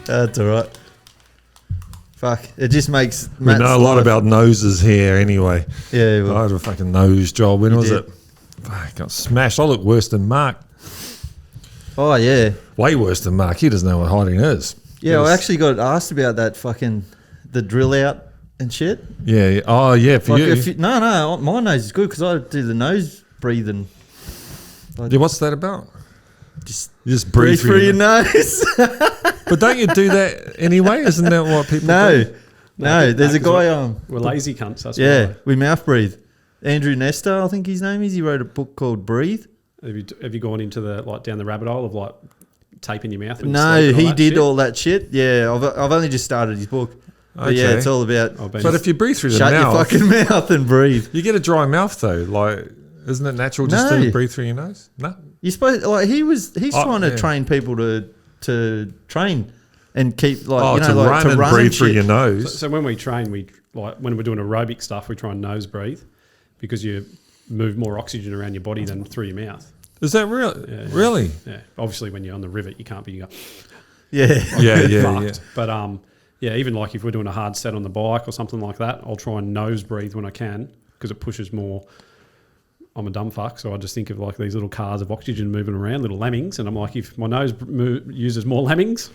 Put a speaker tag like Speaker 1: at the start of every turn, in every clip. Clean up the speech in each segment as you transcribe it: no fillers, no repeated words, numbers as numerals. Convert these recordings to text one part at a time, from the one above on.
Speaker 1: That's all right. Fuck, it just makes
Speaker 2: We know a lot about noses here anyway.
Speaker 1: Yeah, well,
Speaker 2: I had a fucking nose job. When was
Speaker 1: did.
Speaker 2: it? Fuck, got smashed. I look worse than Mark.
Speaker 1: oh yeah,
Speaker 2: Way worse than Mark. He doesn't know what hiding is.
Speaker 1: yeah. I actually got asked about that fucking the drill out and shit.
Speaker 2: Yeah. Yeah. Oh, yeah. For
Speaker 1: Like
Speaker 2: you.
Speaker 1: no, my nose is good because I do the nose breathing.
Speaker 2: Yeah, what's that about?
Speaker 1: Just
Speaker 2: You just
Speaker 1: breathe
Speaker 2: breathe
Speaker 1: through your nose.
Speaker 2: But don't you do that anyway? Isn't that what people
Speaker 1: no,
Speaker 2: do?
Speaker 1: no. There's a guy.
Speaker 3: We're lazy cunts. That's
Speaker 1: Yeah,
Speaker 3: why.
Speaker 1: we mouth breathe. Andrew Nestor, I think his name is. He wrote a book called Breathe.
Speaker 3: Have you gone into down the rabbit hole of like taping your mouth? When you
Speaker 1: No,
Speaker 3: sleep and all
Speaker 1: he
Speaker 3: that
Speaker 1: did
Speaker 3: shit?
Speaker 1: all that shit. Yeah, I've only just started his book. But yeah,
Speaker 2: Okay.
Speaker 1: it's all about
Speaker 2: But if you breathe through the
Speaker 1: shut
Speaker 2: mouth,
Speaker 1: your fucking mouth and breathe.
Speaker 2: you get a dry mouth though. Like, isn't it natural just
Speaker 1: No.
Speaker 2: to breathe through your nose? No.
Speaker 1: You're supposed like he's trying to
Speaker 2: yeah.
Speaker 1: train people to train and keep like
Speaker 2: Oh,
Speaker 1: you know
Speaker 2: to
Speaker 1: like
Speaker 2: run
Speaker 1: to
Speaker 2: and
Speaker 1: run
Speaker 2: breathe
Speaker 1: and
Speaker 2: through
Speaker 1: shit.
Speaker 2: your nose.
Speaker 3: So when we train, when we're doing aerobic stuff, we try and nose breathe because you move more oxygen around your body than through your mouth.
Speaker 2: Is that real?
Speaker 3: Yeah.
Speaker 2: Really?
Speaker 3: Yeah. Obviously, when you're on the rivet, you can't be
Speaker 1: Yeah,
Speaker 3: fucked. But yeah, even like if we're doing a hard set on the bike or something like that, I'll try and nose breathe when I can because it pushes more. I'm a dumb fuck, so I just think of like these little cars of oxygen moving around, little lemmings, and I'm like, if my nose uses more lemmings,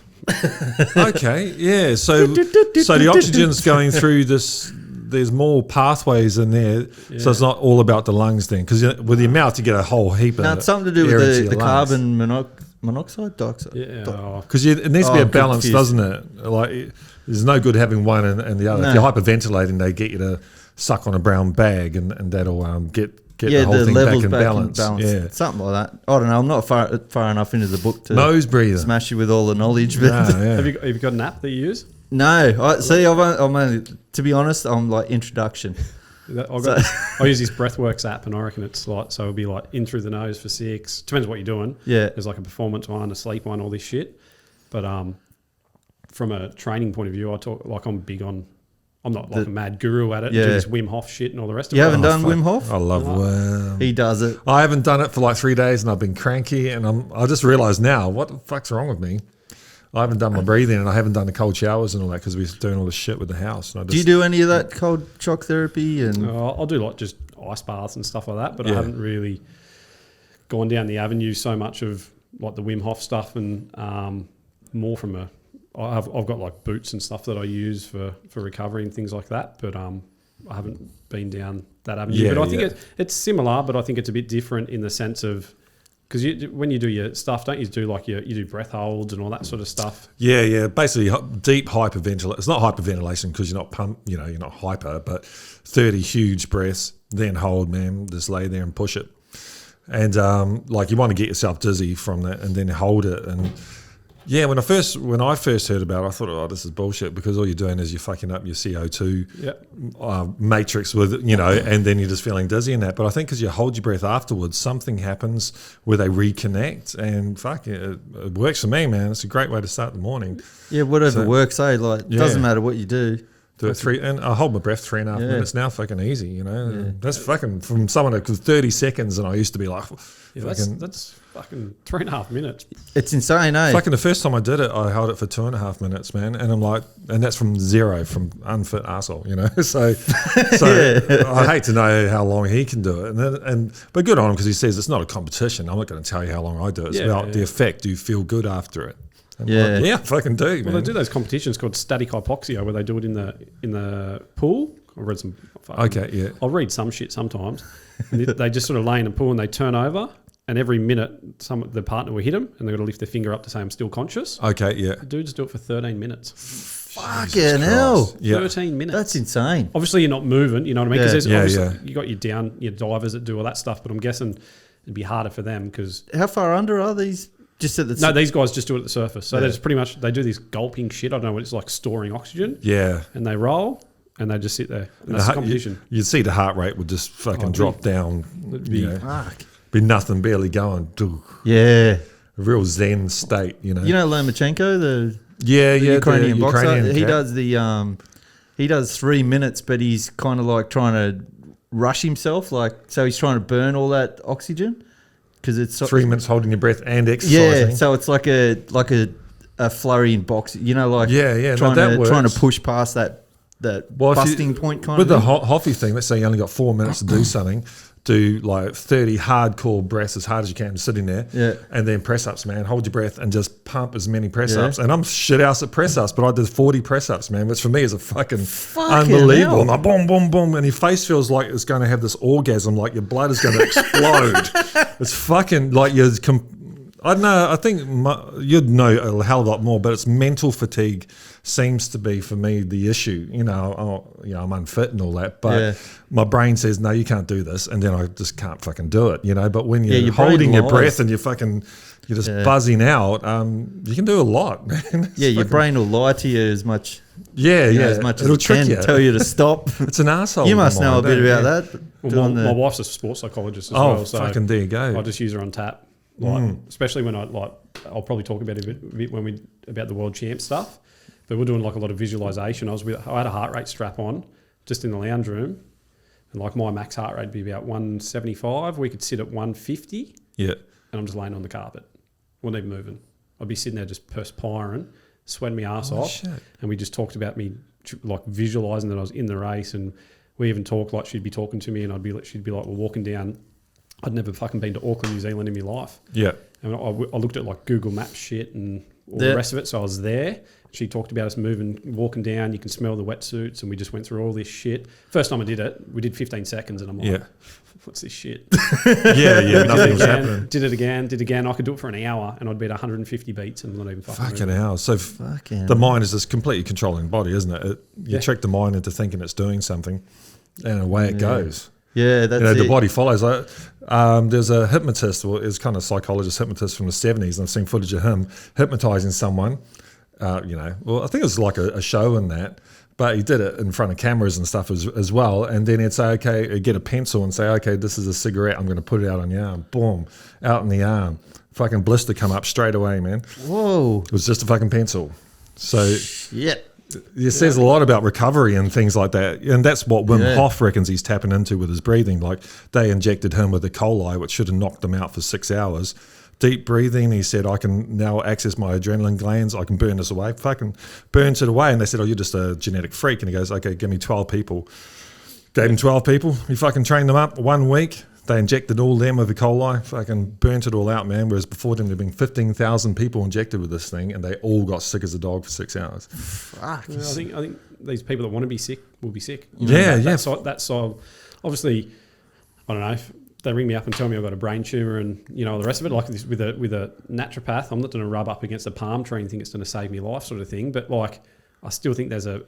Speaker 2: Okay, yeah. So the oxygen's going through this. There's more pathways in there, so it's not all about the lungs then. Because with your mouth, you get a whole heap of.
Speaker 1: now it's something to do
Speaker 2: air into
Speaker 1: with
Speaker 2: your
Speaker 1: the
Speaker 2: lungs.
Speaker 1: carbon monoxide, dioxide.
Speaker 3: yeah,
Speaker 2: Because it needs to be
Speaker 1: Oh,
Speaker 2: a balance,
Speaker 1: confused.
Speaker 2: doesn't it? Like, there's no good having one and the other.
Speaker 1: No.
Speaker 2: If you're hyperventilating, they get you to suck on a brown bag, and that'll get
Speaker 1: Yeah,
Speaker 2: the whole
Speaker 1: the
Speaker 2: thing
Speaker 1: levels
Speaker 2: back in balance. Yeah.
Speaker 1: something like that. I don't know. I'm not far enough into the book to
Speaker 2: Nose breather.
Speaker 1: smash you with all the knowledge, but
Speaker 2: No, yeah.
Speaker 3: have you got an app that you use?
Speaker 1: no. I'm only, to be honest, I'm like introduction.
Speaker 3: I use this Breathworks app, and I reckon it's like so. It'll be like in through the nose for 6. Depends what you're doing.
Speaker 1: Yeah.
Speaker 3: There's like a performance one, a sleep one, all this shit. But from a training point of view, I talk like I'm big on. I'm not like a mad guru at it.
Speaker 1: Yeah.
Speaker 3: Do this Wim Hof shit and all the rest of
Speaker 1: You
Speaker 3: it.
Speaker 1: haven't done
Speaker 2: fuck.
Speaker 1: Wim Hof?
Speaker 2: I love Wim.
Speaker 1: He does it.
Speaker 2: I haven't done it for like 3 days, and I've been cranky, and I just realised now what the fuck's wrong with me. I haven't done my breathing, and I haven't done the cold showers and all that because we're doing all this shit with the house. And I just,
Speaker 1: Do you do any of that cold shock therapy? And
Speaker 3: I'll do like just ice baths and stuff like that, but I
Speaker 2: Yeah.
Speaker 3: haven't really gone down the avenue so much of like the Wim Hof stuff and more from I've got like boots and stuff that I use for recovery and things like that, but I haven't been down that avenue.
Speaker 2: Yeah,
Speaker 3: but I think
Speaker 2: yeah.
Speaker 3: it's similar, but I think it's a bit different in the sense of because when you do your stuff, don't you do like you do breath holds and all that sort of stuff?
Speaker 2: yeah. Basically, deep hyperventilation. It's not hyperventilation because you're not you're not hyper, but 30 huge breaths, then hold, man. Just lay there and push it. And like you want to get yourself dizzy from that, and then hold it. And yeah, when I first heard about it, I thought, oh, this is bullshit because all you're doing is you're fucking up your CO2 matrix with, and then you're just feeling dizzy and that. But I think because you hold your breath afterwards, something happens where they reconnect, and fuck it works for me, man. It's a great way to start the morning.
Speaker 1: yeah, whatever works, eh? Like,
Speaker 2: Yeah.
Speaker 1: doesn't matter what you do.
Speaker 2: Do it and I hold my breath 3.5 minutes now, fucking easy, That's fucking from someone that was 30 seconds, and I used to be like,
Speaker 3: Yeah,
Speaker 2: fucking,
Speaker 3: that's fucking 3.5 minutes.
Speaker 1: It's insane, eh?
Speaker 2: fucking the first time I did it, I held it for 2.5 minutes, man, and I'm like, and that's from zero, from unfit arsehole, So I hate to know how long he can do it, but good on him because he says it's not a competition. I'm not going to tell you how long I do it. It's about the effect. Do you feel good after it? And
Speaker 1: Yeah.
Speaker 2: I'm like, yeah, I fucking do, man.
Speaker 3: Well, they do those competitions called static hypoxia where they do it in the pool. I read some.
Speaker 2: Okay, yeah.
Speaker 3: I'll read some shit sometimes. And they just sort of lay in a pool and they turn over, and every minute the partner will hit them, and they've got to lift their finger up to say I'm still conscious.
Speaker 2: Okay, yeah.
Speaker 3: The dudes do it for 13 minutes.
Speaker 1: Fucking hell.
Speaker 2: Yeah.
Speaker 3: 13 minutes.
Speaker 1: That's insane.
Speaker 3: Obviously, you're not moving. You know what I mean? Because
Speaker 1: Yeah.
Speaker 3: you got your divers that do all that stuff, but I'm guessing it'd be harder for them because
Speaker 1: How far under are these? Just at the
Speaker 3: no, these guys just do it at the surface. So they just pretty much they do this gulping shit. I don't know what it's like, storing oxygen.
Speaker 2: Yeah.
Speaker 3: And they roll and they just sit there. And that's the competition.
Speaker 2: You'd see the heart rate would just fucking drop down.
Speaker 1: Fuck.
Speaker 2: Be nothing, barely going.
Speaker 1: Yeah.
Speaker 2: A real zen state,
Speaker 1: You know Lomachenko, the
Speaker 2: Yeah,
Speaker 1: Ukrainian boxer.
Speaker 2: Ukrainian
Speaker 1: He
Speaker 2: cat.
Speaker 1: does he does 3 minutes, but he's kind of like trying to rush himself, so he's trying to burn all that oxygen because it's
Speaker 2: 3 minutes holding your breath and exercising.
Speaker 1: Yeah, so it's like a flurry in boxing. You know, like
Speaker 2: Yeah,
Speaker 1: trying
Speaker 2: that
Speaker 1: to
Speaker 2: works.
Speaker 1: push past that
Speaker 2: Well, if
Speaker 1: busting point kind
Speaker 2: with
Speaker 1: of
Speaker 2: the
Speaker 1: thing.
Speaker 2: Hoffy thing, let's say you only got 4 minutes to do something, do like 30 hardcore breaths as hard as you can sitting there,
Speaker 1: Yeah.
Speaker 2: and then press ups, man. Hold your breath and just pump as many press ups. And I'm shit house at press ups, but I did 40 press ups, man, which for me is a fucking unbelievable.
Speaker 1: hell.
Speaker 2: And like boom, boom, boom, and your face feels like it's going to have this orgasm, like your blood is going to explode. It's fucking like you're. I don't know. I think you'd know a hell of a lot more, but it's mental fatigue seems to be for me the issue. You know, I'm unfit and all that, but my brain says no, you can't do this, and then I just can't fucking do it. You know, but when you're
Speaker 1: your
Speaker 2: holding
Speaker 1: brain
Speaker 2: your
Speaker 1: lies.
Speaker 2: breath and you're just buzzing out, you can do a lot, man. It's
Speaker 1: Your brain will lie to you as much. As much as
Speaker 2: it'll
Speaker 1: it
Speaker 2: trick
Speaker 1: can,
Speaker 2: you.
Speaker 1: tell you to stop.
Speaker 2: It's an asshole.
Speaker 1: You must know a bit about that.
Speaker 3: Well, my wife's a sports psychologist as
Speaker 2: Oh,
Speaker 3: well. So
Speaker 2: fucking there you go.
Speaker 3: I just use her on tap. Like, especially when I'll probably talk about it a bit when about the world champ stuff. But we're doing like a lot of visualization. I had a heart rate strap on just in the lounge room, and like my max heart rate would be about 175. We could sit at 150.
Speaker 2: Yeah.
Speaker 3: And I'm just laying on the carpet, wasn't even moving. I'd be sitting there just perspiring, sweating my ass off.
Speaker 2: Shit.
Speaker 3: And we just talked about me like visualizing that I was in the race, and we even talked like she'd be talking to me, and she'd be like, we're walking down. I'd never fucking been to Auckland, New Zealand in my life.
Speaker 2: Yeah.
Speaker 3: And I looked at like Google Maps shit and all the rest of it. So I was there. She talked about us walking down. You can smell the wetsuits, and we just went through all this shit. First time I did it, we did 15 seconds, and I'm like, what's this shit?
Speaker 2: Yeah, nothing was happening.
Speaker 3: Did it again. I could do it for an hour, and I'd be at 150 beats and not even
Speaker 2: Fucking
Speaker 3: moving.
Speaker 2: hell. So the mind is just completely controlling the body, isn't it? You trick the mind into thinking it's doing something, and away it goes.
Speaker 1: Yeah, that's
Speaker 2: The
Speaker 1: it.
Speaker 2: body follows. There's a hypnotist, or is kind of psychologist hypnotist from the 70s, and I've seen footage of him hypnotizing someone. I think it was like a show in that, but he did it in front of cameras and stuff as well. And then he'd say, okay, he'd get a pencil and say, okay, this is a cigarette. I'm going to put it out on your arm. Boom, out in the arm. Fucking blister come up straight away, man.
Speaker 1: Whoa.
Speaker 2: It was just a fucking pencil. So
Speaker 1: Yeah.
Speaker 2: it says a lot about recovery and things like that. And that's what Wim Hof reckons he's tapping into with his breathing. Like they injected him with E. coli, which should have knocked him out for 6 hours. Deep breathing, he said, I can now access my adrenaline glands. I can burn this away. Fucking burns it away. And they said, oh, you're just a genetic freak. And he goes, okay, give me 12 people. Gave him 12 people. He fucking trained them up 1 week. They injected all them with E. coli. Fucking burnt it all out, man. Whereas before them, there'd been 15,000 people injected with this thing, and they all got sick as a dog for 6 hours.
Speaker 1: Fuck.
Speaker 3: I think these people that want to be sick will be sick.
Speaker 2: That's
Speaker 3: obviously, I don't know. If they ring me up and tell me I've got a brain tumor and the rest of it, like this with a naturopath, I'm not going to rub up against a palm tree and think it's going to save me life, sort of thing. But like, I still think there's a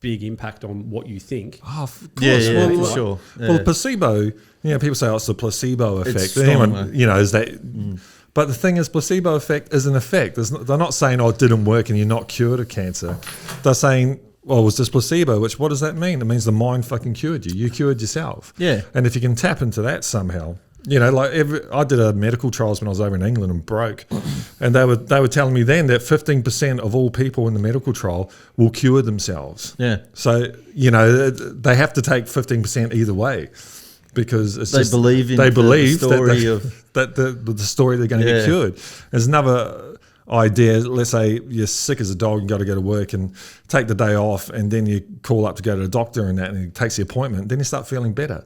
Speaker 3: big impact on what you think.
Speaker 2: Oh, of course.
Speaker 1: Yeah,
Speaker 2: well,
Speaker 1: for sure. Yeah.
Speaker 2: Well, placebo, people say, oh, it's the placebo effect.
Speaker 1: It's strong,
Speaker 2: is that... But the thing is, placebo effect is an effect. They're not saying, oh, it didn't work and you're not cured of cancer. They're saying, well, it was this placebo, which what does that mean? It means the mind fucking cured you. You cured yourself.
Speaker 1: Yeah.
Speaker 2: And if you can tap into that somehow, I did a medical trials when I was over in England and broke, and they were telling me then that 15% of all people in the medical trial will cure themselves.
Speaker 1: Yeah.
Speaker 2: So, they have to take 15% either way. Because it's
Speaker 1: They believe in the story
Speaker 2: that the story they're going to get cured. There's another idea. Let's say you're sick as a dog and got to go to work and take the day off, and then you call up to go to the doctor and he takes the appointment. Then you start feeling better.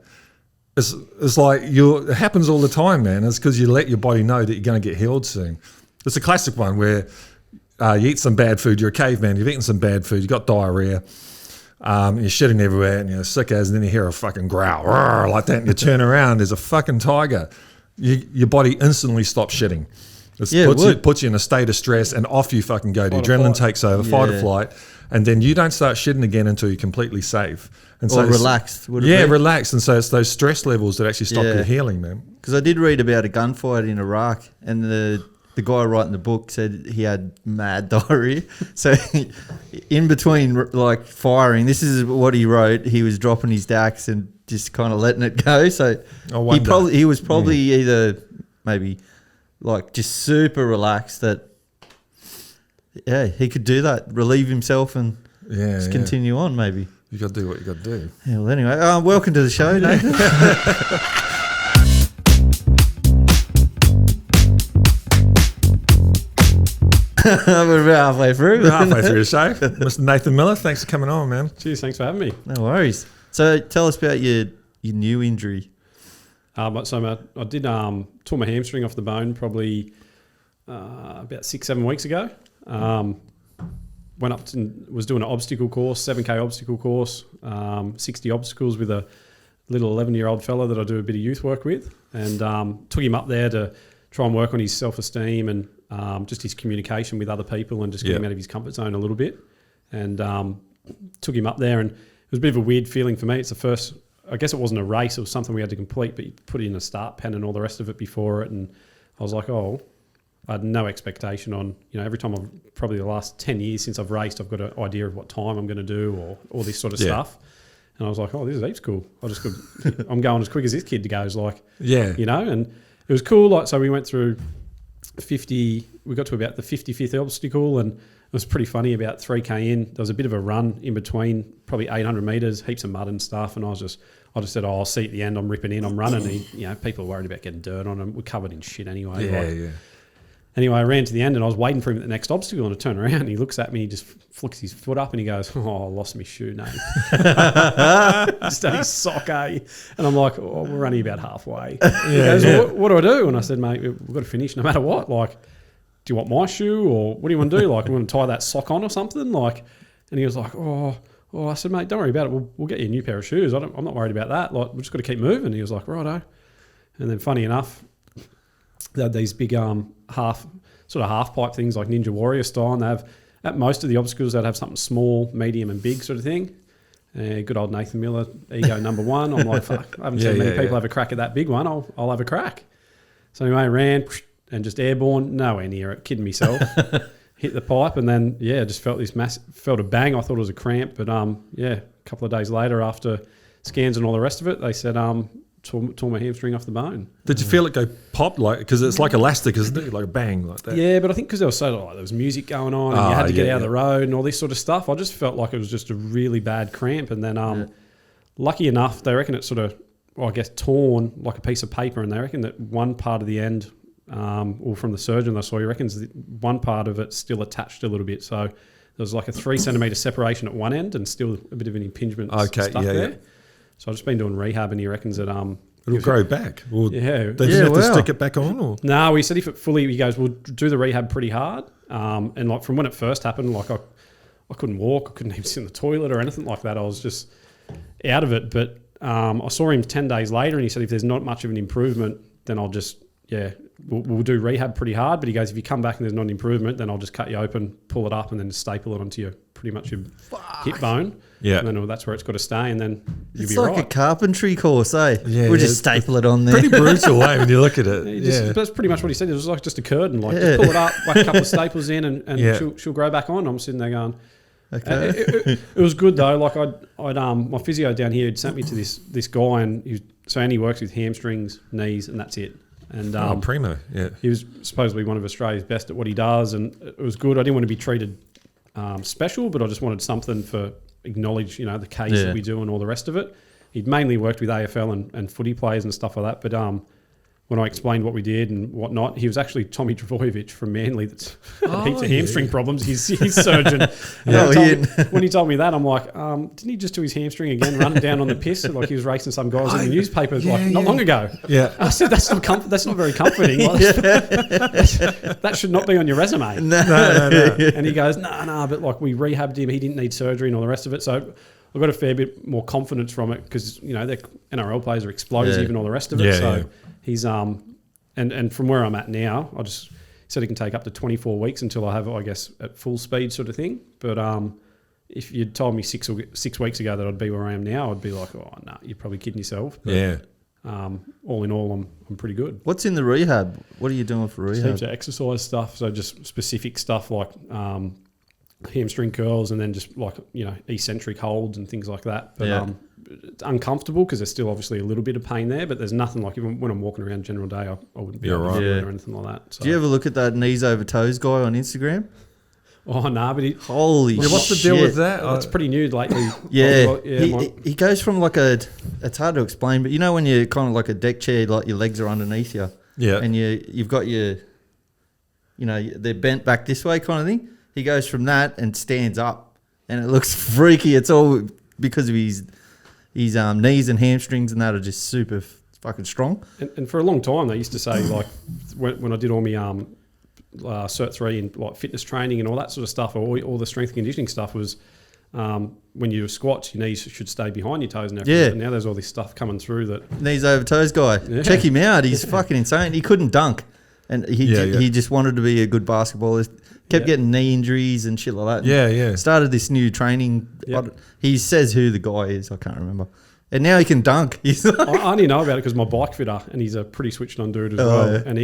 Speaker 2: It's like it happens all the time, man. It's because you let your body know that you're going to get healed soon. It's a classic one where you eat some bad food. You're a caveman. You've eaten some bad food. You got diarrhea. You're shitting everywhere and you're sick as, and then you hear a fucking growl like that, and you turn around, there's a fucking tiger. Your body instantly stops shitting. It puts you in a state of stress, and off you fucking go. The adrenaline takes over, fight or flight, and then you don't start shitting again until you're completely safe. And
Speaker 1: or relaxed.
Speaker 2: Relaxed. And so it's those stress levels that actually stop your healing, man.
Speaker 1: Because I did read about a gunfight in Iraq, and the guy writing the book said he had mad diarrhea. So in between like firing, this is what he wrote. He was dropping his DAX and just kind of letting it go. So he was probably either maybe like just super relaxed that he could do that, relieve himself and just continue on maybe.
Speaker 2: You got to do what you got to do.
Speaker 1: Yeah, well, anyway, welcome to the show, Nathan. We're about halfway through.
Speaker 2: We're halfway through the show. Mr. Nathan Miller, thanks for coming on, man.
Speaker 3: Cheers, thanks for having me.
Speaker 1: No worries. So tell us about your new injury.
Speaker 3: I did tore my hamstring off the bone probably about 6-7 weeks ago. Went up and was doing an obstacle course, 7K obstacle course, 60 obstacles with a little 11-year-old fella that I do a bit of youth work with, and took him up there to try and work on his self-esteem and just his communication with other people and just get him out of his comfort zone a little bit. And took him up there, and it was a bit of a weird feeling for me. It's the first, I guess it wasn't a race, it was something we had to complete, but you put in a start pen and all the rest of it before it, and I was like, I had no expectation on, every time probably the last 10 years since I've raced, I've got an idea of what time I'm going to do or all this sort of stuff. And I was like, this is heaps cool. I'm going as quick as this kid goes, and it was cool. So we went through we got to about the 55th obstacle, and it was pretty funny. About 3K in, there was a bit of a run in between, probably 800 metres, heaps of mud and stuff. And I just said, I'll see at the end, I'm ripping in, I'm running. And people are worried about getting dirt on them. We're covered in shit anyway. Anyway, I ran to the end and I was waiting for him at the next obstacle, and I turn around and he looks at me, he just flicks his foot up and he goes, I lost my shoe, Nate. Just had his sock, eh? And I'm like, we're only about halfway. He goes, what do I do? And I said, mate, we've got to finish no matter what. Like, do you want my shoe or what do you want to do? Like, you want to tie that sock on or something? Like, and he was like, I said, mate, don't worry about it. We'll get you a new pair of shoes. I'm not worried about that. Like, we've just got to keep moving. He was like, righto. And then funny enough, they had these big half pipe things like Ninja Warrior style, and they have at most of the obstacles they'd have something small, medium and big sort of thing. Good old Nathan Miller, ego number one. I'm like, fuck, I haven't seen many people have a crack at that big one. I'll have a crack. So anyway, I ran and just airborne, nowhere near it, kidding myself. Hit the pipe and then just felt this felt a bang. I thought it was a cramp, but a couple of days later after scans and all the rest of it, they said tore my hamstring off the bone.
Speaker 2: Did you feel it go pop? Because it's like elastic, isn't it? Like a bang like that.
Speaker 3: Yeah, but I think because there was music going on and you had to get out of the road and all this sort of stuff, I just felt like it was just a really bad cramp. And then lucky enough, they reckon it's sort of, torn like a piece of paper, and they reckon that one part of the end, or from the surgeon I saw, he reckons that one part of it's still attached a little bit. So there was like a 3 centimetre separation at one end and still a bit of an impingement stuck there. Yeah. So I've just been doing rehab, and he reckons that
Speaker 2: it'll grow back. Or
Speaker 3: they
Speaker 2: didn't have to stick it back on, or
Speaker 3: no? He said if it fully, he goes, we'll do the rehab pretty hard. And like from when it first happened, like I couldn't walk, I couldn't even sit in the toilet or anything like that. I was just out of it. But I saw him 10 days later, and he said if there's not much of an improvement, then I'll just we'll do rehab pretty hard. But he goes, if you come back and there's not an improvement, then I'll just cut you open, pull it up, and then staple it onto your pretty much your hip bone. Yeah, and then that's where it's got to stay, and then you'll be right. It's
Speaker 1: like a carpentry course, eh? Yeah, we'll just staple it on there.
Speaker 2: Pretty brutal, eh, when you look at it.
Speaker 3: But that's pretty much what he said. It was like just a curtain, like just pull it up, whack a couple of staples in, and she'll grow back on. I'm sitting there going, okay. It was good though. Like I'd my physio down here had sent me to this guy, and he only works with hamstrings, knees, and that's it. And
Speaker 2: primo, yeah.
Speaker 3: He was supposedly one of Australia's best at what he does, and it was good. I didn't want to be treated special, but I just wanted something for acknowledge, the case that we do and all the rest of it. He'd mainly worked with AFL and footy players and stuff like that, but when I explained what we did and whatnot, he was actually Tommy Trbojevic from Manly that's heaps of hamstring problems. He's surgeon. When he told me that, I'm like, didn't he just do his hamstring again, running down on the piss? Like he was racing some guys in the newspapers not long ago. Yeah. I said, that's not very comforting. Like, that should not be on your resume. No. And he goes, no, but like we rehabbed him. He didn't need surgery and all the rest of it. So I got a fair bit more confidence from it because, their NRL players are explosive and all the rest of it. He's and from where I'm at now, I just said it can take up to 24 weeks until I have, I guess, at full speed sort of thing. But if you'd told me 6 weeks ago that I'd be where I am now, I'd be like, you're probably kidding yourself. But, all in all, I'm pretty good.
Speaker 1: What's in the rehab? What are you doing for rehab?
Speaker 3: Heaps of exercise stuff. So just specific stuff like hamstring curls, and then just like eccentric holds and things like that. But it's uncomfortable because there's still obviously a little bit of pain there, but there's nothing like even when I'm walking around general day, I wouldn't be able to do it or anything like that. So.
Speaker 1: Do you ever look at that knees over toes guy on Instagram?
Speaker 3: Oh no, but
Speaker 1: holy shit.
Speaker 2: What's the deal with that?
Speaker 3: It's pretty new lately.
Speaker 1: He goes from like it's hard to explain, but when you're kind of like a deck chair, like your legs are underneath you, and you've got your they're bent back this way kind of thing. He goes from that and stands up, and it looks freaky. It's all because of his knees and hamstrings and that are just super fucking strong.
Speaker 3: And for a long time, they used to say, like, when I did all my Cert 3 and like fitness training and all that sort of stuff, or all the strength and conditioning stuff was when you squat, your knees should stay behind your toes and everything.
Speaker 1: Yeah.
Speaker 3: But now there's all this stuff coming through that...
Speaker 1: Knees over toes guy.
Speaker 3: Yeah.
Speaker 1: Check him out. He's fucking insane. He couldn't dunk. And he just wanted to be a good basketballist. Kept getting knee injuries and shit like that.
Speaker 2: Yeah.
Speaker 1: Started this new training.
Speaker 3: Yep.
Speaker 1: He says who the guy is. I can't remember. And now he can dunk. He's like,
Speaker 3: I only know about it because my bike fitter, and he's a pretty switched on dude as well. Yeah. And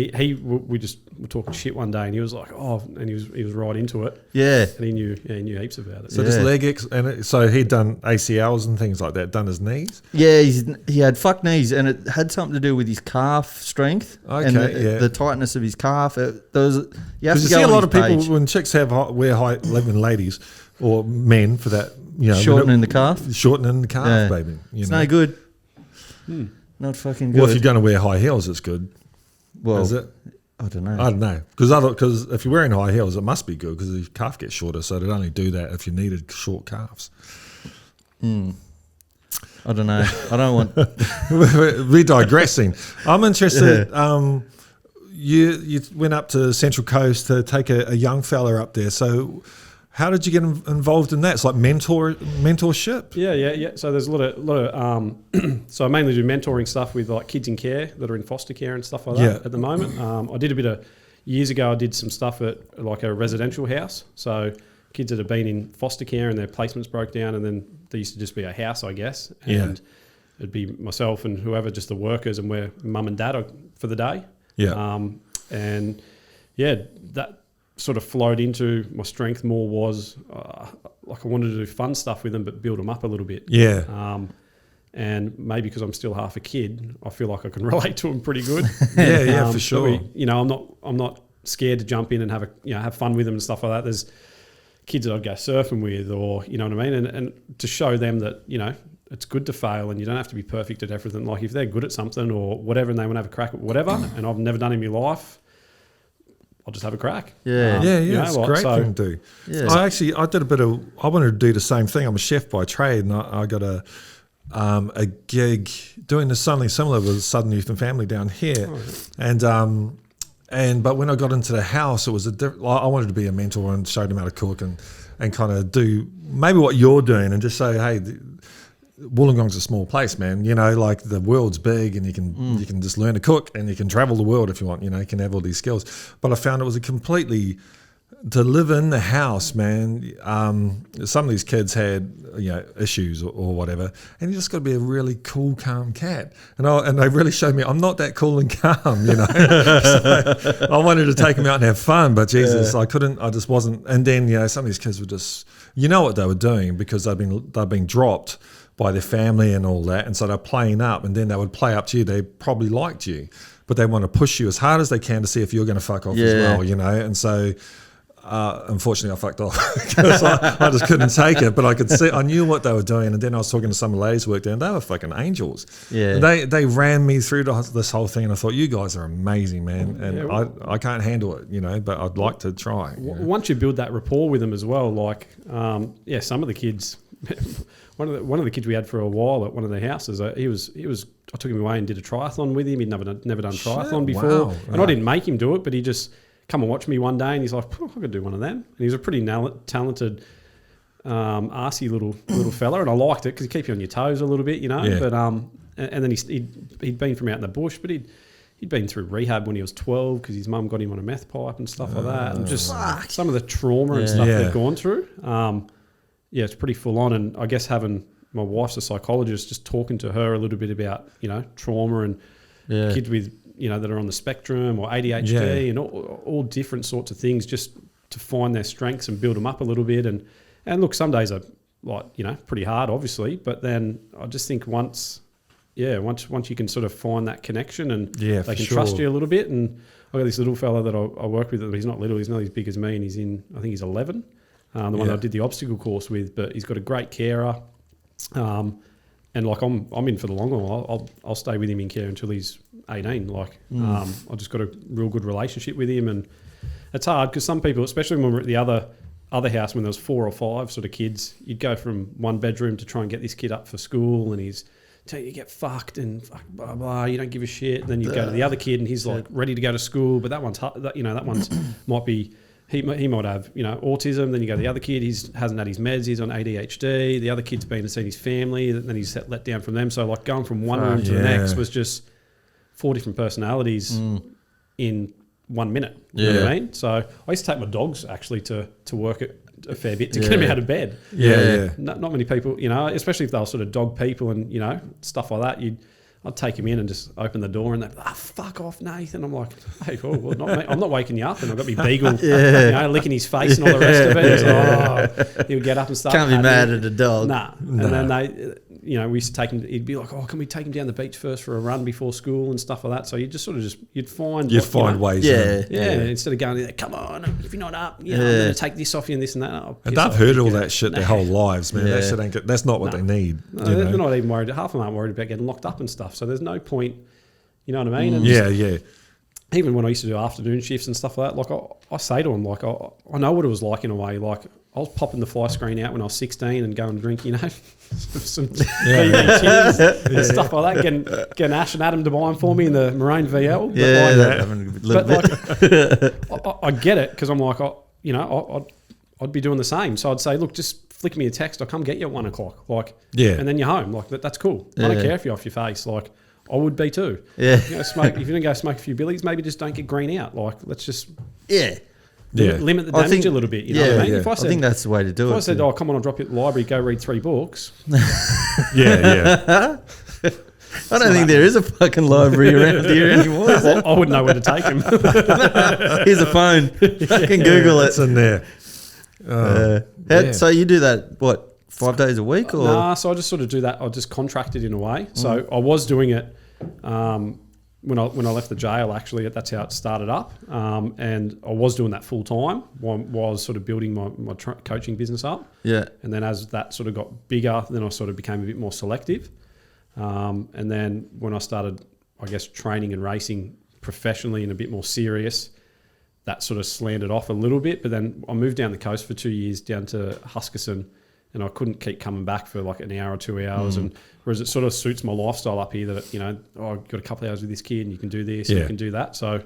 Speaker 3: we just were talking shit one day, and he was like, and he was right into it.
Speaker 1: Yeah.
Speaker 3: And he knew heaps about it.
Speaker 2: So just leg so he'd done ACLs and things like that, done his knees?
Speaker 1: Yeah, he had fucked knees, and it had something to do with his calf strength and the tightness of his calf. You have to go
Speaker 2: see a lot of people, when chicks wear high, even ladies or men for that,
Speaker 1: shortening the calf,
Speaker 2: baby.
Speaker 1: It's no good. Not fucking good.
Speaker 2: Well, if you're going to wear high heels, it's good.
Speaker 1: Well,
Speaker 2: is it?
Speaker 1: I don't know.
Speaker 2: I don't know because if you're wearing high heels, it must be good because your calf gets shorter. So they'd only do that if you needed short calves.
Speaker 1: I don't know. I don't want.
Speaker 2: We're digressing. I'm interested. You went up to Central Coast to take a young fella up there. So how did you get involved in that? It's like mentorship.
Speaker 3: Yeah. So there's a lot of so I mainly do mentoring stuff with like kids in care that are in foster care and stuff like that at the moment. I did a bit of years ago. I did some stuff at like a residential house. So kids that have been in foster care and their placements broke down, and then there used to just be a house, I guess, and it'd be myself and whoever, just the workers, and we're mum and dad for the day. That sort of flowed into my strength more was like I wanted to do fun stuff with them, but build them up a little bit. And maybe because I'm still half a kid, I feel like I can relate to them pretty good.
Speaker 2: For sure.
Speaker 3: So I'm not scared to jump in and have fun with them and stuff like that. There's kids that I'd go surfing with, or you know what I mean, and to show them that it's good to fail and you don't have to be perfect at everything. Like if they're good at something or whatever, and they want to have a crack at whatever, and I've never done it in my life, I'll just have a crack.
Speaker 2: It's a great thing to do. Yeah. I did I wanted to do the same thing. I'm a chef by trade, and I got a gig doing something similar with Southern Youth and Family down here. But when I got into the house, it was I wanted to be a mentor and show them how to cook and kind of do maybe what you're doing and just say, hey, Wollongong's a small place, man. Like the world's big, and you can just learn to cook, and you can travel the world if you want. You can have all these skills. But I found it was to live in the house, man. Some of these kids had issues or whatever, and you just got to be a really cool, calm cat. And they really showed me I'm not that cool and calm. So I wanted to take them out and have fun, but Jesus, I couldn't. I just wasn't. And then some of these kids were just what they were doing because they've been dropped by their family and all that, and so they're playing up, and then they would play up to you. They probably liked you, but they want to push you as hard as they can to see if you're going to fuck off as well, and so unfortunately I fucked off because I just couldn't take it, but I could see, I knew what they were doing, and then I was talking to some ladies who worked there, and they were fucking angels. And they ran me through this whole thing, and I thought, you guys are amazing, man, and I can't handle it, but I'd like to try.
Speaker 3: Once you build that rapport with them as well, like some of the kids one of the kids we had for a while at one of the houses, he was. I took him away and did a triathlon with him. He'd never done triathlon before, and I didn't make him do it, but he just come and watch me one day, and he's like, I could do one of them. And he's a pretty talented, arsey little fella, and I liked it because he keep you on your toes a little bit, But and then he'd been from out in the bush, but he'd been through rehab when he was 12 because his mum got him on a meth pipe and stuff like that, and just some of the trauma and stuff they've gone through. It's pretty full on, and I guess having my wife's a psychologist, just talking to her a little bit about trauma and kids with that are on the spectrum or ADHD and all different sorts of things, just to find their strengths and build them up a little bit. And look, some days are pretty hard, obviously, but then I just think once you can sort of find that connection and they can trust you a little bit. And I got this little fella that I work with. He's not little, he's not as big as me, and I think he's 11. The one that I did the obstacle course with, but he's got a great carer, and like I'm in for the long haul. I'll stay with him in care until he's 18. I just got a real good relationship with him, and it's hard because some people, especially when we're at the other house, when there was 4 or 5 sort of kids, you'd go from one bedroom to try and get this kid up for school, and he's tell you get fucked and fuck, blah blah. You don't give a shit. And then you go to the other kid, and he's like ready to go to school, but that one's that one's might be. He might have, autism. Then you go to the other kid, hasn't had his meds, he's on ADHD. The other kid's been and seen his family, then he's let down from them. So like going from one room to the next was just 4 different personalities in 1 minute. You know what I mean? So I used to take my dogs actually to work a fair bit to get them out of bed. Not many people, especially if they were sort of dog people and, stuff like that, I'd take him in and just open the door and they'd be like, fuck off, Nathan. I'm like, hey, well, not me. I'm not waking you up. And I've got my beagle, licking his face and all the rest of it. So, he would get up and start.
Speaker 1: Can't be mad at a dog.
Speaker 3: Nah. And then we used to take him, he'd be like, can we take him down the beach first for a run before school and stuff like that. So you just sort of you'd find
Speaker 2: ways.
Speaker 3: Instead of going there, come on, if you're not up, I'm going to take this off you and this and that.
Speaker 2: And they've heard all that shit their whole lives, man. That shit that's not what they need.
Speaker 3: No, they're not even worried. Half of them aren't worried about getting locked up and stuff. So there's no point, you know what I mean? And even when I used to do afternoon shifts and stuff like that, like I say to them, like I know what it was like in a way. Like I was popping the fly screen out when I was 16 and going and drink, some PB and stuff like that. Getting Ash and Adam to buy them for me in the Marine VL. I get it because I'm like, I'd be doing the same. So I'd say, look, just flick me a text. I'll come get you at 1 o'clock. And then you're home. Like that's cool. I don't care if you're off your face. Like I would be too. Smoke. If you're gonna go smoke a few billies, maybe just don't get green out. Like let's just limit the damage a little bit. You know what I mean? If I
Speaker 1: think that's the way to do it.
Speaker 3: If I said, come on, I'll drop you at the library, go read 3 books.
Speaker 1: I don't think there is a fucking library around here anymore.
Speaker 3: Well, I wouldn't know where to take him.
Speaker 1: Here's a phone. Fucking Google it.
Speaker 2: It's in there.
Speaker 1: So you do that, what, 5 days a week? Or?
Speaker 3: Nah, so I just sort of do that. I just contracted in a way. So I was doing it when I left the jail, actually. That's how it started up. And I was doing that full time while I was sort of building my coaching business up. Yeah. And then as that sort of got bigger, then I sort of became a bit more selective. And then when I started, I guess, training and racing professionally and a bit more serious, that sort of slanted off a little bit. But then I moved down the coast for 2 years down to Huskisson, and I couldn't keep coming back for like an hour or 2 hours. And whereas it sort of suits my lifestyle up here that, I've got a couple of hours with this kid and you can do this and you can do that. So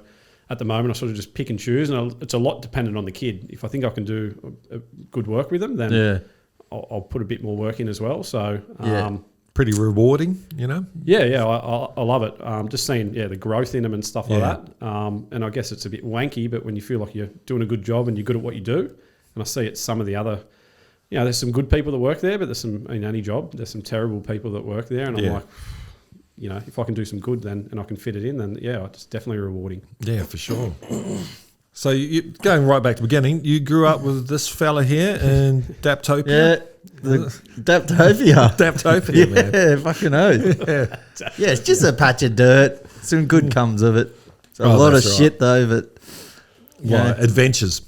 Speaker 3: at the moment, I sort of just pick and choose, and it's a lot dependent on the kid. If I think I can do a good work with them, then I'll put a bit more work in as well. So,
Speaker 2: pretty rewarding,
Speaker 3: I love it. Just seeing the growth in them and stuff like that. And I guess it's a bit wanky, but when you feel like you're doing a good job and you're good at what you do, and I see it's some of the other, there's some good people that work there, but there's some, in any job, there's some terrible people that work there, and I'm like, if I can do some good then and I can fit it in, then it's definitely rewarding.
Speaker 2: Yeah, for sure. So you going right back to the beginning, you grew up with this fella here in Daptopia.
Speaker 1: Yeah. Daptopia.
Speaker 2: Daptopia, man.
Speaker 1: Yeah, fucking oath. Yeah, it's just a patch of dirt. Some good comes of it. A lot of shit though, but
Speaker 2: adventures.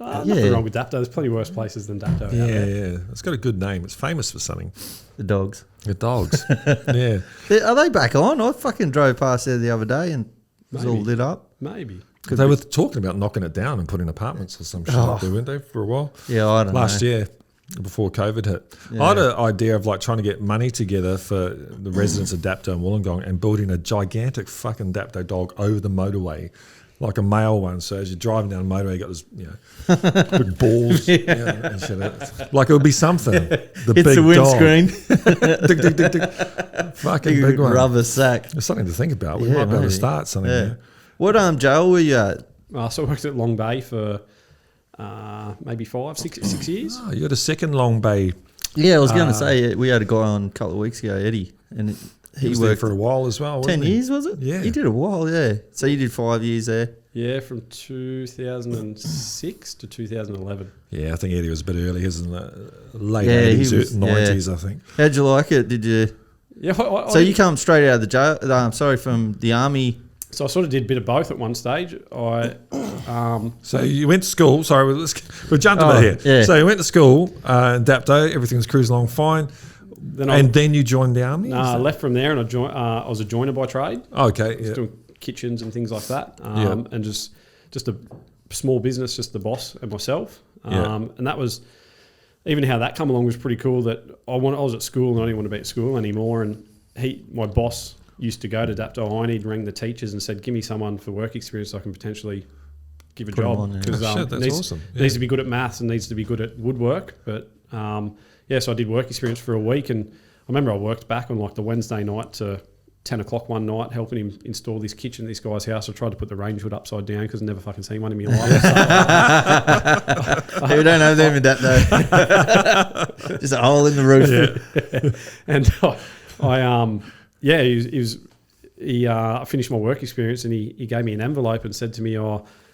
Speaker 3: Nothing wrong with Dapto. There's plenty worse places than Dapto.
Speaker 2: Yeah. It's got a good name. It's famous for something.
Speaker 1: The dogs.
Speaker 2: The dogs. Yeah.
Speaker 1: Are they back on? I fucking drove past there the other day and it was all lit up.
Speaker 3: Maybe.
Speaker 2: They were talking about knocking it down and putting apartments or some shit up there, weren't they, for a while?
Speaker 1: Yeah, I don't know.
Speaker 2: Last year, before COVID hit. Yeah. I had an idea of like trying to get money together for the residents of Dapto and Wollongong and building a gigantic fucking Dapto dog over the motorway, like a male one. So as you're driving down the motorway, you got this, big balls. And shit. Like it would be something. The
Speaker 1: it's
Speaker 2: big
Speaker 1: the windscreen.
Speaker 2: Dig, dig, dig, dig. Fucking big one.
Speaker 1: Rubber sack.
Speaker 2: There's something to think about. We might be able to start something there.
Speaker 1: What jail were you at?
Speaker 3: So I worked at Long Bay for maybe 6 years.
Speaker 2: Oh, you had a second Long Bay.
Speaker 1: Yeah, I was going to say, we had a guy on a couple of weeks ago, Eddie, and he
Speaker 2: was
Speaker 1: worked
Speaker 2: there for a while as well, wasn't
Speaker 1: 10 years, was it?
Speaker 2: Yeah.
Speaker 1: He did a while, yeah. So you did 5 years there?
Speaker 3: Yeah, from 2006 to 2011.
Speaker 2: Yeah, I think Eddie was a bit early, isn't it? Late 80s, 90s, I think.
Speaker 1: How'd you like it? Did you...
Speaker 3: Yeah,
Speaker 1: so you come straight out of the jail, from the army...
Speaker 3: So I sort of did a bit of both at one stage.
Speaker 2: So you went to school. Sorry, we're jumping a bit here. Yeah. So you went to school in Dapto. Everything was cruising along fine. Then you joined the army?
Speaker 3: No, I left from there and I was a joiner by trade.
Speaker 2: Okay.
Speaker 3: I was doing kitchens and things like that. And just a small business, just the boss and myself.
Speaker 2: Yeah.
Speaker 3: And that was, even how that come along was pretty cool. That I was at school and I didn't want to be at school anymore. And my boss used to go to Dapto He'd ring the teachers and said, give me someone for work experience so I can potentially give a
Speaker 1: Put 'em
Speaker 3: job.
Speaker 1: on, yeah.
Speaker 3: Because
Speaker 2: Oh, shit, that's
Speaker 3: needs,
Speaker 2: awesome. Yeah.
Speaker 3: needs to be good at maths and needs to be good at woodwork. But so I did work experience for a week. And I remember I worked back on like the Wednesday night to 10 o'clock one night, helping him install this kitchen at this guy's house. I tried to put the range hood upside down because I've never fucking seen one in my life.
Speaker 1: We don't have them in that though. Just a hole in the roof.
Speaker 3: And I finished my work experience and he gave me an envelope and said to me,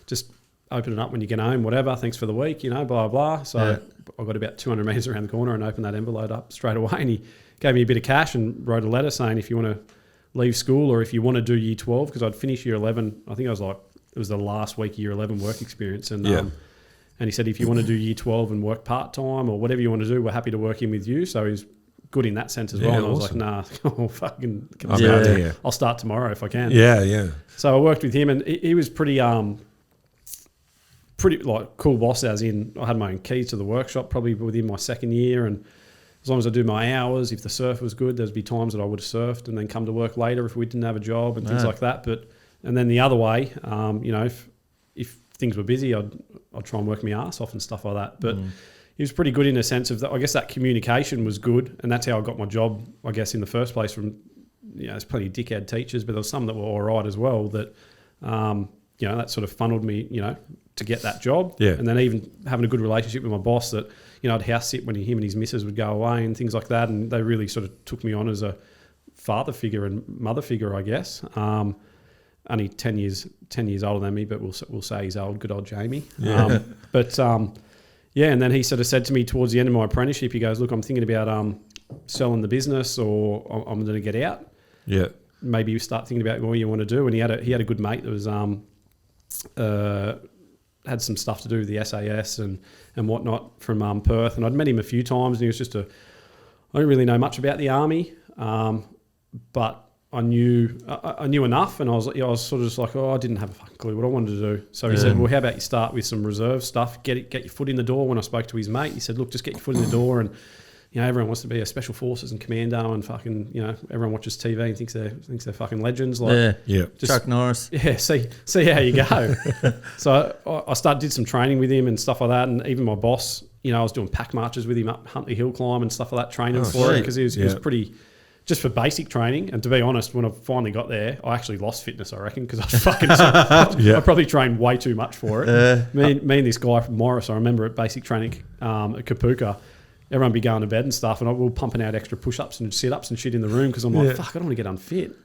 Speaker 3: just open it up when you get home, whatever. Thanks for the week, blah, blah, blah. So I got about 200 metres around the corner and opened that envelope up straight away. And he gave me a bit of cash and wrote a letter saying if you want to leave school or if you want to do year 12, because I'd finished year 11. I think it was the last week of year 11 work experience. And and he said, if you want to do year 12 and work part-time or whatever you want to do, we're happy to work in with you. So he's good in that sense as well. And I was like, nah, I'll fucking
Speaker 2: I'm out here.
Speaker 3: I'll start tomorrow if I can.
Speaker 2: Yeah.
Speaker 3: So I worked with him and he was pretty like cool boss, as in I had my own keys to the workshop probably within my second year. And as long as I do my hours, if the surf was good, there'd be times that I would have surfed and then come to work later if we didn't have a job and things like that. And then the other way, if things were busy, I'd try and work my ass off and stuff like that. But he was pretty good in a sense of that. I guess that communication was good, and that's how I got my job, I guess, in the first place. From there's plenty of dickhead teachers, but there was some that were all right as well. That that sort of funneled me, to get that job.
Speaker 2: Yeah.
Speaker 3: And then even having a good relationship with my boss that, I'd house sit when him and his missus would go away and things like that. And they really sort of took me on as a father figure and mother figure, I guess. Only 10 years older than me, but we'll say he's old, good old Jamie.
Speaker 2: Yeah.
Speaker 3: And then he sort of said to me towards the end of my apprenticeship, he goes, look, I'm thinking about selling the business or I'm going to get out.
Speaker 2: Yeah.
Speaker 3: Maybe you start thinking about what you want to do. And he had a good mate that was had some stuff to do with the SAS and whatnot from Perth. And I'd met him a few times and he was I didn't really know much about the army, but I knew enough, and I was sort of just like, I didn't have a fucking clue what I wanted to do. So he said, well, how about you start with some reserve stuff, get your foot in the door. When I spoke to his mate, he said, look, just get your foot in the door, and everyone wants to be a special forces and commando, and fucking everyone watches TV and thinks they're fucking legends. Like,
Speaker 1: just Chuck Norris.
Speaker 3: Yeah, see how you go. So I did some training with him and stuff like that, and even my boss, I was doing pack marches with him up Huntley Hill climb and stuff like that, training for it, because he was pretty. Just for basic training, and to be honest, when I finally got there, I actually lost fitness, I reckon, because I probably trained way too much for it. Me and this guy from Morris, I remember at basic training at Kapuka, everyone be going to bed and stuff, and we were pumping out extra push-ups and sit-ups and shit in the room because I'm like, fuck, I don't want to get unfit.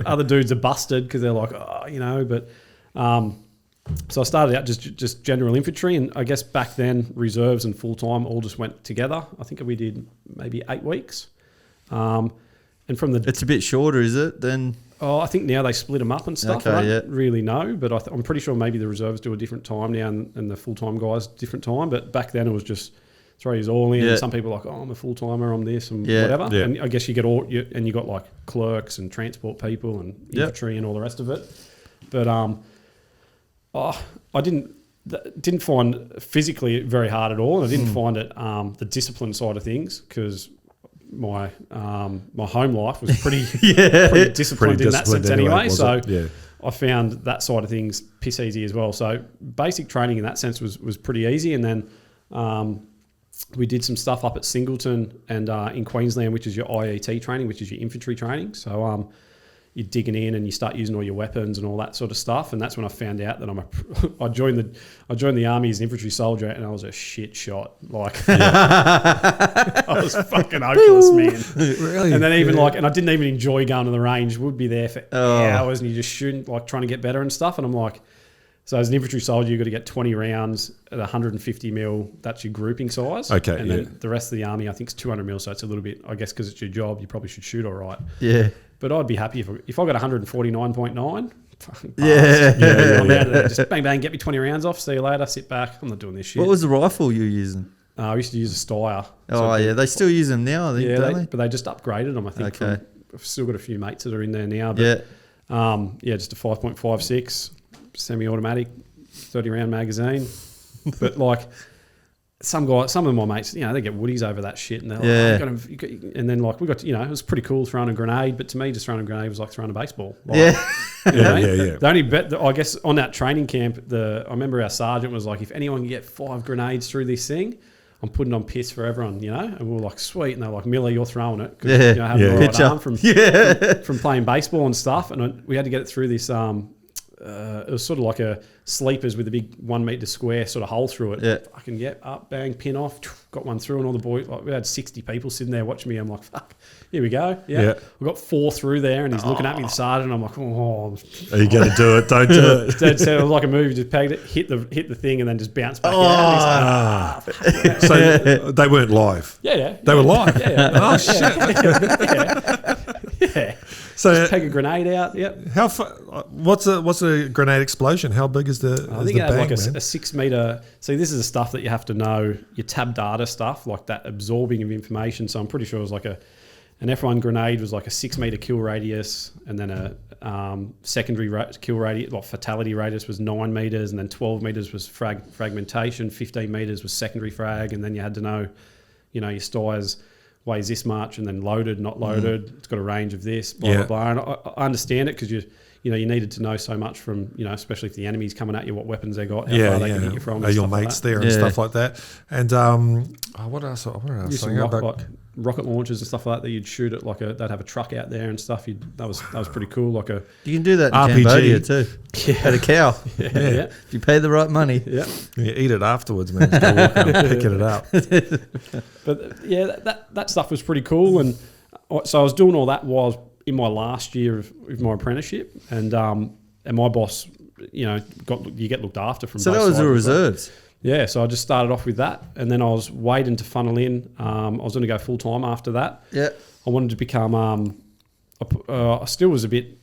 Speaker 3: Other dudes are busted because they're like, so I started out just general infantry, and I guess back then reserves and full-time all just went together. I think we did maybe 8 weeks. And from
Speaker 1: it's a bit shorter, is it? Then
Speaker 3: I think now they split them up and stuff.
Speaker 1: Okay,
Speaker 3: I don't really know, but I'm pretty sure maybe the reserves do a different time now, and the full time guys different time. But back then it was just throw you all in. And some people are like, I'm a full timer, I'm this and whatever. Yeah. And I guess you get you got like clerks and transport people and infantry and all the rest of it. But I didn't find physically very hard at all, and I didn't find it the discipline side of things, because my home life was pretty disciplined in that sense anyway. So I found that side of things piss easy as well. So basic training in that sense was pretty easy. And then we did some stuff up at Singleton and in Queensland, which is your IET training, which is your infantry training. So you're digging in and you start using all your weapons and all that sort of stuff. And that's when I found out that I joined the army as an infantry soldier, and I was a shit shot. Like I was fucking hopeless, man. Really? And then and I didn't even enjoy going to the range. We'd be there for hours and you just shooting, like trying to get better and stuff. And I'm like, so as an infantry soldier, you've got to get 20 rounds at 150 mil. That's your grouping size. Okay. And then the rest of the army, I think, is 200 mil. So it's a little bit, I guess, because it's your job, you probably should shoot all right.
Speaker 1: Yeah.
Speaker 3: But I'd be happy if I got 149.9. Fucking I'm out of there. Just bang, bang, get me 20 rounds off. See you later. Sit back. I'm not doing this shit.
Speaker 1: What was the rifle you were using?
Speaker 3: I used to use a Steyr.
Speaker 1: They still use them now, I think, don't they?
Speaker 3: But they just upgraded them, I think.
Speaker 1: Okay.
Speaker 3: I've still got a few mates that are in there now. But just a 5.56 semi-automatic. 30 round magazine. But like some of my mates, you know, they get woodies over that shit, and they're like,
Speaker 1: Yeah.
Speaker 3: and then like we got, you know, it was pretty cool throwing a grenade, but to me, just throwing a grenade was like throwing a baseball. Like,
Speaker 1: Yeah.
Speaker 3: you know?
Speaker 2: Yeah.
Speaker 3: The only bet, I guess, on that training camp, I remember our sergeant was like, if anyone can get 5 grenades through this thing, I'm putting on piss for everyone, you know? And we were like, sweet. And they're like, Miller, you're throwing it. 'Cause,
Speaker 1: Yeah.
Speaker 3: you know, having
Speaker 2: Yeah.
Speaker 3: the right
Speaker 1: Picture.
Speaker 3: arm from playing baseball and stuff. And we had to get it through this, it was sort of like a sleepers with a big 1 metre square sort of hole through it.
Speaker 1: Yeah.
Speaker 3: Fucking, up, bang, pin off, got one through, and all the boys, like we had 60 people sitting there watching me. I'm like, fuck, here we go.
Speaker 2: Yeah.
Speaker 3: We got 4 through there, and he's looking at me, the sergeant. I'm like, oh.
Speaker 2: Are you going to do it? Don't do it.
Speaker 3: Dad said it was like a movie, just pegged it, hit the thing, and then just bounced back out. And he's like,
Speaker 2: So they weren't live.
Speaker 3: yeah.
Speaker 2: They were live.
Speaker 3: Yeah.
Speaker 2: Oh shit.
Speaker 3: Yeah.
Speaker 2: So
Speaker 3: Peg a grenade out. Yep.
Speaker 2: how far? What's a grenade explosion? How big is the?
Speaker 3: I
Speaker 2: is
Speaker 3: think
Speaker 2: the
Speaker 3: it had like
Speaker 2: bang,
Speaker 3: a 6 metre. See, this is the stuff that you have to know, your tab data stuff, like that absorbing of information. So I'm pretty sure it was like an F1 grenade was like a 6 metre kill radius, and then a secondary kill radius, like fatality radius was 9 metres, and then 12 metres was fragmentation, 15 metres was secondary frag, and then you had to know, you know, your stires weighs this much, and then loaded, not loaded. It's got a range of this, blah, blah, blah. And I understand it because you needed to know so much from, you know, especially if the enemy's coming at you, what weapons they got, how far they can hit you from.
Speaker 2: Are your mates there and stuff like that? And what else?
Speaker 3: Used to like rocket launchers and stuff like that you'd shoot at they'd have a truck out there and stuff. That was pretty cool. Like a
Speaker 1: You can do that in
Speaker 2: RPG.
Speaker 1: Cambodia too. At a cow.
Speaker 3: yeah.
Speaker 1: If you pay the right money.
Speaker 3: Yeah.
Speaker 2: You eat it afterwards, man. Just go walk around picking it up.
Speaker 3: But yeah, that stuff was pretty cool. And so I was doing all that while I was in my last year of my apprenticeship, and my boss, you know, you get looked after from.
Speaker 1: So
Speaker 3: both
Speaker 1: that was
Speaker 3: sides
Speaker 1: the
Speaker 3: as well.
Speaker 1: reserves.
Speaker 3: Yeah, so I just started off with that, and then I was waiting to funnel in. I was going to go full time after that.
Speaker 1: Yeah.
Speaker 3: I wanted to become. I still was a bit.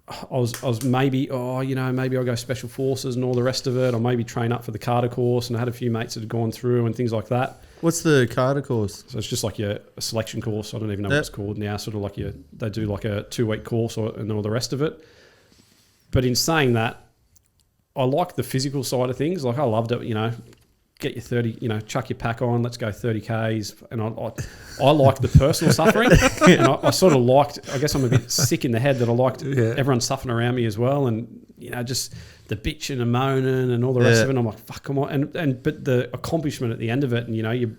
Speaker 3: I was maybe maybe I'll go special forces and all the rest of it, or maybe train up for the Carter course. And I had a few mates that had gone through and things like that.
Speaker 1: What's the Carter course?
Speaker 3: So it's just like a selection course. I don't even know what it's called now. Sort of like they do like a 2-week course and all the rest of it. But in saying that, I like the physical side of things. Like I loved it, you know, get your 30, you know, chuck your pack on, let's go 30 Ks. And I like the personal suffering. And I sort of liked, I guess I'm a bit sick in the head that I liked everyone suffering around me as well. And, you know, just the bitching and moaning and all the rest of it. And I'm like, fuck, come on. But the accomplishment at the end of it, and, you know, you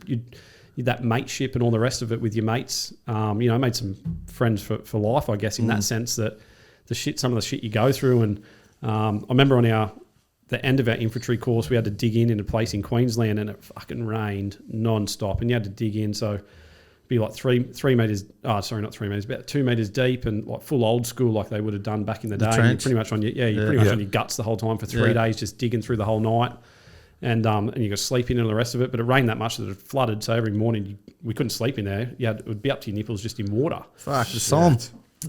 Speaker 3: that mateship and all the rest of it with your mates, you know, I made some friends for life, I guess, in that sense that some of the shit you go through. And I remember on the end of our infantry course, we had to dig in a place in Queensland, and it fucking rained non-stop, and you had to dig in. So it'd be like 3 meters. Oh, sorry, not 3 meters, about 2 meters deep, and like full old school, like they would have done back in the day. And you're pretty much on your guts the whole time for 3 days, just digging through the whole night, and you got to sleep in and the rest of it. But it rained that much that it flooded, so every morning we couldn't sleep in there. It would be up to your nipples just in water.
Speaker 1: Fuck, the Somme.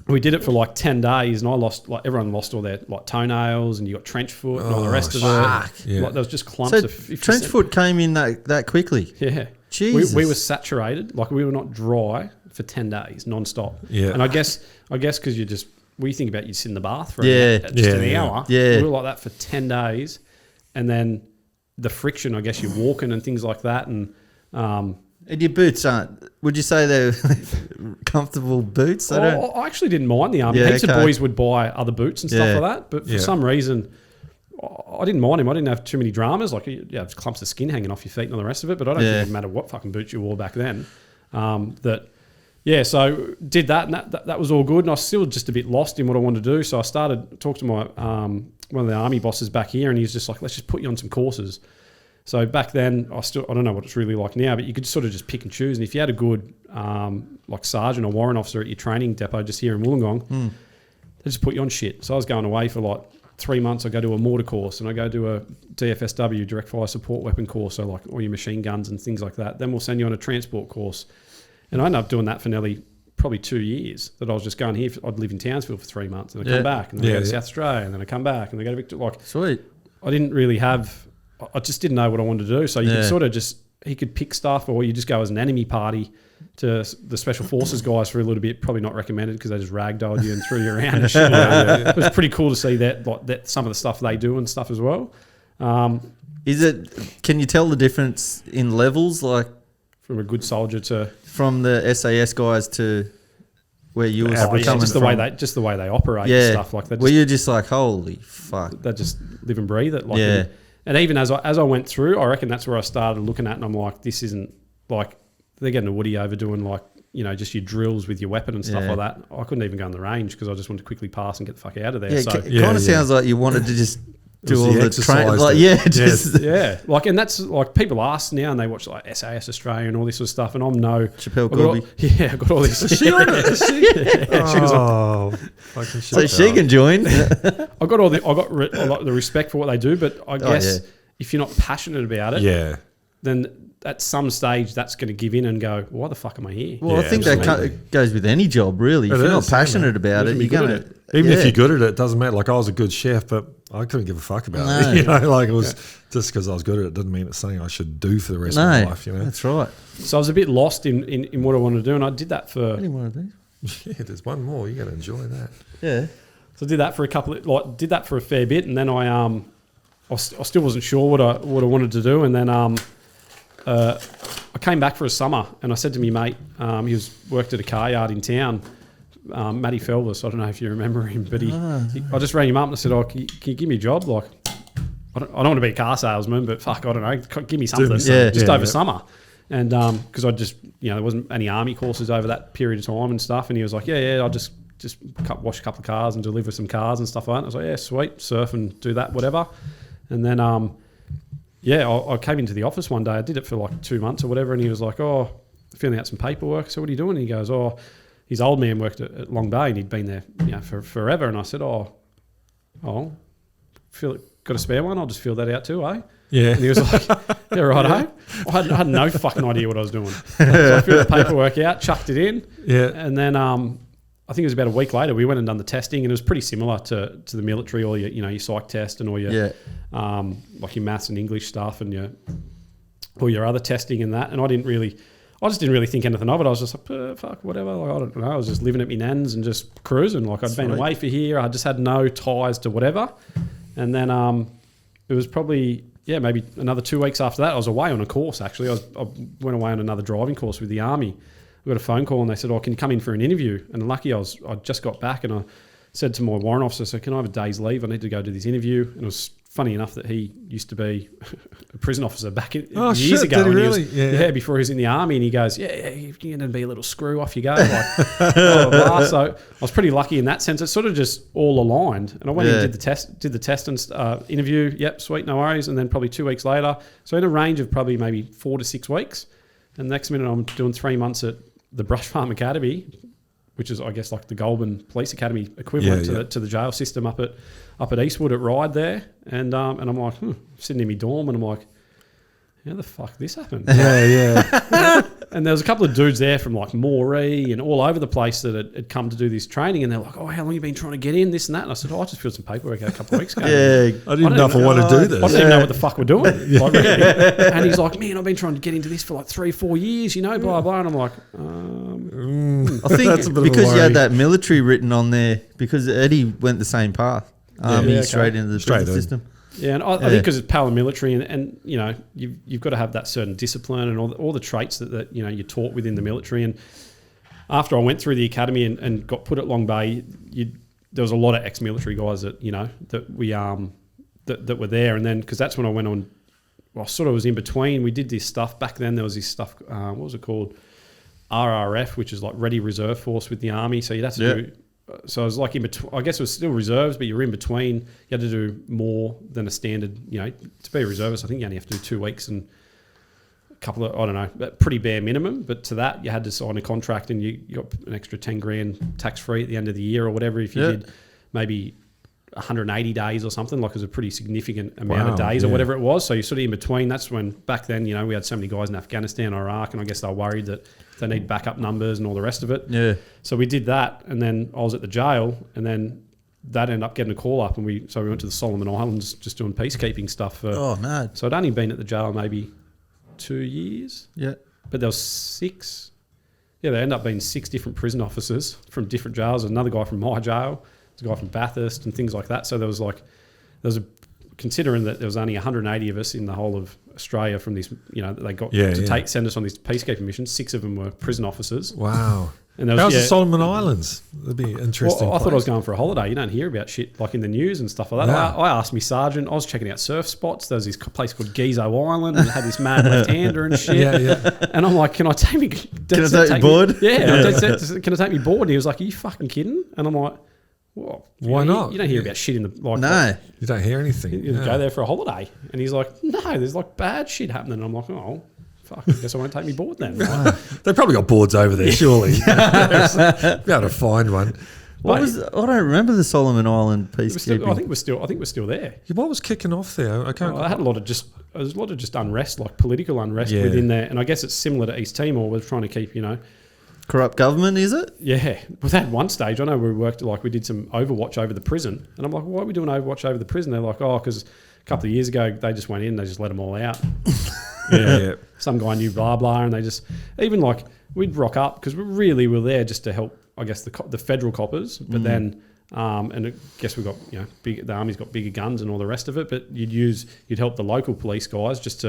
Speaker 3: We did it for like 10 days, and everyone lost all their like toenails, and you got trench foot and all the rest of it.
Speaker 2: Yeah.
Speaker 3: Like, there was just clumps
Speaker 1: So
Speaker 3: of.
Speaker 1: trench foot came in that quickly.
Speaker 3: Yeah.
Speaker 1: Jesus.
Speaker 3: We were saturated, like we were not dry for 10 days non-stop.
Speaker 2: Yeah.
Speaker 3: And I guess because you think about you sit in the bath for
Speaker 1: Yeah.
Speaker 3: an hour.
Speaker 1: Yeah.
Speaker 3: We were like that for 10 days, and then the friction, I guess you're walking and things like that, and
Speaker 1: And your boots aren't, would you say they're comfortable boots?
Speaker 3: I actually didn't mind the army.
Speaker 1: Yeah,
Speaker 3: Heaps
Speaker 1: okay.
Speaker 3: of boys would buy other boots and stuff
Speaker 1: Yeah.
Speaker 3: like that, but for some reason, I didn't mind him. I didn't have too many dramas. Like, you have clumps of skin hanging off your feet and all the rest of it, but I don't think it mattered what fucking boots you wore back then. So did that, and that was all good, and I was still just a bit lost in what I wanted to do. So I started talking to my one of the army bosses back here, and he's just like, let's just put you on some courses. So back then, I don't know what it's really like now, but you could sort of just pick and choose. And if you had a good like sergeant or warrant officer at your training depot just here in Wollongong, they just put you on shit. So I was going away for like 3 months. I go to a mortar course, and I go to a DFSW, direct fire support weapon course, so like all your machine guns and things like that. Then we'll send you on a transport course. And I ended up doing that for probably 2 years, that I was just going here. I'd live in Townsville for 3 months, and I'd come back, and then I'd go to South Australia, and then I'd come back, and then I'd go to Victoria. Like,
Speaker 1: Sweet.
Speaker 3: I didn't really I just didn't know what I wanted to do. So you could sort of he could pick stuff, or you just go as an enemy party to the special forces guys for a little bit. Probably not recommended, because they just ragdolled you and threw you around and shit. It was pretty cool to see that some of the stuff they do and stuff as well.
Speaker 1: Is it? Can you tell the difference in levels, like
Speaker 3: from a good soldier to
Speaker 1: from the SAS guys to where you were coming
Speaker 3: just the
Speaker 1: from?
Speaker 3: way they operate and stuff like that.
Speaker 1: Where you're just like, holy fuck.
Speaker 3: They just live and breathe it. Like,
Speaker 1: Yeah.
Speaker 3: and even as I went through, I reckon that's where I started looking at, and I'm like, this isn't like they're getting a woody over doing like, you know, just your drills with your weapon and stuff like that. I couldn't even go in the range because I just wanted to quickly pass and get the fuck out of there.
Speaker 1: Yeah,
Speaker 3: So
Speaker 1: it kind of sounds like you wanted to just do all the
Speaker 2: exercise
Speaker 1: training.
Speaker 3: yeah, like, and that's like people ask now and they watch like SAS Australia and all this sort of stuff, and I'm no
Speaker 1: Chappelle
Speaker 3: I got all this.
Speaker 2: Is she on it? Is she?
Speaker 3: She was
Speaker 2: Oh, fucking shit.
Speaker 1: So she can join.
Speaker 3: I got the respect for what they do, but I guess if you're not passionate about it, then at some stage that's going to give in and go, why the fuck am I here?
Speaker 1: Well, I think that goes with any job, really. If you're not passionate about it, you're going to...
Speaker 2: Even if you're good at it, it doesn't matter. Like, I was a good chef, but I couldn't give a fuck about it. You know, like, it was just because I was good at it doesn't mean it's something I should do for the rest of my life, you know?
Speaker 1: That's right.
Speaker 3: So I was a bit lost in what I wanted to do, and I did that for...
Speaker 1: Any one of these?
Speaker 2: Yeah, there's one more. You got to enjoy that.
Speaker 1: Yeah.
Speaker 3: So I did that for did that for a fair bit, and then I still wasn't sure what I wanted to do, and then I came back for a summer, and I said to me mate, he worked at a car yard in town, Matty Felvis. I don't know if you remember him, but I just rang him up and I said, "Oh, can you give me a job? Like, I don't want to be a car salesman, but fuck, I don't know, give me something over summer." And because I just, you know, there wasn't any army courses over that period of time and stuff, and he was like, "Yeah, I'll just wash a couple of cars and deliver some cars and stuff like that." I was like, "Yeah, sweet, surf and do that, whatever." And then I came into the office one day. I did it for like 2 months or whatever, and he was like, "Oh, filling out some paperwork." So what are you doing? And he goes, "Oh, his old man worked at Long Bay and he'd been there, you know, for forever." And I said, "Oh, got a spare one? I'll just fill that out too, eh?"
Speaker 2: Yeah.
Speaker 3: And he was like, "Yeah, right, eh?" I had no fucking idea what I was doing. So I filled the paperwork out, chucked it in, and then I think it was about a week later we went and done the testing, and it was pretty similar to the military, all your psych test and all your like your maths and English stuff and all your other testing and that. And I just didn't really think anything of it. I was just like, fuck, whatever. Like, I don't know. I was just living at my nan's and just cruising. Like, I'd been away for a year. I just had no ties to whatever. And then it was probably, maybe another 2 weeks after that, I was away on a course, actually. I went away on another driving course with the Army. I got a phone call and they said, "Oh, can you come in for an interview?" And lucky I just got back and I said to my warrant officer, "So can I have a day's leave? I need to go do this interview." And it was funny enough that he used to be a prison officer back years ago.
Speaker 2: Did he really?
Speaker 3: Yeah, before he was in the Army. And he goes, "Yeah, you're going to be a little screw off you go." Like, blah, blah, blah. So I was pretty lucky in that sense. It's sort of just all aligned. And I went in and did the test and interview. Yep, sweet, no worries. And then probably 2 weeks later, so in a range of probably maybe 4 to 6 weeks. And the next minute I'm doing 3 months at the Brush Farm Academy, which is, I guess, like the Goulburn Police Academy equivalent to the jail system up at Eastwood at Ryde there. And I'm like, sitting in my dorm, and I'm like, how the fuck this happened? And there was a couple of dudes there from like Moree and all over the place that had come to do this training, and they're like, "Oh, how long have you been trying to get in, this and that?" And I said, "Oh, I just filled some paperwork out a couple of weeks ago."
Speaker 2: I didn't know if I want to do this.
Speaker 3: I didn't even know what the fuck we're doing. Like, really. And he's like, "Man, I've been trying to get into this for like 3-4 years, you know, blah, blah." And I'm like,
Speaker 1: I think because you had that military written on there, because Eddie went the same path. Straight into the prison system.
Speaker 3: Yeah, and I think because it's paramilitary, and you know, you've got to have that certain discipline and all the traits that you know you're taught within the military. And after I went through the academy and got put at Long Bay, there was a lot of ex-military guys that, you know, that we that were there. And then because that's when I went on, well, I sort of was in between. We did this stuff back then. There was this stuff. What was it called? RRF, which is like Ready Reserve Force with the Army. So you'd have to do. So I was like in between. I guess it was still reserves, but you're in between. You had to do more than a standard. You know, to be a reservist, I think you only have to do 2 weeks and a couple of, I don't know, pretty bare minimum. But to that, you had to sign a contract, and you got an extra 10 grand tax free at the end of the year or whatever. If you did maybe 180 days or something, like it was a pretty significant amount of days or whatever it was. So you're sort of in between. That's when back then, you know, we had so many guys in Afghanistan, Iraq, and I guess they were worried that they need backup numbers and all the rest of it. Yeah. So we did that, and then I was at the jail, and then that ended up getting a call up, and we went to the Solomon Islands just doing peacekeeping stuff.
Speaker 1: Mad.
Speaker 3: So I'd only been at the jail maybe 2 years. Yeah. But there was 6. Yeah, there ended up being 6 different prison officers from different jails. Another guy from my jail, there's a guy from Bathurst and things like that. So there was considering that there was only 180 of us in the whole of Australia from this, they got
Speaker 2: Yeah,
Speaker 3: to
Speaker 2: yeah.
Speaker 3: send us on this peacekeeping mission. 6 of them were prison officers.
Speaker 2: Wow.
Speaker 3: And there was,
Speaker 2: How's the Solomon Islands? That'd be interesting.
Speaker 3: Well, I thought I was
Speaker 2: place.
Speaker 3: going for a holiday. You don't hear about shit like in the news and stuff like that.
Speaker 2: No.
Speaker 3: I asked me sergeant. I was checking out surf spots. There was this place called Gizo Island and it had this mad left-hander and shit.
Speaker 2: Yeah, yeah.
Speaker 3: And I'm like, can I take me?
Speaker 1: Can I take you board?
Speaker 3: Yeah. Can I take me board? And he was like, are you fucking kidding? And I'm like, well,
Speaker 2: Why not?
Speaker 3: You don't hear about shit in the like.
Speaker 1: No.
Speaker 2: You don't hear anything.
Speaker 3: You
Speaker 2: Yeah.
Speaker 3: go there for a holiday. And he's like, no, there's like bad shit happening. And I'm like, oh, fuck, I guess I won't take me board then. Like,
Speaker 2: They probably got boards over there, surely. Be able to find one.
Speaker 1: What was? I don't remember the Solomon Island
Speaker 3: I
Speaker 1: peacekeeping.
Speaker 3: think we're still there.
Speaker 2: Yeah, what was kicking off there? I can't.
Speaker 3: I had a lot of just unrest, like political unrest
Speaker 2: Yeah.
Speaker 3: within there, and I guess it's similar to East Timor. We're trying to keep,
Speaker 1: Corrupt government, is it?
Speaker 3: yeah. But at one stage, I know we did some Overwatch over the prison, and I'm like, why are we doing Overwatch over the prison? They're like, oh, because a couple of years ago they just went in, they just let them all out.
Speaker 2: yeah.
Speaker 3: Some guy knew blah blah, and they just even like we'd rock up because we really were there just to help, I guess, the federal coppers, but then. And I guess we've got, the army's got bigger guns and all the rest of it, but you'd help the local police guys just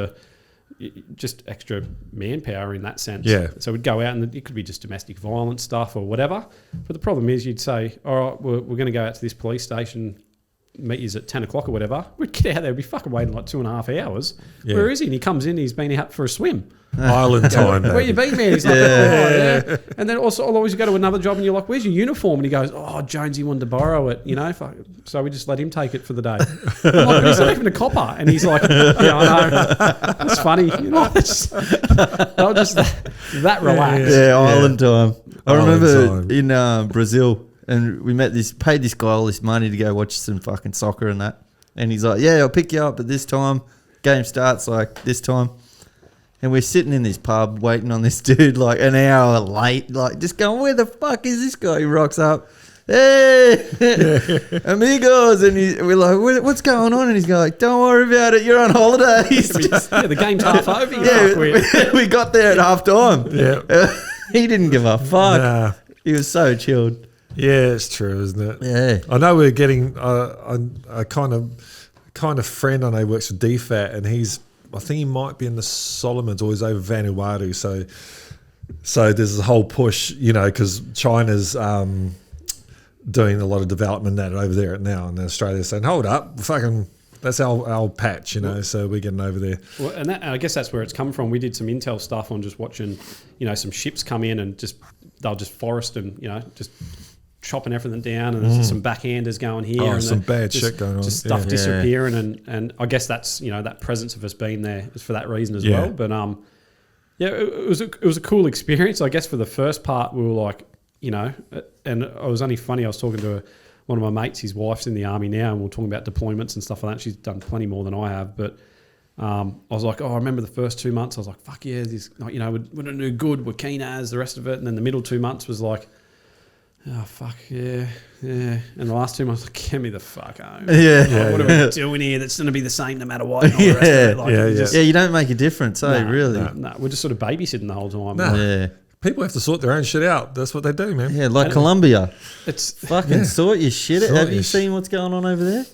Speaker 3: extra manpower in that sense.
Speaker 2: Yeah.
Speaker 3: So we'd go out and it could be just domestic violence stuff or whatever. But the problem is you'd say, all right, we're going to go out to this police station, meet you at 10 o'clock or whatever. We'd get out there, we'd be fucking waiting like 2.5 hours.
Speaker 2: Yeah.
Speaker 3: Where is he? And he comes in, he's been out for a swim.
Speaker 2: Island time.
Speaker 3: Where you
Speaker 2: baby.
Speaker 3: been, man? He's like, yeah. And then also, I'll always go to another job and you're like, where's your uniform? And he goes, oh, Jonesy wanted to borrow it, fuck. So we just let him take it for the day. I'm like, but he's not even a copper. And he's like, yeah, I know. It's funny. It's just that relaxed.
Speaker 1: Yeah, island time. I
Speaker 2: Island
Speaker 1: remember
Speaker 2: time.
Speaker 1: in Brazil, and we paid this guy all this money to go watch some fucking soccer and that. And he's like, yeah, I'll pick you up at this time. Game starts like this time. And we're sitting in this pub waiting on this dude like an hour late, like just going, where the fuck is this guy? He rocks up, hey, amigos. And we're like, what's going on? And he's going like, don't worry about it. You're on holiday.
Speaker 3: Yeah, the game's half over.
Speaker 1: Yeah, we got there at half time.
Speaker 2: Yeah.
Speaker 1: He didn't give a fuck.
Speaker 2: Nah.
Speaker 1: He was so chilled.
Speaker 2: Yeah, it's true, isn't it?
Speaker 1: Yeah.
Speaker 2: I know we're getting a kind of friend I know works for DFAT, and I think he might be in the Solomons or he's over Vanuatu. So there's this whole push, because China's doing a lot of development that over there now, and Australia's saying, hold up, fucking, that's our patch, so we're getting over there.
Speaker 3: Well, and I guess that's where it's come from. We did some intel stuff on just watching, some ships come in and they'll just forest and, just chopping everything down, and there's some backhanders going here. and
Speaker 2: some
Speaker 3: then
Speaker 2: bad shit going on.
Speaker 3: Just stuff
Speaker 2: Yeah.
Speaker 3: disappearing, and I guess that's that presence of us being there is for that reason as
Speaker 2: Yeah.
Speaker 3: well. But it was a cool experience. I guess for the first part, we were like, and it was only funny. I was talking to one of my mates. His wife's in the army now, and we we're talking about deployments and stuff like that. She's done plenty more than I have, but. I was like, I remember the first 2 months. I was like, fuck yeah, this, we're going to do good. We're keen as the rest of it. And then the middle 2 months was like, oh, fuck, yeah. And the last 2 months, like, get me the fuck home.
Speaker 1: Yeah.
Speaker 3: What are we doing here? That's going to be the same no matter what. And all the rest of it. Like,
Speaker 2: Yeah,
Speaker 3: it
Speaker 2: yeah.
Speaker 3: just-
Speaker 1: Yeah, you don't make a difference,
Speaker 3: nah,
Speaker 1: really?
Speaker 3: nah, we're just sort of babysitting the whole time.
Speaker 2: Nah.
Speaker 3: Like,
Speaker 1: Yeah.
Speaker 2: People have to sort their own shit out. That's what they do, man.
Speaker 1: Yeah, like Colombia.
Speaker 3: it's
Speaker 1: Fucking sort your shit out.
Speaker 2: Sort
Speaker 1: Have you
Speaker 2: your
Speaker 1: seen what's going on over there?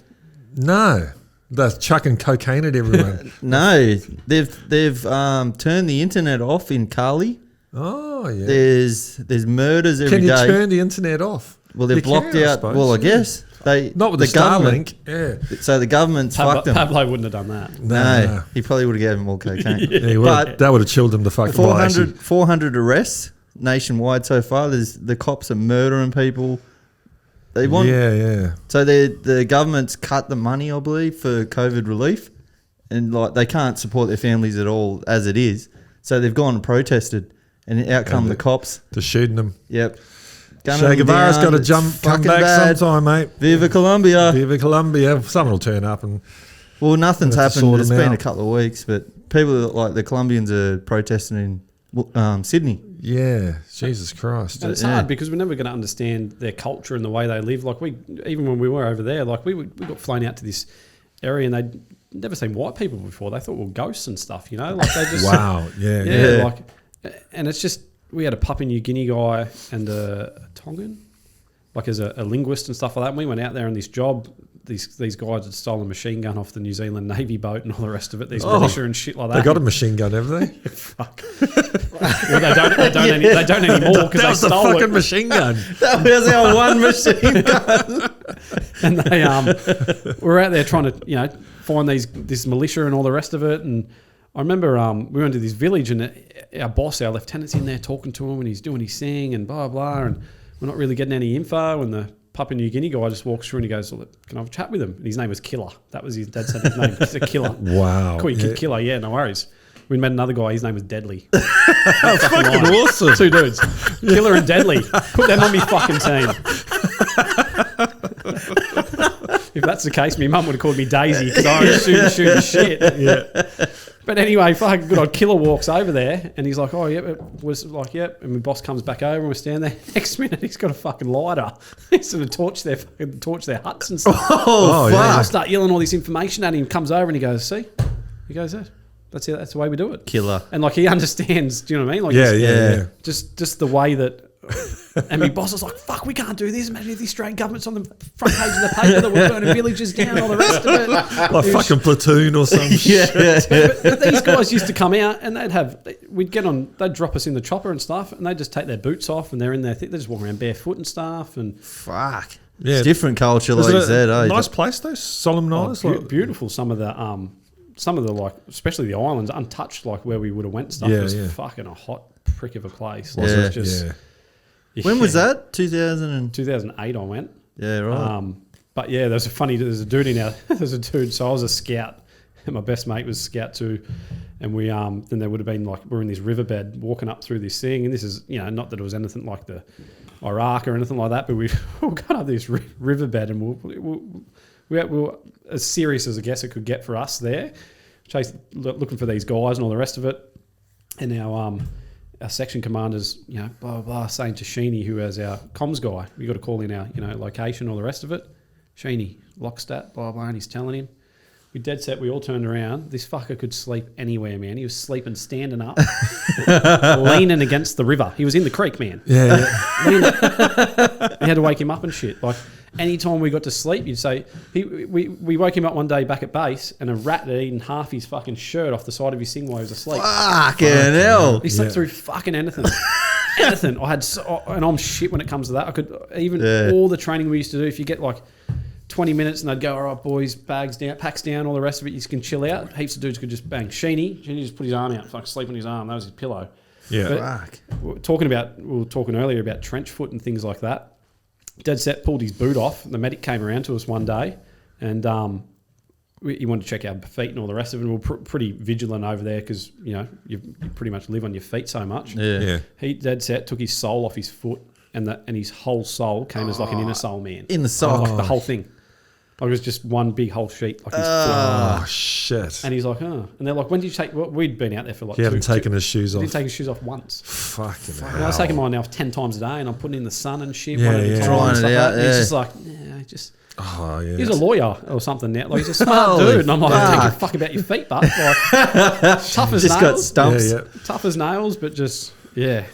Speaker 2: No. They're chucking cocaine at everyone.
Speaker 1: No. They've turned the internet off in Cali.
Speaker 2: Oh, yeah.
Speaker 1: There's murders every
Speaker 2: Can
Speaker 1: day.
Speaker 2: you turn the internet off?
Speaker 1: Well, they've
Speaker 2: You
Speaker 1: blocked
Speaker 2: can, I
Speaker 1: out.
Speaker 2: suppose,
Speaker 1: Well, I
Speaker 2: yeah.
Speaker 1: guess they
Speaker 2: Not with
Speaker 1: the
Speaker 2: the
Speaker 1: government.
Speaker 2: Starlink. Yeah.
Speaker 1: So the government's fucked them.
Speaker 3: Pablo wouldn't have done that.
Speaker 1: No, he probably would have given them more cocaine.
Speaker 2: Yeah,
Speaker 1: But
Speaker 2: that would have chilled them the fuck.
Speaker 1: 400 arrests nationwide so far. The cops are murdering people. They want
Speaker 2: Yeah.
Speaker 1: so the government's cut the money, I believe, for COVID relief, and like they can't support their families at all as it is. So they've gone and protested, and out come the cops.
Speaker 2: Just shooting them.
Speaker 1: Yep.
Speaker 2: Che Guevara's got to
Speaker 1: It's
Speaker 2: come
Speaker 1: fucking
Speaker 2: back
Speaker 1: bad.
Speaker 2: sometime, mate.
Speaker 1: Viva Colombia.
Speaker 2: Viva Colombia. Someone will turn up and
Speaker 1: Well, nothing's
Speaker 2: We'll have to
Speaker 1: happened.
Speaker 2: sort
Speaker 1: It's
Speaker 2: them
Speaker 1: been
Speaker 2: out.
Speaker 1: a couple of weeks, but people like the Colombians are protesting in Sydney.
Speaker 2: yeah, Jesus Christ.
Speaker 3: And it's hard because we're never going to understand their culture and the way they live. Like even when we were over there, like we got flown out to this area and they'd never seen white people before. They thought we were ghosts and stuff, Like they just
Speaker 2: Wow. Yeah.
Speaker 1: Yeah.
Speaker 3: like, and it's just we had a Papua New Guinea guy and a Tongan, like as a linguist and stuff like that. And we went out there on this job these guys had stolen a machine gun off the New Zealand Navy boat and all the rest of it. These militia and shit like that.
Speaker 2: They got a machine gun, have they?
Speaker 3: Fuck. Well, they don't anymore because
Speaker 2: That
Speaker 3: they
Speaker 2: was the
Speaker 3: stole
Speaker 2: fucking
Speaker 3: it.
Speaker 2: machine gun.
Speaker 1: That was our one machine gun.
Speaker 3: And they were out there trying to find this militia and all the rest of it. And I remember we went to this village and our boss, our lieutenant's in there talking to him and he's doing his thing and blah blah, and we're not really getting any info. And the Papua New Guinea guy just walks through and he goes, well, "Can I have a chat with him?" And his name was Killer. That was his dad said his name. He's a killer.
Speaker 2: Wow.
Speaker 3: Call your kid Killer. Yeah, no worries. We met another guy. His name was Deadly.
Speaker 2: Fucking awesome.
Speaker 3: 2 dudes, Killer and Deadly. Put them on me fucking team. If that's the case, my mum would have called me Daisy because I was shooting shit. Yeah. But anyway, fucking good old Killer walks over there and he's like, "Oh, yep." It was like, "Yep." And my boss comes back over and we're standing there. Next minute, he's got a fucking lighter. He's going to torch their huts and stuff.
Speaker 1: Oh,
Speaker 2: yeah.
Speaker 1: fuck.
Speaker 3: I start yelling all this information at him. Comes over and he goes, "See?" He goes, That's it. That's the way we do it."
Speaker 1: Killer.
Speaker 3: And like he understands. Do you know what I mean? Like
Speaker 2: Yeah.
Speaker 3: just the way that. And my boss was like, "Fuck, we can't do this. Imagine if the Australian government's on the front page of the paper that we're burning villages down, all the rest of it."
Speaker 2: Like fucking Platoon or some shit.
Speaker 3: But these guys used to come out and they'd drop us in the chopper and stuff, and they'd just take their boots off and they're in there. They just walk around barefoot and stuff. And
Speaker 1: Fuck.
Speaker 2: Yeah.
Speaker 1: It's different culture,
Speaker 2: Is
Speaker 1: like
Speaker 2: it
Speaker 1: you said. Eh?
Speaker 2: nice place though, Solomon Islands. Like,
Speaker 3: beautiful. Some of the like, especially the islands, untouched, like where we would have went and stuff.
Speaker 2: Yeah,
Speaker 3: It was
Speaker 2: yeah.
Speaker 3: fucking a hot prick of a place. Like,
Speaker 1: Yeah.
Speaker 3: it was just,
Speaker 2: yeah.
Speaker 1: When was that? 2000 and...
Speaker 3: 2008 I went.
Speaker 1: Yeah, right.
Speaker 3: But yeah, there's a dude in our, there's a dude, so I was a scout and my best mate was scout too. And we, then there would have been like, we're in this riverbed walking up through this thing. And this is, not that it was anything like the Iraq or anything like that, but we got up this riverbed and we were as serious as I guess it could get for us there. Looking for these guys and all the rest of it. And our section commander's, blah, blah, blah, saying to Sheeny, who is our comms guy, we got to call in our, location, all the rest of it. Sheeny, lockstat, blah, blah, and he's telling him. We dead set, we all turned around. This fucker could sleep anywhere, man. He was sleeping standing up, leaning against the river. He was in the creek, man.
Speaker 2: Yeah.
Speaker 3: We had to wake him up and shit. Like, anytime we got to sleep, you'd say, we woke him up one day back at base and a rat had eaten half his fucking shirt off the side of his thing while he was asleep.
Speaker 1: Fucking hell.
Speaker 3: He slept through fucking anything. Anything. And I'm shit when it comes to that. I could, all the training we used to do, if you get like 20 minutes and they'd go, "All right, boys, bags down, packs down, all the rest of it, you can chill out." Heaps of dudes could just bang. Sheeny just put his arm out, fucking sleep on his arm. That was his pillow.
Speaker 2: Yeah.
Speaker 3: But
Speaker 1: Fuck.
Speaker 3: we were talking earlier about trench foot and things like that. Dead set pulled his boot off. The medic came around to us one day and he wanted to check our feet and all the rest of it. And we were pretty vigilant over there because, you pretty much live on your feet so much.
Speaker 2: Yeah.
Speaker 3: He dead set took his sole off his foot and his whole sole came as like an inner sole, man.
Speaker 1: In the sock.
Speaker 3: Like the whole thing. Like it was just one big whole sheet, like his foot.
Speaker 2: Oh shit.
Speaker 3: And he's like, "Oh." And they're like, "When did you take..." Well, we'd been out there for like
Speaker 2: He hadn't taken his shoes
Speaker 3: He
Speaker 2: off.
Speaker 3: didn't take his shoes off once.
Speaker 2: Fucking hell.
Speaker 3: And I was taking mine off 10 times a day and I'm putting in the sun and shit.
Speaker 2: Yeah,
Speaker 3: one at a
Speaker 2: yeah.
Speaker 3: time
Speaker 1: Drying
Speaker 3: and
Speaker 1: it
Speaker 3: stuff like
Speaker 1: out,
Speaker 3: that. And he's
Speaker 1: yeah.
Speaker 3: just like, just...
Speaker 2: Oh yeah.
Speaker 3: He's a lawyer or something now. Like, he's a smart
Speaker 1: Holy
Speaker 3: dude. And I'm like, "Don't give a
Speaker 1: fuck.
Speaker 3: fuck about your feet, but like, tough as
Speaker 1: Just got
Speaker 3: nails.
Speaker 1: stumps.
Speaker 2: Yeah.
Speaker 3: Tough as nails, but just, yeah.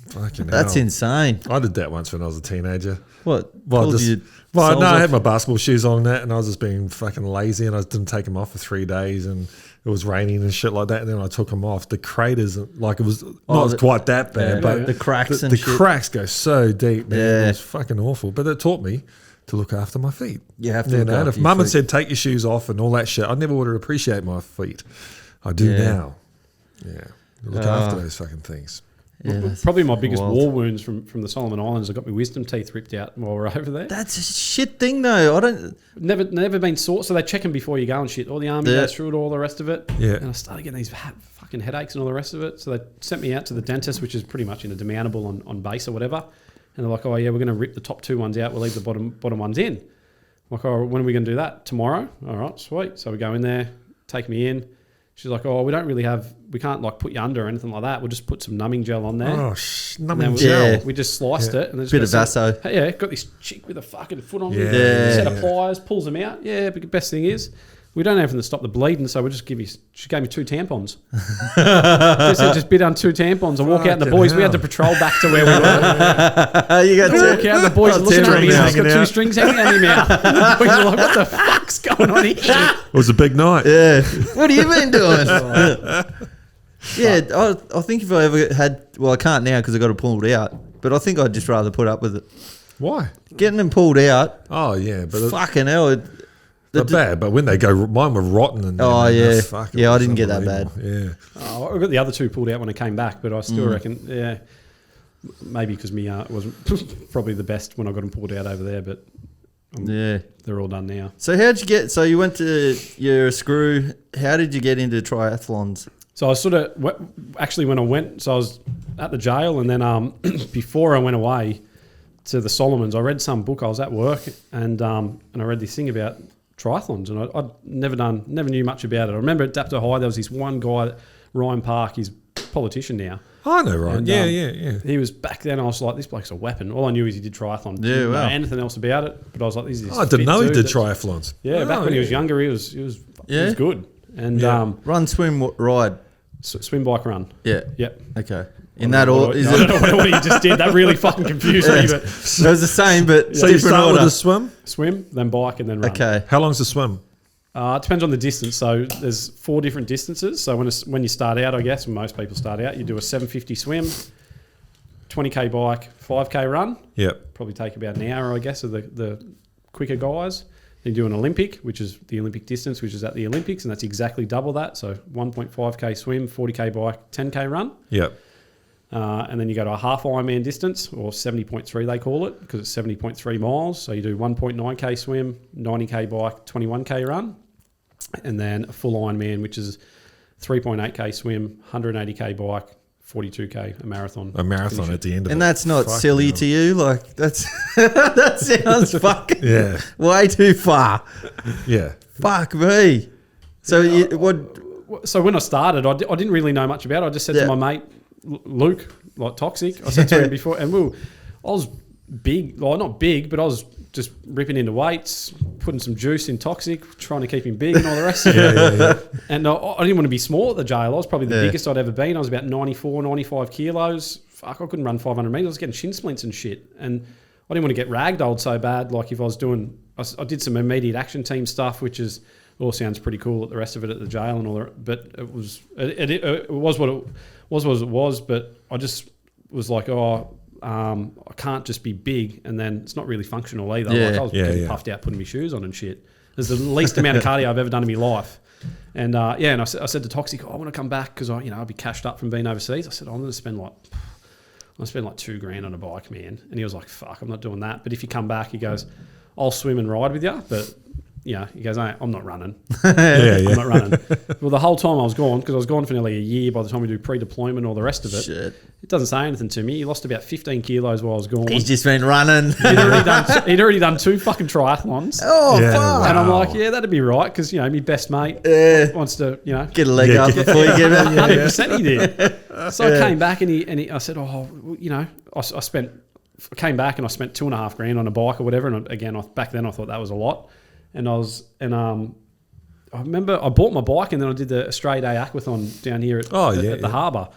Speaker 2: Fucking
Speaker 1: That's
Speaker 2: hell.
Speaker 1: insane.
Speaker 2: I did that once when I was a teenager.
Speaker 1: What?
Speaker 2: Well,
Speaker 1: Pulled
Speaker 2: just,
Speaker 1: your
Speaker 2: well,
Speaker 1: soles
Speaker 2: no, I
Speaker 1: off?
Speaker 2: had my basketball shoes on and that, and I was just being fucking lazy, and I didn't take them off for 3 days, and it was raining and shit like that. And then I took them off. The craters, like it was not quite that bad,
Speaker 1: Yeah,
Speaker 2: but
Speaker 1: the cracks
Speaker 2: the
Speaker 1: and shit.
Speaker 2: cracks go so deep, man.
Speaker 1: Yeah.
Speaker 2: It was fucking awful. But it taught me to look after my feet.
Speaker 1: You have to look
Speaker 2: and
Speaker 1: after
Speaker 2: if
Speaker 1: your
Speaker 2: Mum had
Speaker 1: feet.
Speaker 2: said take your shoes off and all that shit, I never would have appreciated my feet. I do
Speaker 1: Yeah.
Speaker 2: now. Yeah, look after those fucking things.
Speaker 1: Yeah, that's
Speaker 3: Probably my biggest
Speaker 1: wild.
Speaker 3: war wounds from the Solomon Islands. I got my wisdom teeth ripped out while we were over there.
Speaker 1: That's a shit thing, though. I don't.
Speaker 3: Never been sore. So they check them before you go and shit. All the army
Speaker 1: Yeah.
Speaker 3: goes through it, all the rest of it.
Speaker 2: Yeah.
Speaker 3: And I started getting these fucking headaches and all the rest of it. So they sent me out to the dentist, which is pretty much in a demountable on base or whatever. And they're like, "Oh yeah, we're going to rip the top 2 ones out. We'll leave the bottom ones in." I'm like, "Oh, when are we going to do that? Tomorrow?" "All right, sweet." So we go in there, take me in. She's like, "Oh, we can't like put you under or anything like that. We'll just put some numbing gel on there."
Speaker 2: Oh,
Speaker 3: And
Speaker 2: numbing
Speaker 3: then
Speaker 2: gel.
Speaker 1: Yeah.
Speaker 3: we just sliced it. And then just
Speaker 1: Bit
Speaker 3: got
Speaker 1: of
Speaker 3: some-
Speaker 1: Vaso.
Speaker 3: got this chick with a fucking foot on
Speaker 2: Yeah.
Speaker 3: me. Set of
Speaker 2: Yeah.
Speaker 3: pliers, pulls them out. Yeah, but the best thing is, we don't have anything to stop the bleeding, so we'll just give you. She gave me 2 tampons. just bid on 2 tampons. I walk out, and the boys. We had to patrol back to where we were.
Speaker 1: You got
Speaker 3: We walk out, and the boys are looking at me. He's got 2
Speaker 2: out.
Speaker 3: strings hanging out of your mouth. We were like, "What the fuck's going on here?"
Speaker 2: It was a big night.
Speaker 1: Yeah. What have you been doing? Yeah, I think if I ever had, well, I can't now because I got it pulled out. But I think I'd just rather put up with it.
Speaker 2: Why?
Speaker 1: Getting them pulled out.
Speaker 2: Oh yeah, but
Speaker 1: Fucking hell.
Speaker 2: they're bad. But when they go, mine were rotten. And
Speaker 1: Oh,
Speaker 2: and
Speaker 1: yeah.
Speaker 2: they're fucking
Speaker 1: Yeah, I didn't get that
Speaker 2: unbelievable. Yeah.
Speaker 3: I got the other 2 pulled out when I came back, but I still reckon, yeah, maybe because me wasn't probably the best when I got them pulled out over there, but
Speaker 1: Yeah.
Speaker 3: they're all done now.
Speaker 1: So how'd you get, so you went to your screw, how did you get into triathlons?
Speaker 3: So I was sort of, actually when I went, so I was at the jail, and then before I went away to the Solomons, I read some book. I was at work, and I read this thing about triathlons, and I'd never knew much about it. I remember at Dapto High, there was this one guy, Ryan Park, he's a politician now.
Speaker 2: I know, right?
Speaker 3: And,
Speaker 2: Yeah.
Speaker 3: He was back then. I was like, this bloke's a weapon. All I knew is he did triathlon.
Speaker 1: Yeah,
Speaker 3: Didn't
Speaker 1: wow.
Speaker 3: know anything else about it. But I was like, this is.
Speaker 2: I didn't know he did triathlons.
Speaker 3: Yeah, back when he was younger, he was
Speaker 1: Yeah?
Speaker 3: good. And
Speaker 2: Yeah.
Speaker 1: Run, swim, ride.
Speaker 3: swim, bike, run.
Speaker 1: Yeah.
Speaker 3: Yep.
Speaker 1: Okay. In that order, is
Speaker 3: I don't
Speaker 1: it?
Speaker 3: know what you just did. That really fucking confused me. But
Speaker 1: It was the same, but
Speaker 2: So you
Speaker 1: different
Speaker 2: start
Speaker 1: order.
Speaker 2: with a swim.
Speaker 3: swim, then bike, and then run.
Speaker 1: Okay.
Speaker 2: How long's the swim?
Speaker 3: It depends on the distance. So there's 4 different distances. So when you start out, I guess, when most people start out, you do a 750 swim, 20k bike, 5k run.
Speaker 2: Yep.
Speaker 3: Probably take about an hour, I guess, of the quicker guys. Then you do an Olympic, which is the Olympic distance, which is at the Olympics, and that's exactly double that. So 1.5k swim, 40k bike, 10k run.
Speaker 2: Yep.
Speaker 3: And then you go to a half Ironman distance, or 70.3 they call it, because it's 70.3 miles. So you do 1.9k swim, 90k bike, 21k run. And then a full Ironman, which is 3.8k swim, 180k bike, 42k, a marathon.
Speaker 2: A marathon at the end of it.
Speaker 1: And that's not
Speaker 2: Fucking
Speaker 1: silly
Speaker 2: hell.
Speaker 1: to you? Like, that's that sounds fucking
Speaker 2: Yeah.
Speaker 1: way too far.
Speaker 2: Yeah.
Speaker 1: Fuck me. So what?
Speaker 3: So when I started, I didn't really know much about it. I just said
Speaker 1: Yeah.
Speaker 3: to my mate, Luke, like Toxic, I said to him before, and I was big, well, not big, but I was just ripping into weights, putting some juice in Toxic, trying to keep him big and all the rest of it. And I didn't want to be small at the jail. I was probably the biggest I'd ever been. I was about 94, 95 kilos. Fuck, I couldn't run 500 metres. I was getting shin splints and shit. And I didn't want to get ragdolled so bad. Like if I was doing, I did some immediate action team stuff, which is all sounds pretty cool at the rest of it at the jail and all that. But it was what it was. But I just was like, I can't just be big, and then it's not really functional either.
Speaker 1: Yeah.
Speaker 3: Like I was getting puffed out putting my shoes on and shit. It's the least amount of cardio I've ever done in my life. And and I said to Toxic, I want to come back because I'll be cashed up from being overseas. I said, I'm going to spend like $2,000 on a bike, man. And he was like, fuck, I'm not doing that. But if you come back, he goes, I'll swim and ride with you, but he goes, I'm not running. I'm not running. Well, the whole time I was gone, because I was gone for nearly a year by the time we do pre-deployment and all the rest of it.
Speaker 1: Shit.
Speaker 3: It doesn't say anything to me. He lost about 15 kilos while I was gone.
Speaker 1: He's just been running.
Speaker 3: He'd already done 2 fucking triathlons.
Speaker 1: Oh,
Speaker 2: Yeah,
Speaker 1: fuck.
Speaker 3: And I'm like, yeah, that'd be right, because, my best mate wants to,
Speaker 1: Get a leg
Speaker 2: Yeah,
Speaker 1: up
Speaker 2: get-
Speaker 1: before you get out.
Speaker 3: 100% he did. So I came back and I said, I came back and I spent $2,500 on a bike or whatever. And again, back then I thought that was a lot. And I remember I bought my bike and then I did the Australia Day Aquathon down here at the harbour.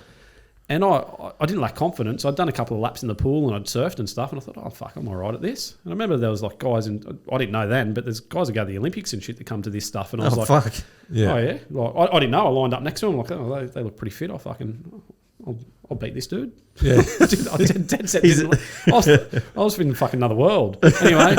Speaker 3: And I didn't lack confidence. I'd done a couple of laps in the pool and I'd surfed and stuff. And I thought, oh, fuck, I'm all right at this. And I remember there was like guys I didn't know then, but there's guys that go to the Olympics and shit that come to this stuff. And I was
Speaker 1: Fuck.
Speaker 2: Yeah.
Speaker 3: oh, yeah? Like, I didn't know. I lined up next to them. Like, they look pretty fit. I'll beat this dude.
Speaker 2: Yeah.
Speaker 3: I dead set didn't. I was in fucking another world. Anyway,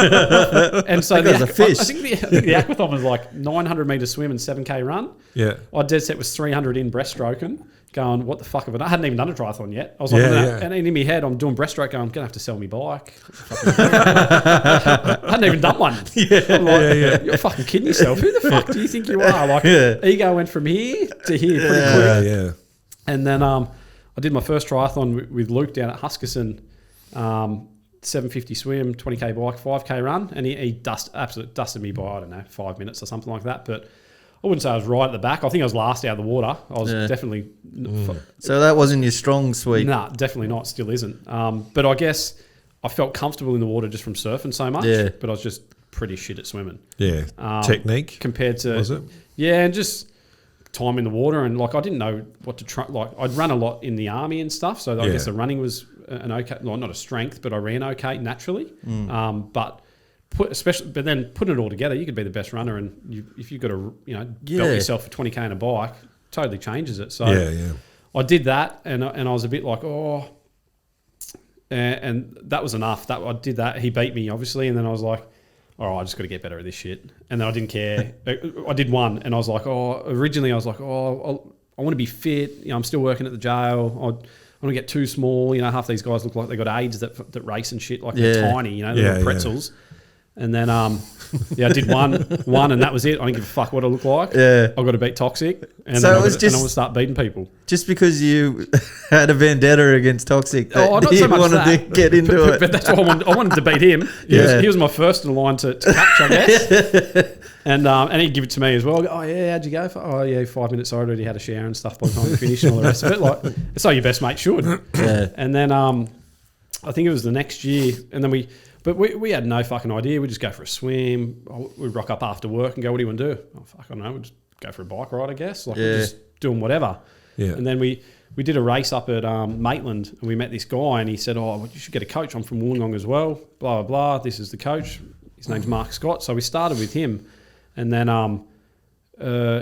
Speaker 3: and so
Speaker 1: That guy's a fish.
Speaker 3: I think the aquathon was like 900 metre swim and 7k run.
Speaker 2: Yeah.
Speaker 3: I dead set was 300 in breaststroking. Going, what the fuck have I done? I hadn't even done a triathlon yet. I was like, and in my head, I'm doing breaststroke. Going, I'm gonna have to sell me bike. I hadn't even done one. I'm like, you're fucking kidding yourself. Who the fuck do you think you are? Like, ego went from here to here pretty quick.
Speaker 2: Yeah.
Speaker 3: And then I did my first triathlon with Luke down at Huskisson, 750 swim, 20k bike, 5k run, and he absolutely dusted me by, I don't know, 5 minutes or something like that. But I wouldn't say I was right at the back. I think I was last out of the water. I was definitely...
Speaker 1: So that wasn't your strong suite.
Speaker 3: Nah, definitely not. Still isn't. But I guess I felt comfortable in the water just from surfing so much.
Speaker 1: Yeah.
Speaker 3: But I was just pretty shit at swimming.
Speaker 2: Yeah. Technique
Speaker 3: compared to
Speaker 2: was it?
Speaker 3: Yeah, and just time in the water, and like I didn't know what to try. Like I'd run a lot in the army and stuff, so I guess the running was an okay, well, not a strength, but I ran okay naturally. But then putting it all together, you could be the best runner, and if you've got to belt yourself for 20k on a bike, totally changes it. So I did that, and I was a bit like and that was enough. That I did that. He beat me obviously, and then I was like, all right, I just got to get better at this shit. And then I didn't care. I did one, and I was like, originally I was like, I want to be fit. I'm still working at the jail. I want to get too small. Half these guys look like they got AIDS that race and shit. Like they're tiny. They're little pretzels. And then, I did one, and that was it. I didn't give a fuck what I looked like. Yeah, I got to beat Toxic, and so then I want to start beating people.
Speaker 1: Just because you had a vendetta against Toxic,
Speaker 3: not so much
Speaker 1: wanted to get into it.
Speaker 3: But that's what I wanted to beat him. He was my first in the line to catch, I guess. And he'd give it to me as well. Go, how'd you go? 5 minutes. I already had a shower and stuff by the time we finished and all the rest of it. Like, it's how your best mate should. Yeah. And then I think it was the next year, and then we had no fucking idea. We'd just go for a swim. We'd rock up after work and go, what do you want to do? I don't know. We'd just go for a bike ride, I guess. Like we're just doing whatever. Yeah. And then we did a race up at Maitland, and we met this guy, and he said, you should get a coach. I'm from Wollongong as well. Blah, blah, blah. This is the coach. His name's Mark Scott. So we started with him. And then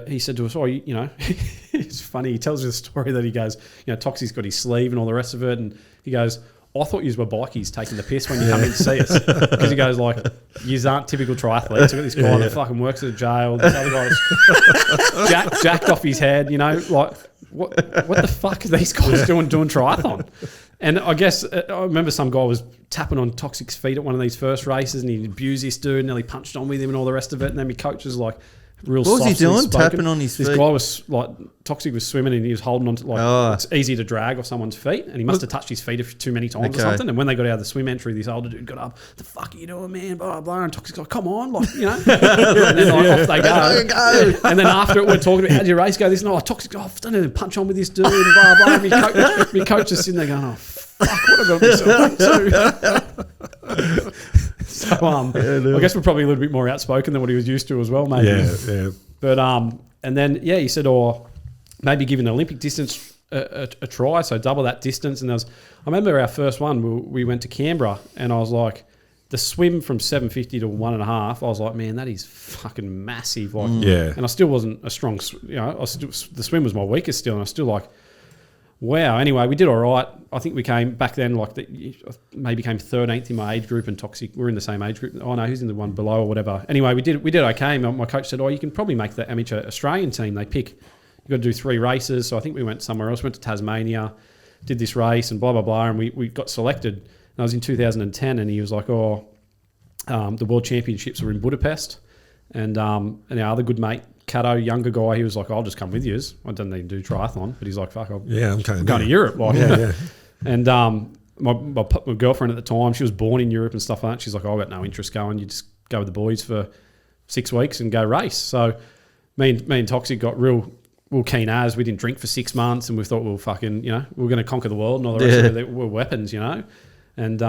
Speaker 3: he said to us, it's funny. He tells us a story that he goes, Toxie's got his sleeve and all the rest of it. And he goes, I thought you were bikies taking the piss when you come in to see us. Because he goes like, you aren't typical triathletes. We've got this guy that fucking works at a jail. This other guy's jacked off his head, like, what the fuck are these guys doing triathlon? And I guess, I remember some guy was tapping on Toxic's feet at one of these first races, and he abused this dude, nearly punched on with him and all the rest of it. And then my coach was like, what
Speaker 1: was he doing? Tapping on his feet?
Speaker 3: This guy was like, Toxic was swimming and he was holding on to it's easy to drag off someone's feet, and he must have touched his feet too many times or something. And when they got out of the swim entry, this older dude got up, the fuck are you doing, man? Blah, blah, blah. And Toxic's like, come on, like, and then off they go. And then after it, we're talking about, how'd your race go? This, Toxic, I've done it, punch on with this dude, and blah, blah. And my coach is sitting there going, fuck, what have I got myself into? So I guess we're probably a little bit more outspoken than what he was used to as well, maybe.
Speaker 2: Yeah.
Speaker 3: But and then he said, maybe giving the Olympic distance a try, so double that distance. And I remember our first one, we went to Canberra, and I was like, the swim from 750 to 1.5, I was like, man, that is fucking massive. Like, and I still wasn't a strong, the swim was my weakest still, and I was still like, wow. Anyway, we did all right. I think we came back then, maybe came 13th in my age group, and Toxic, we're in the same age group. Oh no, who's in the one below or whatever. Anyway, we did okay. My coach said, you can probably make the amateur Australian team. They pick, you got to do 3 races. So I think we went somewhere else, went to Tasmania, did this race and blah, blah, blah. And we got selected. And I was in 2010, and he was like, the World Championships were in Budapest. And our other good mate, Cato, younger guy, he was like, I'll just come with you. I don't need to do triathlon, but he's like, fuck, I'm going to Europe. Like, And my girlfriend at the time, she was born in Europe and stuff like that. She's like, I've got no interest going. You just go with the boys for 6 weeks and go race. So me and Toxic got real keen as. We didn't drink for 6 months, and we thought we're going to conquer the world and all the rest of it. We're weapons, And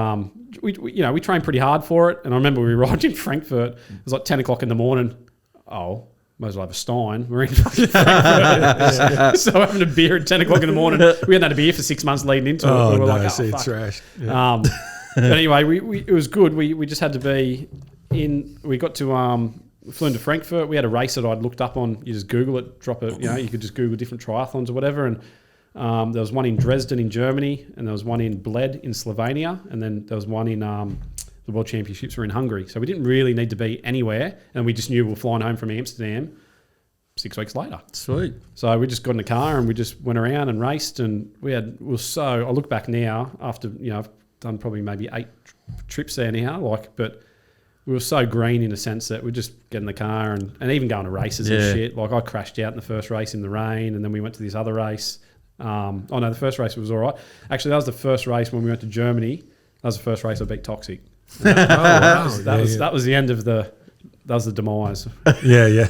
Speaker 3: we trained pretty hard for it. And I remember we arrived in Frankfurt. It was like 10 o'clock in the morning. Might as well have a Stein. We're in fucking So having a beer at 10 o'clock in the morning. We hadn't had a beer for 6 months leading into it. We were fuck.
Speaker 2: Trash. Yeah.
Speaker 3: But anyway, it was good. We just had to be in. We got to flew into Frankfurt. We had a race that I'd looked up on. You just Google it, drop it. You could just Google different triathlons or whatever. And there was one in Dresden in Germany, and there was one in Bled in Slovenia, and then there was one in the World Championships were in Hungary. So we didn't really need to be anywhere, and we just knew we were flying home from Amsterdam 6 weeks later.
Speaker 1: Sweet.
Speaker 3: So we just got in the car and we just went around and raced, and I look back now after, I've done probably maybe 8 trips there now, but we were so green in the sense that we just get in the car and even going to races and shit. Like I crashed out in the first race in the rain, and then we went to this other race. The first race was all right. Actually, that was the first race when we went to Germany. That was the first race I beat Toxic. That was the end of that was the demise.
Speaker 2: Yeah.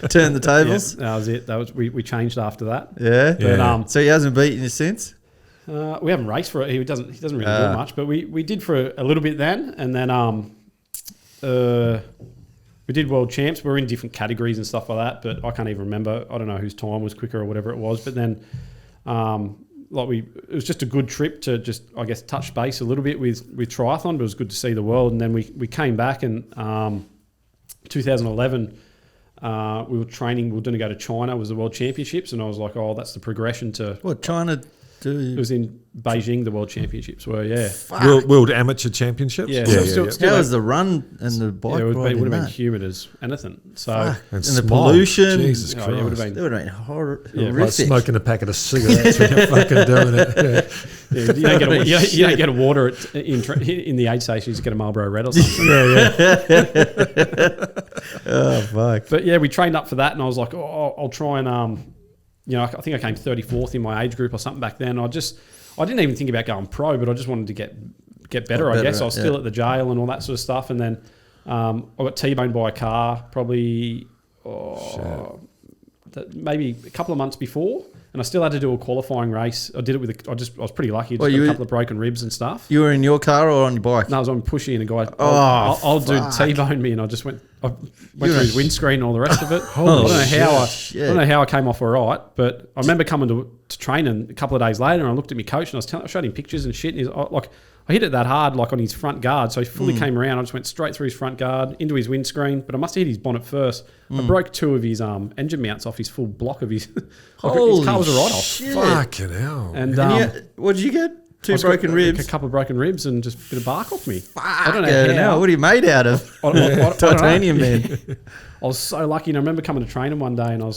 Speaker 1: Turn the tables.
Speaker 3: Yeah, that was it. We changed after that.
Speaker 1: Yeah.
Speaker 3: But,
Speaker 1: so he hasn't beaten you since?
Speaker 3: We haven't raced for it. He doesn't really do much, but we did for a little bit then, and then we did world champs. We were in different categories and stuff like that, but I can't even remember. I don't know whose time was quicker or whatever it was. But then, it was just a good trip to just, I guess, touch base a little bit with triathlon. But it was good to see the world. And then we came back and 2011. We were training. We were going to go to China. It was the World Championships, and I was like, "Oh, that's the progression to
Speaker 1: What China do?
Speaker 3: It was in Beijing. The World Championships were, yeah,
Speaker 2: World Amateur Championships.
Speaker 3: Yeah,
Speaker 2: yeah,
Speaker 3: so
Speaker 2: yeah.
Speaker 3: still
Speaker 1: How was the run and the bike
Speaker 3: it would
Speaker 1: ride
Speaker 3: have
Speaker 1: in
Speaker 3: been
Speaker 1: that?
Speaker 3: humid as anything. So
Speaker 1: Fuck.
Speaker 2: And
Speaker 1: And the
Speaker 2: smog.
Speaker 1: pollution.
Speaker 2: Jesus
Speaker 3: yeah,
Speaker 2: Christ.
Speaker 3: it would have been.
Speaker 1: That would have been horrific.
Speaker 2: Like smoking a packet of cigarettes when you're fucking doing it. Yeah.
Speaker 3: Yeah, you don't get a water in the aid station. You just get a Marlboro Red or something.
Speaker 1: Oh fuck!
Speaker 3: But yeah, we trained up for that, and I was like, oh, I'll try and I think I came 34th in my age group or something back then. I didn't even think about going pro, but I just wanted to get better. I guess I was still at the jail and all that sort of stuff, and then I got T-boned by a car probably maybe a couple of months before. And I still had to do a qualifying race. I did it with I was pretty lucky. Just got a couple of broken ribs and stuff.
Speaker 1: You were in your car or on your bike?
Speaker 3: No, I was on pushy, and a guy,
Speaker 1: Oh,
Speaker 3: dude T-boned me, and I went through his windscreen and all the rest of it. I don't know how I came off all right, but I remember coming to training a couple of days later, and I looked at my coach, and I showed him pictures and shit, and he's like, I hit it that hard, like on his front guard, so he fully came around. I just went straight through his front guard into his windscreen, but I must have hit his bonnet first. I broke two of his engine mounts off his full block of his. His car was a write-off.
Speaker 1: Shit.
Speaker 2: Fucking hell.
Speaker 3: And
Speaker 1: what did you get? Two broken ribs.
Speaker 3: A couple of broken ribs and just a bit of bark off me.
Speaker 1: Fuck.
Speaker 3: I don't know how.
Speaker 1: What are you made out of? Titanium, man.
Speaker 3: I was so lucky, and I remember coming to train him one day, and I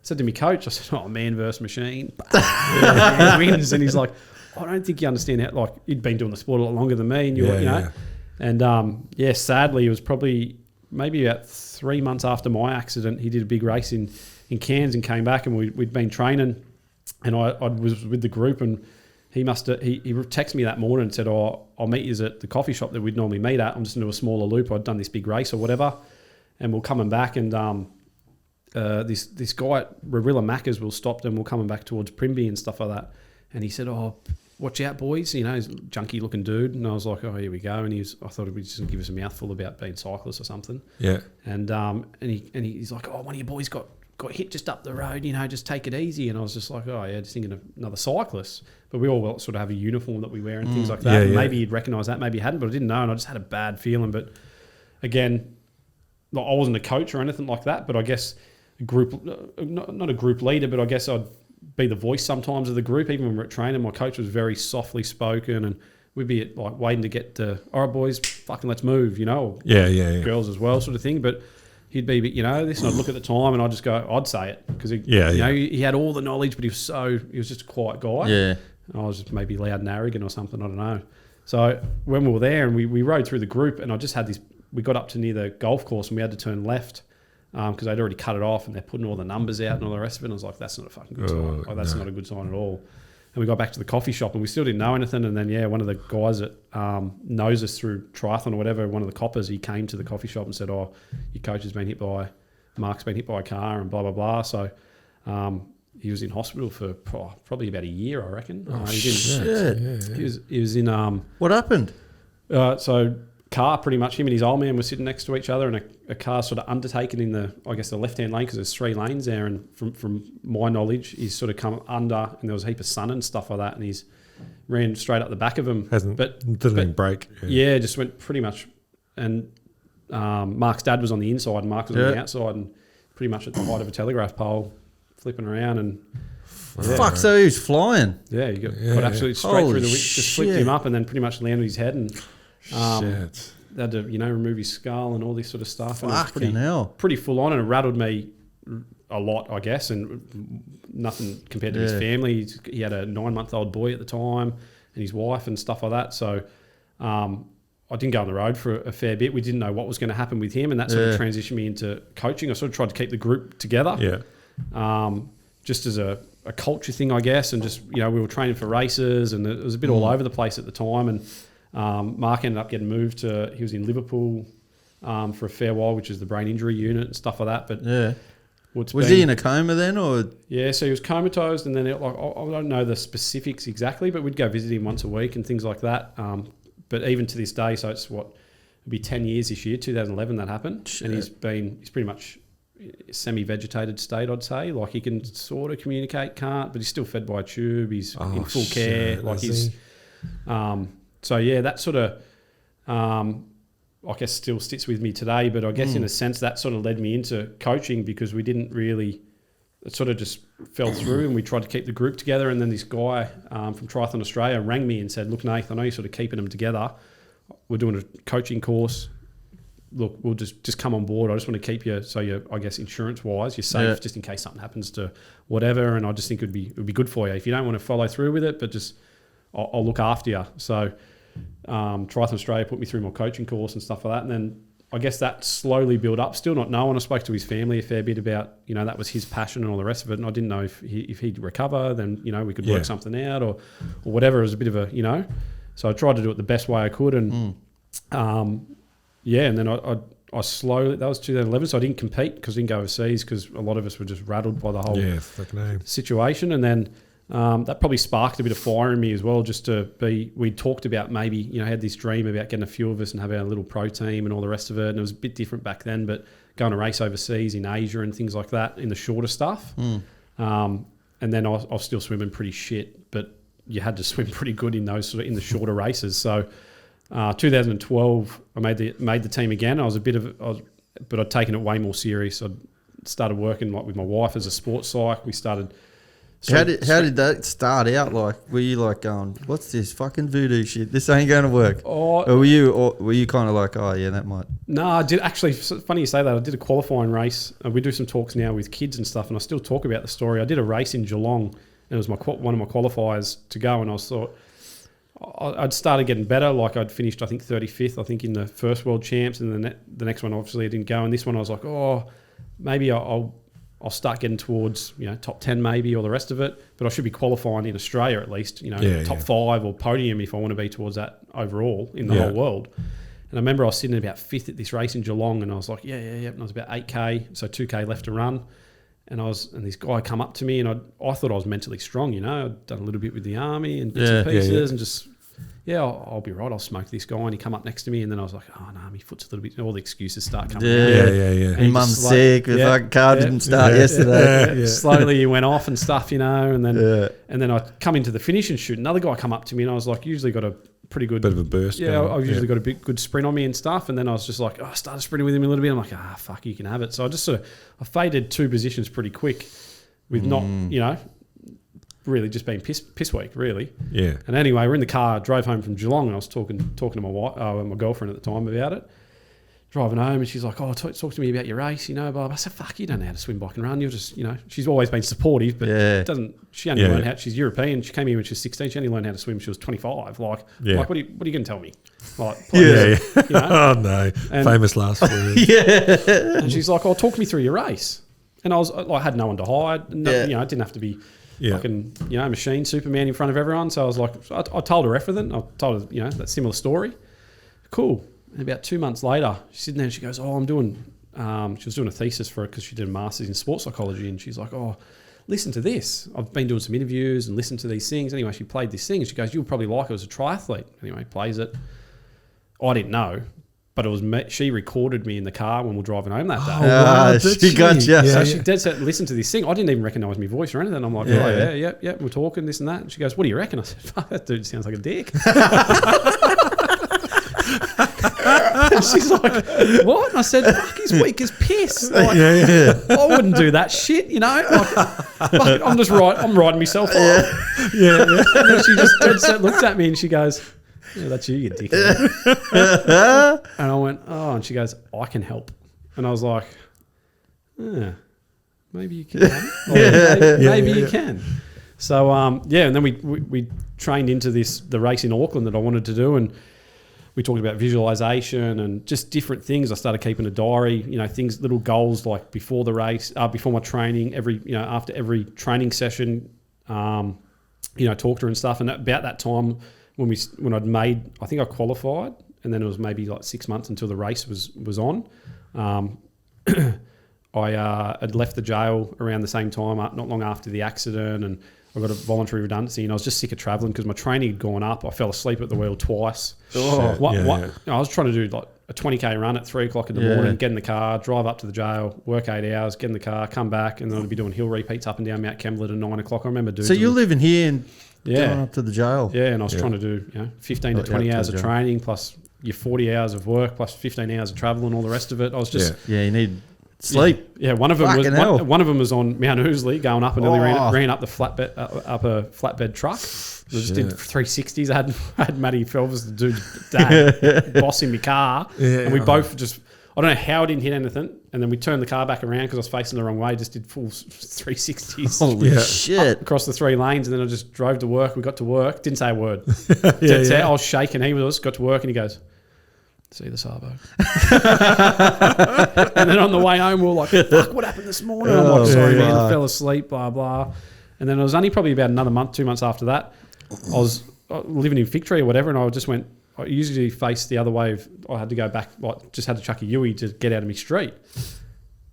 Speaker 3: said to my coach, I said, "Oh, man versus machine, man wins." And he's like, "I don't think you understand how." Like, he'd been doing the sport a lot longer than me, and you know. And sadly, it was probably maybe about 3 months after my accident. He did a big race in Cairns and came back, and we'd been training, and I was with the group, and he texted me that morning and said, "Oh, I'll meet you at the coffee shop that we'd normally meet at. I'm just into a smaller loop. I'd done this big race or whatever, and we're coming back, and this guy at Rarilla Macca's will stop, and we're coming back towards Primby and stuff like that." And he said, "Oh, watch out, boys." You know, he's a junky looking dude. And I was like, "Oh, here we go." And I thought he'd just give us a mouthful about being cyclists or something.
Speaker 2: Yeah.
Speaker 3: And he's like, "Oh, one of your boys got hit just up the road, you know, just take it easy." And I was just like, "Oh yeah," just thinking of another cyclist. But we all sort of have a uniform that we wear and things like that.
Speaker 2: Yeah,
Speaker 3: And
Speaker 2: yeah.
Speaker 3: maybe he'd recognise that, maybe he hadn't, but I didn't know, and I just had a bad feeling. But again, I wasn't a coach or anything like that, but I guess a group, not a group leader, but I guess I'd be the voice sometimes of the group. Even when we were at training, my coach was very softly spoken, and we'd be like waiting to get to, "All right, boys, fucking let's move," you know,
Speaker 2: Yeah.
Speaker 3: girls as well, sort of thing. But he'd be, you know, this, and I'd look at the time, and I'd just go, I'd say it because he had all the knowledge, but he was just a quiet guy.
Speaker 1: Yeah.
Speaker 3: I was just maybe loud and arrogant or something, I don't know. So when we were there and we rode through the group, and I just had this, we got up to near the golf course, and we had to turn left because they'd already cut it off, and they're putting all the numbers out and all the rest of it. And I was like, that's not a fucking good sign. Like, that's not a good sign at all. And we got back to the coffee shop, and we still didn't know anything. And then, one of the guys that knows us through triathlon or whatever, one of the coppers, he came to the coffee shop and said, "Oh, your coach has been hit by, Mark's been hit by a car," and blah, blah, blah. So he was in hospital for probably about a year, I reckon. He was in...
Speaker 1: What happened?
Speaker 3: So car, pretty much, him and his old man were sitting next to each other, and a car sort of undertaken in the left-hand lane, because there's 3 lanes there, and from my knowledge, he's sort of come under, and there was a heap of sun and stuff like that, and he's ran straight up the back of him.
Speaker 2: Didn't even break.
Speaker 3: Yeah, just went pretty much, and Mark's dad was on the inside, and Mark was on the outside, and pretty much at the height of a telegraph pole, flipping around, and...
Speaker 1: Fuck, so he was flying.
Speaker 3: Yeah, he got absolutely straight
Speaker 1: Holy
Speaker 3: through the wind, just flipped him up, and then pretty much landed his head, and
Speaker 2: Shit.
Speaker 3: they had to, remove his skull and all this sort of stuff. And it
Speaker 1: Fucking hell.
Speaker 3: was pretty full on, and it rattled me a lot, I guess, and nothing compared to his family. He had a 9-month-old boy at the time, and his wife and stuff like that. So I didn't go on the road for a fair bit. We didn't know what was going to happen with him, and that sort of transitioned me into coaching. I sort of tried to keep the group together.
Speaker 2: Yeah.
Speaker 3: Just as a culture thing, I guess, and just, we were training for races, and it was a bit all over the place at the time. And Mark ended up getting moved to, he was in Liverpool for a fair while, which is the brain injury unit and stuff like that. But
Speaker 1: was he in a coma then, or?
Speaker 3: Yeah, so he was comatose, and then I don't know the specifics exactly, but we'd go visit him once a week and things like that. But even to this day, so it's be 10 years this year. 2011 that happened,
Speaker 1: Shit.
Speaker 3: and he's pretty much semi-vegetated state, I'd say. Like he can sort of communicate, can't, but he's still fed by a tube. He's in full care. Like he's, so yeah, that sort of, I guess still sits with me today. But I guess in a sense that sort of led me into coaching because we didn't really. It sort of just fell through, and we tried to keep the group together. And then this guy from Triathlon Australia rang me and said, "Look, Nath, I know you're sort of keeping them together. We're doing a coaching course. Look, we'll just come on board. I just want to keep you so you're, I guess, insurance-wise, you're safe just in case something happens to whatever. And I just think it would be good for you if you don't want to follow through with it, but just I'll look after you." So Triathlon Australia put me through my coaching course and stuff like that. And then I guess that slowly built up. Still not knowing. I spoke to his family a fair bit about, that was his passion and all the rest of it. And I didn't know if he'd recover, then, we could work something out or whatever. It was a bit of a, So I tried to do it the best way I could. And, and then I slowly, that was 2011, so I didn't compete because I didn't go overseas because a lot of us were just rattled by the whole situation. And then that probably sparked a bit of fire in me as well, just to be, we talked about maybe, had this dream about getting a few of us and having a little pro team and all the rest of it. And it was a bit different back then, but going to race overseas in Asia and things like that in the shorter stuff. And then I was still swimming pretty shit, but you had to swim pretty good in those in the shorter races. So 2012, I made the team again. But I'd taken it way more serious. I started working with my wife as a sports psych. We started.
Speaker 1: How did that start out? Like, were you like going, "What's this fucking voodoo shit? This ain't going to work"? Or were you kind of like, "Oh yeah, that might"?
Speaker 3: No, I did actually. Funny you say that. I did a qualifying race. We do some talks now with kids and stuff, and I still talk about the story. I did a race in Geelong, and it was one of my qualifiers to go, and I thought I'd started getting better. Like I'd finished, I think 35th. I think in the first World Champs, and then the next one obviously I didn't go, and this one I was like, "Oh, maybe I'll start getting towards top 10 maybe or the rest of it, but I should be qualifying in Australia at least, top 5 or podium if I want to be towards that overall in the whole world." And I remember I was sitting about 5th at this race in Geelong, and I was like, and I was about 8K, so 2K left to run. And this guy come up to me, and I thought I was mentally strong, I'd done a little bit with the army and bits and pieces and just, I'll be right, I'll smoke this guy. And he come up next to me, and then I was like, "Oh no, my foot's a little bit," all the excuses start coming out.
Speaker 1: And mum's sick, the car didn't start yesterday.
Speaker 3: Slowly he went off and stuff, and then I come into the finish and shoot. Another guy come up to me, and I was like, usually got a pretty good
Speaker 2: bit of a burst.
Speaker 3: Yeah, I've usually got a good sprint on me and stuff. And then I was just like, I started sprinting with him a little bit. I'm like, fuck, you can have it. So I just I faded 2 positions pretty quick with not, really just being piss weak, really. Yeah. And anyway, we're in the car, drove home from Geelong, and I was talking to my wife, my girlfriend at the time about it. Driving home, and she's like, "Oh, talk to me about your race, blah, blah." I said, "Fuck, you don't know how to swim, bike and run. You're just, She's always been supportive, but she only learned how. She's European. She came here when she was 16. She only learned how to swim when she was 25. Like, what are you going to tell me? Like,
Speaker 2: Oh no, famous last words.
Speaker 3: And she's like, "Oh, talk me through your race." And I was like, I had no one to hide. I didn't have to be fucking, machine Superman in front of everyone. So I was like, I told her everything. I told her, that similar story. Cool. And about 2 months later, she's sitting there and she goes, "Oh, I'm doing," she was doing a thesis for it because she did a master's in sports psychology. And she's like, "Oh, listen to this. I've been doing some interviews and listened to these things." Anyway, she played this thing and she goes, "You'll probably like it as a triathlete." Anyway, plays it. I didn't know, but it was she recorded me in the car when we were driving home that day.
Speaker 1: Oh, wow, she got you.
Speaker 3: So she did say, "Listen to this thing." I didn't even recognise my voice or anything. I'm like, we're talking this and that. And she goes, "What do you reckon?" I said, "Fuck, that dude sounds like a dick." And she's like, "What?" And I said, "Fuck, he's weak as piss." Like, I wouldn't do that shit, Like, I'm riding myself off. And then she just dead set looked at me and she goes, "Yeah, that's you dickhead." And I went, "Oh," and she goes, "I can help." And I was like, maybe you can. Maybe you can. So, and then we trained into the race in Auckland that I wanted to do, and we talked about visualization and just different things. I started keeping a diary, things, little goals like before the race, before my training, after every training session, talk to her and stuff. And about that time when I'd made, I think I qualified, and then it was maybe like 6 months until the race was on. I had left the jail around the same time, not long after the accident, and I got a voluntary redundancy, and I was just sick of travelling because my training had gone up. I fell asleep at the wheel twice. I was trying to do like a 20K run at 3 o'clock in the morning, get in the car, drive up to the jail, work 8 hours, get in the car, come back, and then I'd be doing hill repeats up and down Mount Kembla at 9 o'clock. I remember doing.
Speaker 1: So you're living here and
Speaker 3: Yeah.
Speaker 1: going up to the jail.
Speaker 3: Yeah, and I was trying to do 15 to 20 hours of training plus your 40 hours of work plus 15 hours of travel and all the rest of it. I was just
Speaker 1: Yeah, you need sleep.
Speaker 3: Yeah, one of them was on Mount Ousley going up and nearly ran up the flatbed up a flatbed truck. I just did 360s. I had Matty Phelps, the dude's dad, boss in my car, and we both just. I don't know how I didn't hit anything, and then we turned the car back around because I was facing the wrong way. Just did full 360s.
Speaker 1: Holy shit!
Speaker 3: Across the 3 lanes, and then I just drove to work. We got to work, didn't say a word. I was shaking. He was. Got to work, and he goes, "See the Sabo." And then on the way home, we were like, "Fuck, what happened this morning?" I'm like, "Sorry, man, I fell asleep." Blah blah. And then it was only probably about another month, 2 months after that. I was living in Victory or whatever, and I just went. I usually face the other way. I had to go back. Just had to chuck a Yui to get out of my street.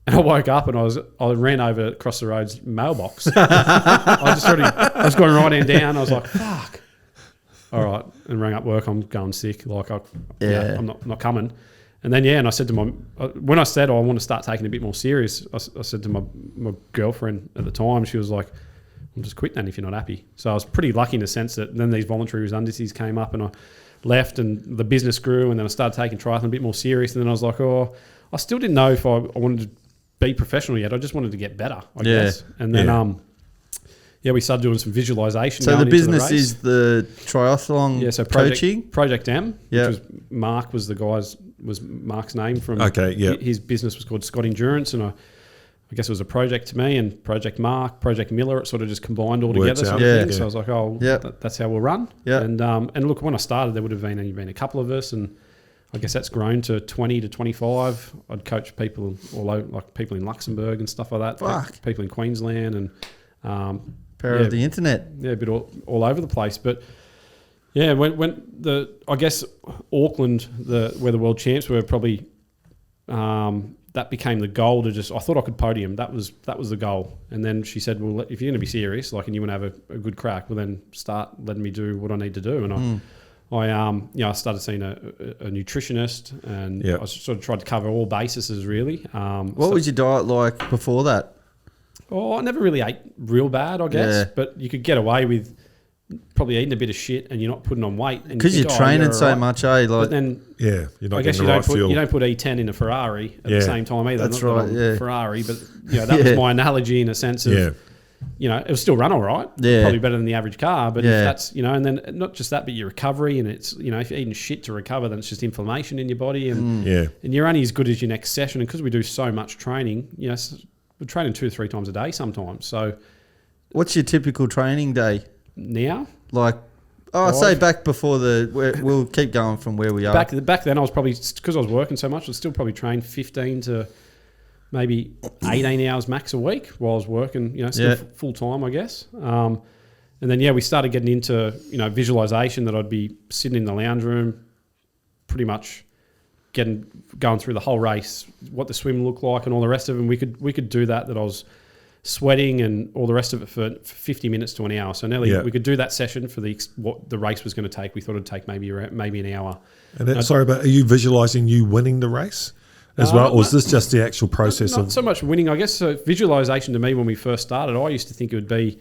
Speaker 3: And I woke up and I ran over across the road's mailbox. I was going right hand down. I was like, "Fuck." All right, and rang up work. I'm going sick. I'm not coming. And then and I said to when I said I want to start taking it a bit more serious, I said to my girlfriend at the time. She was like, "I'm just quitting then if you're not happy." So I was pretty lucky in the sense that then these voluntary redundancies came up and I left and the business grew, and then I started taking triathlon a bit more serious, and then I was like, I still didn't know if I wanted to be professional yet. I just wanted to get better, I guess. And then we started doing some visualization.
Speaker 1: So the business is the triathlon coaching?
Speaker 3: Project M, which was Mark was Mark's name from his business was called Scott Endurance, and I guess it was a project to me, and Project Mark, Project Miller, it sort of just combined all together. Sort of thing. So I was like, that's how we'll run. Yeah. And look, when I started, there would have only been a couple of us, and I guess that's grown to 20 to 25. I'd coach people all over, like people in Luxembourg and stuff like that. People in Queensland and
Speaker 1: power of the internet.
Speaker 3: Yeah, a bit all over the place. But yeah, when I guess Auckland, where the world champs were, probably that became the goal to just. I thought I could podium. That was the goal. And then she said, "Well, if you're going to be serious, and you want to have a good crack, well then start letting me do what I need to do." And I started seeing a nutritionist, and I sort of tried to cover all bases really.
Speaker 1: What was your diet like before that?
Speaker 3: Oh, I never really ate real bad, I guess, but you could get away with probably eating a bit of shit and you're not putting on weight.
Speaker 1: Because you're training so much, eh?
Speaker 3: But then,
Speaker 2: you're not getting the right fuel.
Speaker 3: You don't put E10 in a Ferrari at the same time either.
Speaker 1: That's right,
Speaker 3: Ferrari, but that was my analogy in a sense of, it will still run all right. Yeah. Probably better than the average car. But if that's, and then not just that, but your recovery, and it's, if you're eating shit to recover, then it's just inflammation in your body. And you're only as good as your next session. And because we do so much training, we're training 2 or 3 times a day sometimes. So,
Speaker 1: what's your typical training day
Speaker 3: now?
Speaker 1: I'd say back before we'll keep going from where we are.
Speaker 3: Back then, I was probably, because I was working so much, I was still probably trained 15 to maybe 18 hours max a week while I was working, still full time, I guess. And then, we started getting into, visualization, that I'd be sitting in the lounge room pretty much going through the whole race, what the swim looked like and all the rest of it. And we could do that I was sweating and all the rest of it for 50 minutes to an hour. So nearly we could do that session for what the race was going to take. We thought it'd take maybe an hour.
Speaker 2: And then, but are you visualizing you winning the race as well? Or is this just the actual process
Speaker 3: not so much winning, I guess. So visualization to me, when we first started, I used to think it would be,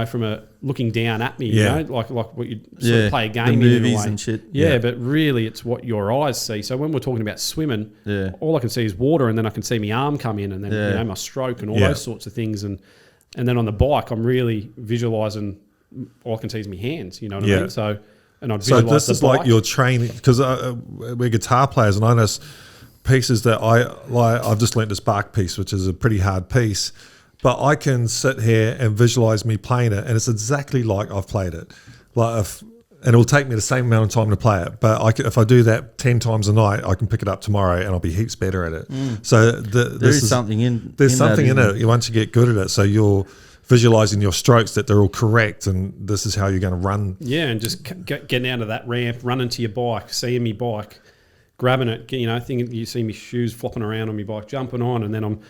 Speaker 3: from a looking down at me, like what you sort of play a game
Speaker 1: the
Speaker 3: in
Speaker 1: movies
Speaker 3: a way.
Speaker 1: And shit.
Speaker 3: Yeah, but really it's what your eyes see. So when we're talking about swimming, all I can see is water, and then I can see my arm come in, and then my stroke and all those sorts of things. And then on the bike, I'm really visualizing, all I can see is my hands. You know what I mean? So
Speaker 2: this is like your training, because we're guitar players, and I know pieces that I've just learnt this Bach piece, which is a pretty hard piece. But I can sit here and visualize me playing it, and it's exactly like I've played it. And it'll take me the same amount of time to play it. But if I do that 10 times a night, I can pick it up tomorrow, and I'll be heaps better at it. So there's something in it. Once you get good at it, so you're visualizing your strokes, that they're all correct, and this is how you're going to run.
Speaker 3: Yeah, and just getting out of that ramp, running to your bike, seeing me bike, grabbing it. Thinking you see me shoes flopping around on my bike, jumping on, and then I'm.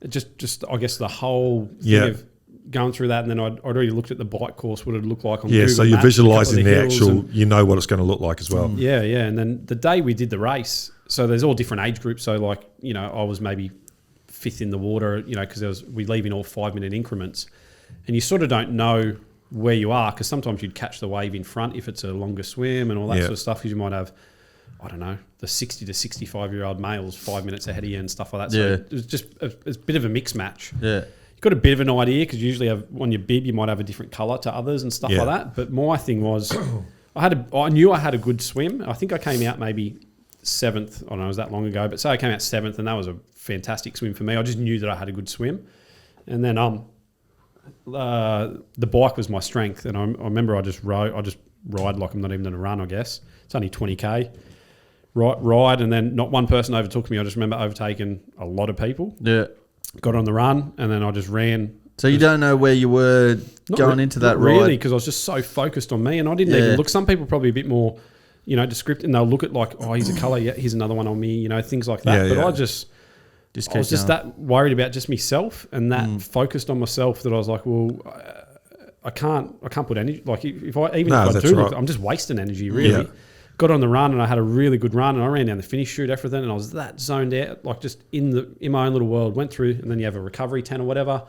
Speaker 3: Just I guess the whole thing of going through that, and then I'd already looked at the bike course, what it looked like on Google
Speaker 2: so you're
Speaker 3: Maps,
Speaker 2: visualising the actual, what it's going to look like as well.
Speaker 3: And then the day we did the race, so there's all different age groups. So like, you know, I was maybe fifth in the water, you know, because we leave in all 5-minute increments, and you sort of don't know where you are, because sometimes you'd catch the wave in front if it's a longer swim and all that sort of stuff, because you might have, I don't know, the 60 to 65-year-old males 5 minutes ahead of you and stuff like that. So it was just it's a bit of a mix match. Yeah. You've got a bit of an idea, because you usually have, on your bib, you might have a different colour to others and stuff like that. But my thing was, I knew I had a good swim. I think I came out maybe 7th. I don't know, it was that long ago. But say I came out 7th, and that was a fantastic swim for me. I just knew that I had a good swim. And then the bike was my strength, and I remember I just ride like I'm not even going to run, I guess. It's only 20k. Ride, and then not one person overtook me. I just remember overtaking a lot of people. Yeah. Got on the run, and then I just ran.
Speaker 1: So you don't know where you were going into that ride?
Speaker 3: Really, because I was just so focused on me, and I didn't even look. Some people probably a bit more, you know, descriptive, and they'll look at like, oh, here's a colour, here's another one on me, you know, things like that. But I was just that worried about just myself, and that focused on myself, that I was like, well, I can't put energy, like if I do look, I'm just wasting energy really. Yeah. Got on the run, and I had a really good run, and I ran down the finish chute, everything, and I was that zoned out, like just in my own little world. Went through, and then you have a recovery tent or whatever.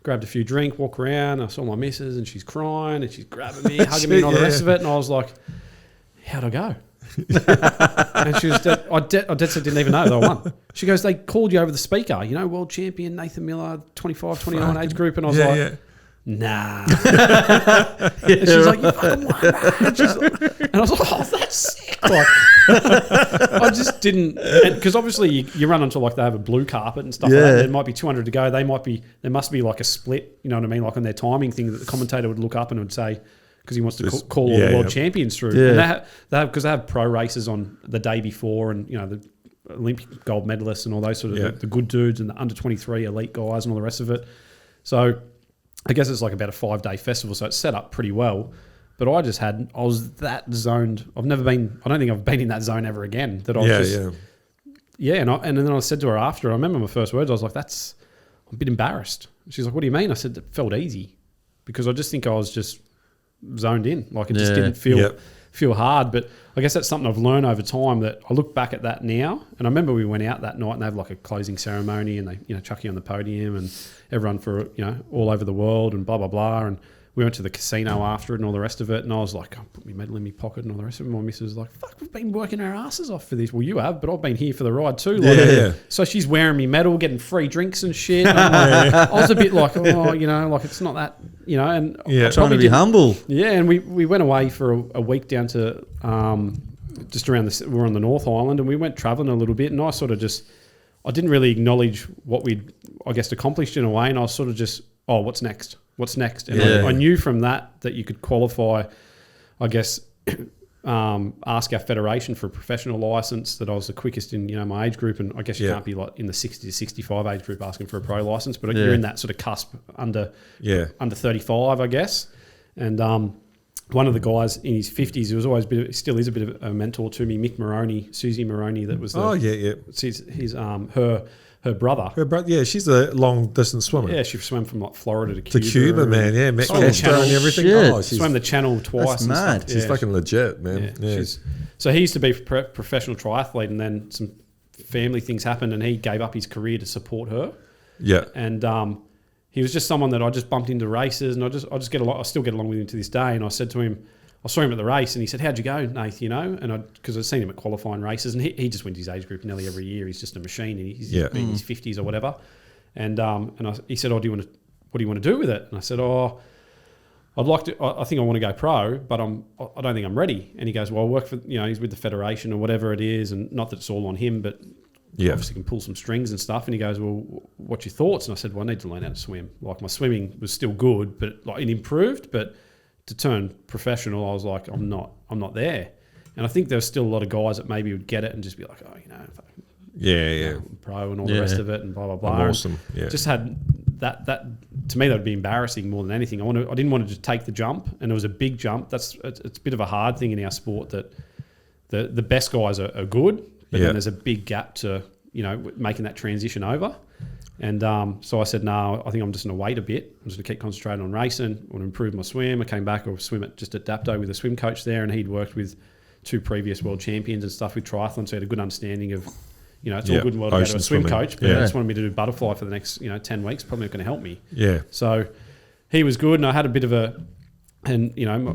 Speaker 3: Grabbed a few drink, walk around. I saw my missus, and she's crying, and she's grabbing me, hugging me, and all the rest of it. And I was like, "How'd I go?" And she was dead. I dead set didn't even know that I won. She goes, "They called you over the speaker, you know, world champion Nathan Miller, 25, 29 age group," and I was like. Nah. And she's like, "You fucking won, man." And I was like, "Oh, that's sick." Like, I just didn't, because obviously you run until like they have a blue carpet and stuff like that. There might be 200 to go. There must be like a split, you know what I mean? Like on their timing thing that the commentator would look up and would say, because he wants to call all the world champions through. Yeah. And because they have pro races on the day before, and you know, the Olympic gold medalists and all those sort of the good dudes and the under 23 elite guys and all the rest of it. So I guess it's like about a 5-day festival, so it's set up pretty well. But I was that zoned. I don't think I've been in that zone ever again. That I was and then I said to her after, I remember my first words, I was like, I'm a bit embarrassed. She's like, "What do you mean?" I said, "It felt easy," because I just think I was just zoned in. Like it just didn't feel hard. But I guess that's something I've learned over time, that I look back at that now. And I remember we went out that night, and they have like a closing ceremony, and they, you know, chuck you on the podium, and everyone for, you know, all over the world and blah, blah, blah. And we went to the casino after it and all the rest of it. And I was like, I put my medal in my pocket and all the rest of it. My missus was like, "Fuck, we've been working our asses off for this." "Well, you have, but I've been here for the ride too." Like, so she's wearing me medal, getting free drinks and shit. And I was a bit like, oh, you know, like it's not that, you know. And
Speaker 1: trying to be humble.
Speaker 3: Yeah, and we went away for a week down to just around we're on the North Island, and we went travelling a little bit, and I sort of I didn't really acknowledge what we'd, I guess, accomplished in a way, and I was sort of just, oh, what's next? What's next? And I knew from that you could qualify, I guess, ask our federation for a professional license, that I was the quickest in, you know, my age group, and I guess you can't be like in the 60 to 65 age group asking for a pro license, but you're in that sort of cusp under 35, I guess. And one of the guys in his 50s, who was always still is a bit of a mentor to me, Mick Moroney, Susie Moroney, that was her brother.
Speaker 2: Her brother, yeah, she's a long distance swimmer.
Speaker 3: Yeah, she swam from like Florida to Cuba.
Speaker 2: To Cuba, man, yeah, met Castro and everything.
Speaker 1: Shit.
Speaker 2: Oh,
Speaker 3: swam the channel twice.
Speaker 1: That's mad.
Speaker 2: She's fucking legit, man. Yeah.
Speaker 3: So he used to be a professional triathlete, and then some family things happened, and he gave up his career to support her. Yeah, and he was just someone that I just bumped into races, and I still get along with him to this day. And I said to him, I saw him at the race, and he said, "How'd you go, Nath?" You know, and because I'd seen him at qualifying races, and he just wins his age group nearly every year. He's just a machine, and he's in his 50s or whatever. And he said, "Oh, what do you want to do with it?" And I said, "Oh, I'd like to. I think I want to go pro, but I don't think I'm ready." And he goes, "Well, I work for, you know, he's with the federation or whatever it is, and not that it's all on him, but obviously can pull some strings and stuff." And he goes, "Well, what's your thoughts?" And I said, "Well, I need to learn how to swim. Like my swimming was still good, but like it improved, but to turn professional, I was like, I'm not there." And I think there's still a lot of guys that maybe would get it and just be like, "Oh, you know, pro and all the rest of it and blah blah blah."
Speaker 2: I'm awesome. Yeah.
Speaker 3: Just had that to me that would be embarrassing more than anything. I didn't want to just take the jump, and it was a big jump. It's a bit of a hard thing in our sport that the best guys are good, but then there's a big gap to, you know, making that transition over. And so I said, "No, I think I'm just going to wait a bit. I'm just going to keep concentrating on racing. I want to improve my swim." I came back, I swim at Dapto with a swim coach there, and he'd worked with 2 previous world champions and stuff with triathlon, so he had a good understanding of, it's all good and well to go to a
Speaker 2: Ocean
Speaker 3: swim
Speaker 2: swimming.
Speaker 3: coach, but
Speaker 2: Yeah.
Speaker 3: I just wanted me to do butterfly for the next 10 weeks. Probably not going to help me.
Speaker 2: Yeah.
Speaker 3: So he was good, and I had a bit of a, and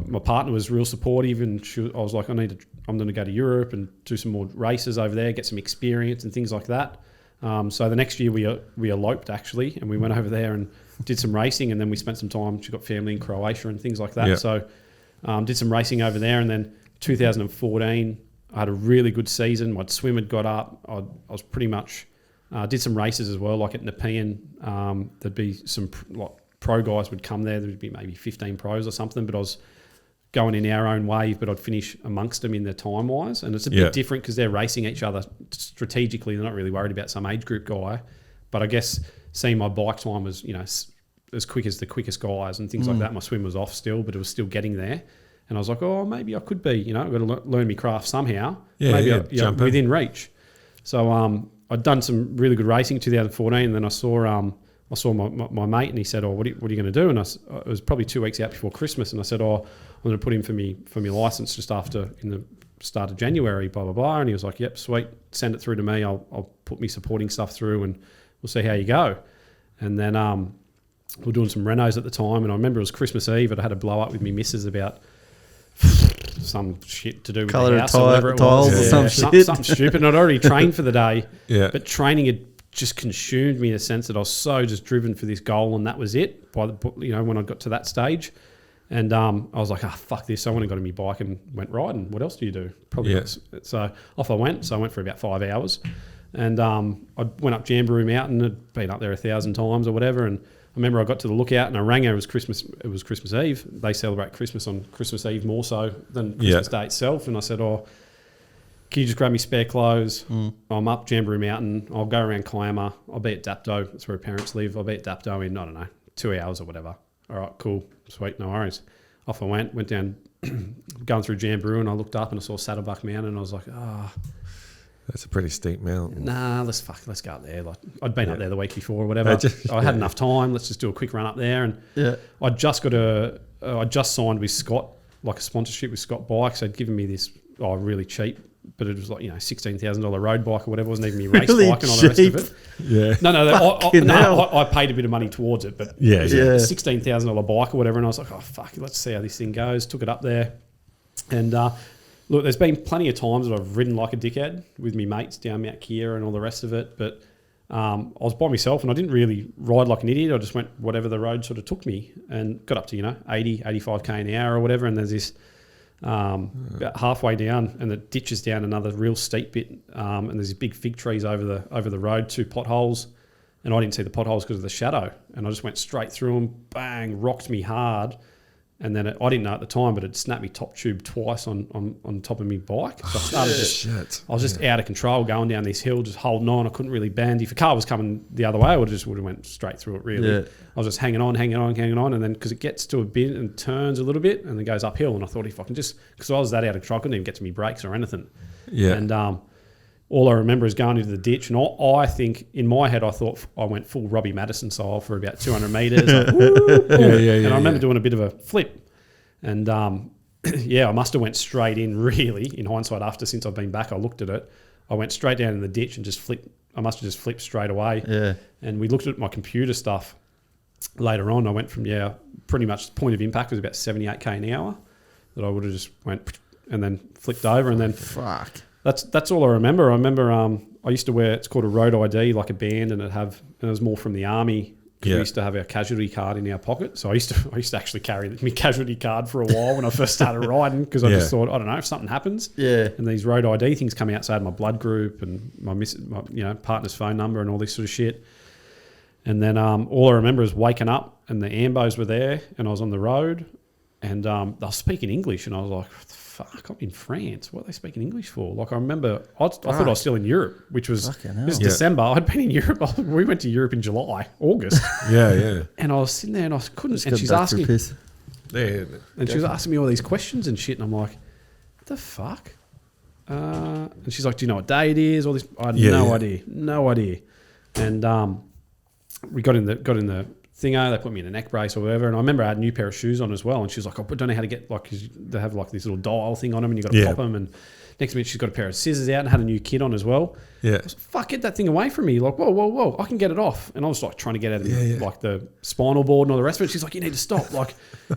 Speaker 3: my partner was real supportive, and I was like, I'm going to go to Europe and do some more races over there, get some experience and things like that. So the next year we eloped actually, and we went over there and did some racing, and then we spent some time. She got family in Croatia and things like that.
Speaker 2: Yeah.
Speaker 3: So did some racing over there, and then 2014 I had a really good season. My swim had got up. I was pretty much did some races as well, like at Nepean. There'd be some pro guys would come there. There'd be maybe 15 pros or something, but I was going in our own wave, but I'd finish amongst them in their time wise. And it's a bit different because they're racing each other strategically. They're not really worried about some age group guy. But I guess seeing my bike time was, as quick as the quickest guys and things like that. My swim was off still, but it was still getting there. And I was like, oh, maybe I could be, I've got to learn my craft somehow. Maybe I'm within reach. So I'd done some really good racing in 2014, and then I saw my mate, and he said, what are you going to do? And it was probably 2 weeks out before Christmas, and I said, I'm going to put in for my license just in the start of January, blah, blah, blah. And he was like, yep, sweet, send it through to me. I'll put me supporting stuff through, and we'll see how you go. And then we were doing some renos at the time, and I remember it was Christmas Eve, and I had a blow up with me missus about some shit to do with
Speaker 1: Colour
Speaker 3: the
Speaker 1: of
Speaker 3: house or whatever it
Speaker 1: tiles
Speaker 3: was.
Speaker 1: or some shit.
Speaker 3: Something stupid. And I'd already trained for the day,
Speaker 2: but
Speaker 3: training had just consumed me in a sense that I was so just driven for this goal, and that was it. When I got to that stage, and I was like, fuck this. So I went and got on my bike and went riding. What else do you do? So off I went. So I went for about 5 hours, and I went up Jamboree Mountain. I'd been up there 1,000 times or whatever, and I remember I got to the lookout and I rang her. It was Christmas Eve. They celebrate Christmas on Christmas Eve more so than Christmas Day itself. And I said, can you just grab me spare clothes? I'm up Jamboree Mountain. I'll go around Clammer. I'll be at Dapto. That's where her parents live. I'll be at Dapto in, 2 hours or whatever. All right, cool. Sweet, no worries. Off I went down, going through Jamboree, and I looked up and I saw Saddleback Mountain, and I was like,
Speaker 2: that's a pretty steep mountain.
Speaker 3: nah, let's go up there. Like I'd been up there the week before or whatever. I had enough time. Let's just do a quick run up there. And I just signed with Scott, like a sponsorship with Scott Bikes. They'd given me this really cheap, but it was like $16,000 road bike or whatever. It wasn't even my race bike and all the rest of it.
Speaker 2: Yeah.
Speaker 3: I paid a bit of money towards it, but
Speaker 2: yeah,
Speaker 3: it was a $16,000 bike or whatever. And I was like, fuck, let's see how this thing goes. Took it up there, and look, there's been plenty of times that I've ridden like a dickhead with me mates down Mount Keir and all the rest of it, but I was by myself and I didn't really ride like an idiot. I just went whatever the road sort of took me and got up to 80, 85k an hour or whatever, and there's this about halfway down, and the ditch is down another real steep bit, and there's these big fig trees over the road, 2 potholes, and I didn't see the potholes because of the shadow, and I just went straight through them, bang, rocked me hard. And then I didn't know at the time, but it snapped me top tube twice on top of my bike. So I was just out of control going down this hill, just holding on. I couldn't really bend. If a car was coming the other way, I would have went straight through it, really. Yeah. I was just hanging on. And then because it gets to a bit and turns a little bit and then goes uphill. And I thought if I can just, because I was that out of control, I couldn't even get to my brakes or anything.
Speaker 2: Yeah.
Speaker 3: And all I remember is going into the ditch. And I think, in my head, I thought I went full Robbie Madison style for about 200 metres. Like, and I remember doing a bit of a flip. And I must have went straight in, really, in hindsight. Since I've been back, I looked at it. I went straight down in the ditch and just flipped. I must have just flipped straight away. Yeah. And we looked at my computer stuff later on. I went from, pretty much the point of impact was about 78k an hour that I would have just went and then flipped over. And then that's all I remember. I remember I used to wear, it's called a road ID, like a band, and it was more from the army. We used to have our casualty card in our pocket. So I used to actually carry my casualty card for a while when I first started riding, because I just thought, I don't know, if something happens. Yeah. And these road ID things come out. So I had my blood group and my partner's phone number and all this sort of shit. And then all I remember is waking up and the ambos were there and I was on the road and they were speaking English, and I was like, fuck, I'm in France. What are they speaking English for? Like, I remember, I thought I was still in Europe, which was December. I'd been in Europe. We went to Europe in August.
Speaker 2: Yeah.
Speaker 3: And I was sitting there and I couldn't. And she's asking, and she was asking me all these questions and shit. And I'm like, what the fuck? And she's like, do you know what day it is? All this. I had no idea. And we got in the thingo. They put me in a neck brace or whatever. And I remember I had a new pair of shoes on as well. And she was like, I don't know how to get, like, 'cause they have like this little dial thing on them and you got to pop them. And next minute she's got a pair of scissors out and had a new kit on as well.
Speaker 2: Yeah.
Speaker 3: I was like, fuck, get that thing away from me. Like, whoa, I can get it off. And I was like trying to get out of like the spinal board and all the rest of it. She's like, you need to stop, like,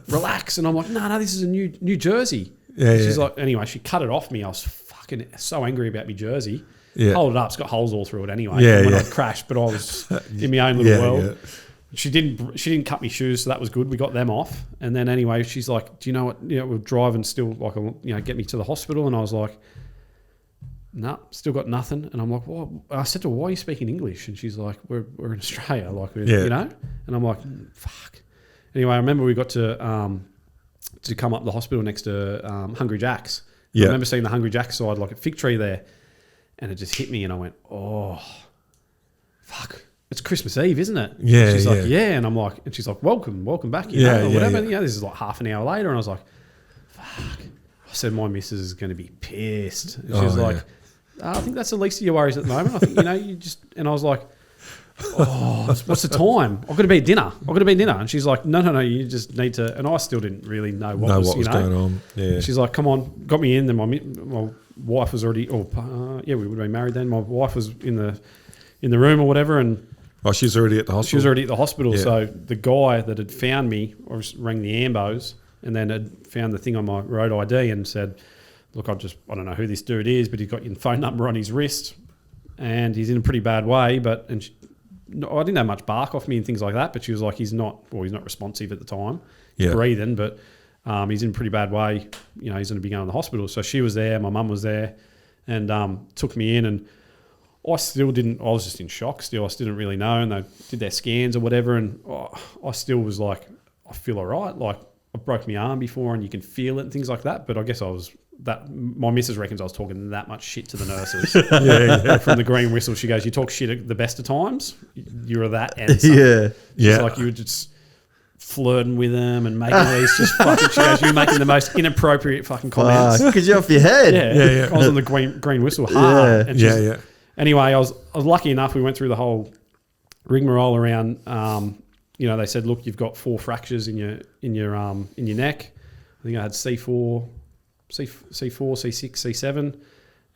Speaker 3: relax. And I'm like, no, this is a new jersey.
Speaker 2: Yeah,
Speaker 3: She's like, anyway, she cut it off me. I was fucking so angry about my jersey.
Speaker 2: Yeah.
Speaker 3: Hold it up. It's got holes all through it anyway.
Speaker 2: Yeah,
Speaker 3: when I crashed, but I was in my own little world.
Speaker 2: Yeah.
Speaker 3: She didn't cut me shoes, so that was good. We got them off. And then anyway, she's like, do you know what? You know, we're driving still, like, get me to the hospital. And I was like, no, still got nothing. And I'm like, what? I said to her, why are you speaking English? And she's like, we're in Australia, like, you know? And I'm like, fuck. Anyway, I remember we got to come up the hospital next to Hungry Jack's. I remember seeing the Hungry Jack's side, like a fig tree there. And it just hit me and I went, oh, fuck. It's Christmas Eve, isn't it?
Speaker 2: Yeah.
Speaker 3: And she's like, yeah. And I'm like, and she's like, welcome back. You know, or whatever.
Speaker 2: Yeah.
Speaker 3: You know, this is like half an hour later. And I was like, fuck. I said, my missus is going to be pissed. And she was like, I think that's the least of your worries at the moment. I think, you know, you just, and I was like, oh, what's the time? I've got to be at dinner. And she's like, no, you just need to, and I still didn't really know what was
Speaker 2: going on. Yeah.
Speaker 3: She's like, come on, got me in. Then my wife was already, we would have been married then. My wife was in the room or whatever. And
Speaker 2: she was already at the hospital.
Speaker 3: Yeah. So the guy that had found me rang the ambos and then had found the thing on my road ID and said, look, I don't know who this dude is, but he's got your phone number on his wrist and he's in a pretty bad way. I didn't have much bark off me and things like that, but she was like, he's not responsive at the time. He's breathing, but he's in a pretty bad way. You know, he's going to be going to the hospital. So she was there, my mum was there and took me in and I was just in shock still. I still didn't really know. And they did their scans or whatever. And I still was like, I feel all right. Like I broke my arm before and you can feel it and things like that. But I guess my missus reckons I was talking that much shit to the nurses. From the green whistle, she goes, you talk shit at the best of times. You're that and some. She's like, you were just flirting with them and making these just fucking, she goes, you're making the most inappropriate fucking comments.
Speaker 1: Because you're off your head.
Speaker 3: Yeah. I was on the green whistle hard.
Speaker 2: Yeah.
Speaker 3: Anyway, I was lucky enough. We went through the whole rigmarole around. They said, look, you've got 4 fractures in your neck. I think I had C4, C6, C7,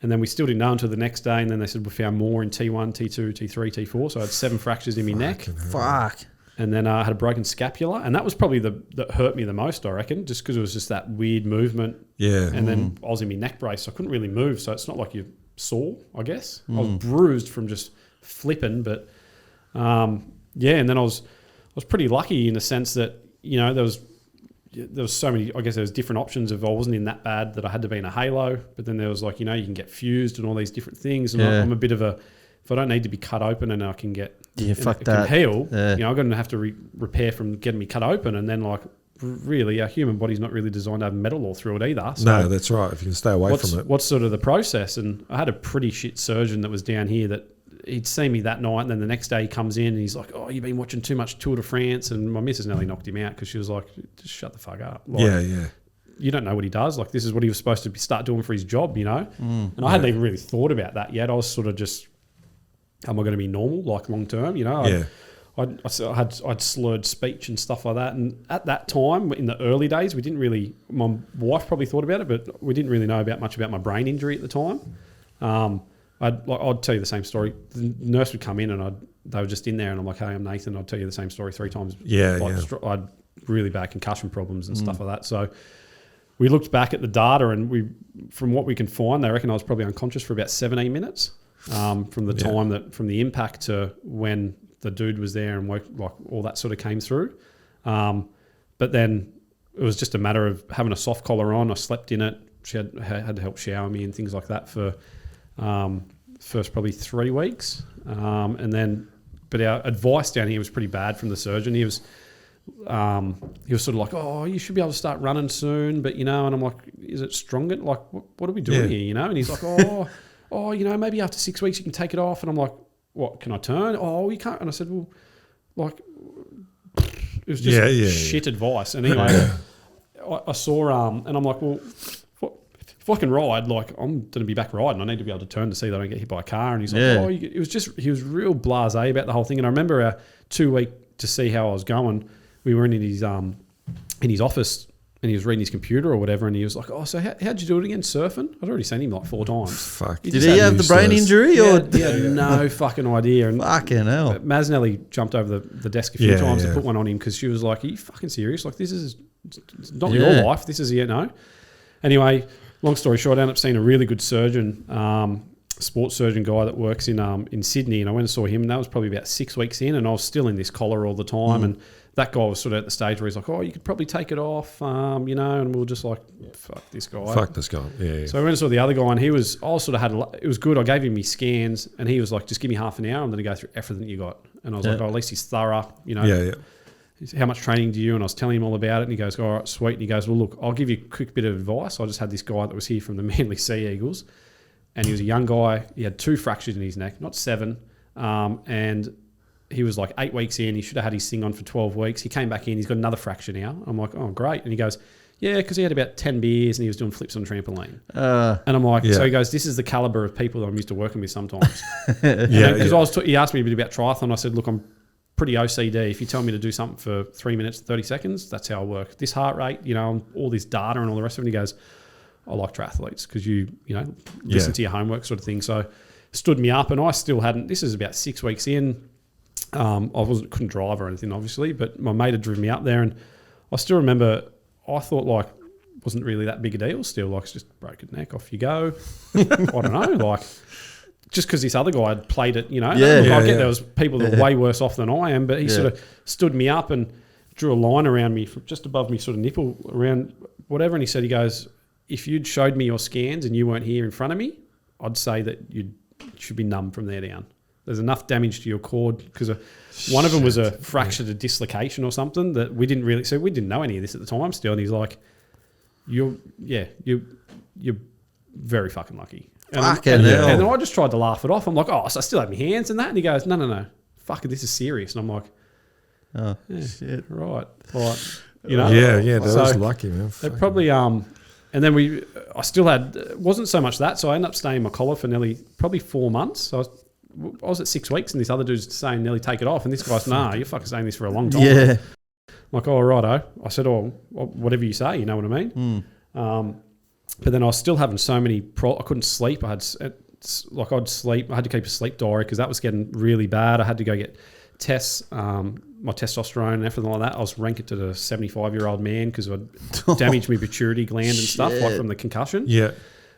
Speaker 3: and then we still didn't know until the next day. And then they said we found more in T1, T2, T3, T4. So I had 7 fractures in my neck.
Speaker 1: Fuck.
Speaker 3: And then I had a broken scapula, and that was probably that hurt me the most, I reckon, just because it was just that weird movement. Yeah. And then I was in my neck brace, so I couldn't really move. So it's not like you sore, I guess. I was bruised from just flipping, but and then I was pretty lucky in the sense that, you know, there was so many, I guess there was different options if I wasn't in that bad that I had to be in a halo, but then there was like, you know, you can get fused and all these different things. And I'm a bit of if I don't need to be cut open and I can get, can heal, you know, I'm going to have to repair from getting me cut open. And then like, really, our human body's not really designed to have metal all through it either. So
Speaker 2: no, that's right. If you can stay away from it.
Speaker 3: What's sort of the process? And I had a pretty shit surgeon that was down here that he'd seen me that night, and then the next day he comes in and he's like, oh, you've been watching too much Tour de France. And my missus nearly knocked him out because she was like, just shut the fuck up. Like,
Speaker 2: yeah.
Speaker 3: You don't know what he does. Like, this is what he was supposed to start doing for his job, you know? And I hadn't even really thought about that yet. I was sort of just, am I going to be normal, like long term, you know? I'd slurred speech and stuff like that. And at that time, in the early days, we didn't really, my wife probably thought about it, but we didn't really know much about my brain injury at the time. I'd tell you the same story. The nurse would come in and they were just in there and I'm like, hey, I'm Nathan. I'd tell you the same story 3 times. I had really bad concussion problems and stuff like that. So we looked back at the data and from what we can find, they reckon I was probably unconscious for about 17 minutes from the time from the impact to when the dude was there and like all that sort of came through. But then it was just a matter of having a soft collar on. I slept in it. She had to help shower me and things like that for first probably 3 weeks. But our advice down here was pretty bad from the surgeon. He was sort of like, oh, you should be able to start running soon. But, you know, and I'm like, is it stronger? Like, what are we doing here, you know? And he's like, you know, maybe after 6 weeks you can take it off. And I'm like, what, can I turn? Oh, you can't. And I said, well, like, it was just shit advice. And anyway, I saw, and I'm like, well, if I can ride, like, I'm going to be back riding. I need to be able to turn to see that I don't get hit by a car. And he's like, he was real blasé about the whole thing. And I remember our two to see how I was going, we were in his office and he was reading his computer or whatever, and he was like, "Oh, so how'd you do it again? Surfing?" I'd already seen him like 4 times.
Speaker 2: Fuck.
Speaker 1: Did he have the brain injury?
Speaker 3: He had no fucking idea. And
Speaker 1: fucking hell.
Speaker 3: Maznelli jumped over the desk a few times and put one on him because she was like, "Are you fucking serious? Like, this is not your life. This is, Anyway, long story short, I ended up seeing a really good surgeon, sports surgeon guy that works in Sydney, and I went and saw him, and that was probably about 6 weeks in, and I was still in this collar all the time, and that guy was sort of at the stage where he's like, "Oh, you could probably take it off," and we were just like, "Fuck this guy."
Speaker 2: Yeah.
Speaker 3: So I went and saw the other guy, and it was good. I gave him his scans, and he was like, "Just give me half an hour, I'm going to go through everything you got." And I was like, "Oh, at least he's thorough,
Speaker 2: Yeah.
Speaker 3: How much training do you?" And I was telling him all about it, and he goes, "All right, sweet." And he goes, "Well, look, I'll give you a quick bit of advice. I just had this guy that was here from the Manly Sea Eagles, and he was a young guy. He had 2 fractures in his neck, not 7, and he was like 8 weeks in. He should have had his thing on for 12 weeks. He came back in. He's got another fracture now." I'm like, "Oh, great." And he goes, "Yeah, because he had about 10 beers and he was doing flips on trampoline." And I'm like, so he goes, "This is the caliber of people that I'm used to working with sometimes." Because he asked me a bit about triathlon. I said, "Look, I'm pretty OCD. If you tell me to do something for 3 minutes, 30 seconds, that's how I work. This heart rate, all this data and all the rest of it." He goes, "I like triathletes because you listen to your homework sort of thing." So stood me up, and I still hadn't. This is about 6 weeks in. I couldn't drive or anything, obviously, but my mate had driven me up there, and I still remember. I thought like wasn't really that big a deal. Still, like, it's just broken neck, off you go. I don't know, like just because this other guy had played it, I get there was people that were way worse off than I am, but he sort of stood me up and drew a line around me from just above me, sort of nipple around whatever, and he goes, "If you'd showed me your scans and you weren't here in front of me, I'd say that you should be numb from there down. There's enough damage to your cord," because one of them was a fracture to dislocation or something that we didn't really. So we didn't know any of this at the time still. And he's like, "You're very fucking lucky." And then I just tried to laugh it off. I'm like, "Oh, so I still have my hands and that?" And he goes, No. Fuck it, this is serious." And I'm like,
Speaker 1: "Oh, shit.
Speaker 3: Right.
Speaker 2: That was lucky, man.
Speaker 3: They probably, and then I still had, it wasn't so much that. So I ended up staying in my collar for probably 4 months. So I was at 6 weeks, and this other dude's saying, "Nearly take it off." And this guy's, "Nah, you're fucking saying this for a long time."
Speaker 1: Yeah.
Speaker 3: I'm like, "Oh, righto." I said, "Oh, whatever you say," you know what I mean? But then I was still having so many I couldn't sleep. I'd sleep. I had to keep a sleep diary because that was getting really bad. I had to go get tests, my testosterone and everything like that. I was ranking to the 75-year-old man because I'd damaged my pituitary gland and stuff, like from the concussion.
Speaker 2: Yeah.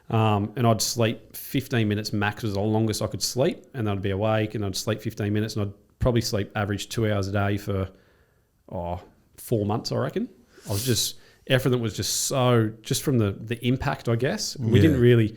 Speaker 3: And I'd sleep 15 minutes max was the longest I could sleep, and then I'd be awake and I'd sleep 15 minutes, and I'd probably sleep average 2 hours a day for 4 months, I reckon. I was just, everything was just from the impact, I guess. We didn't really,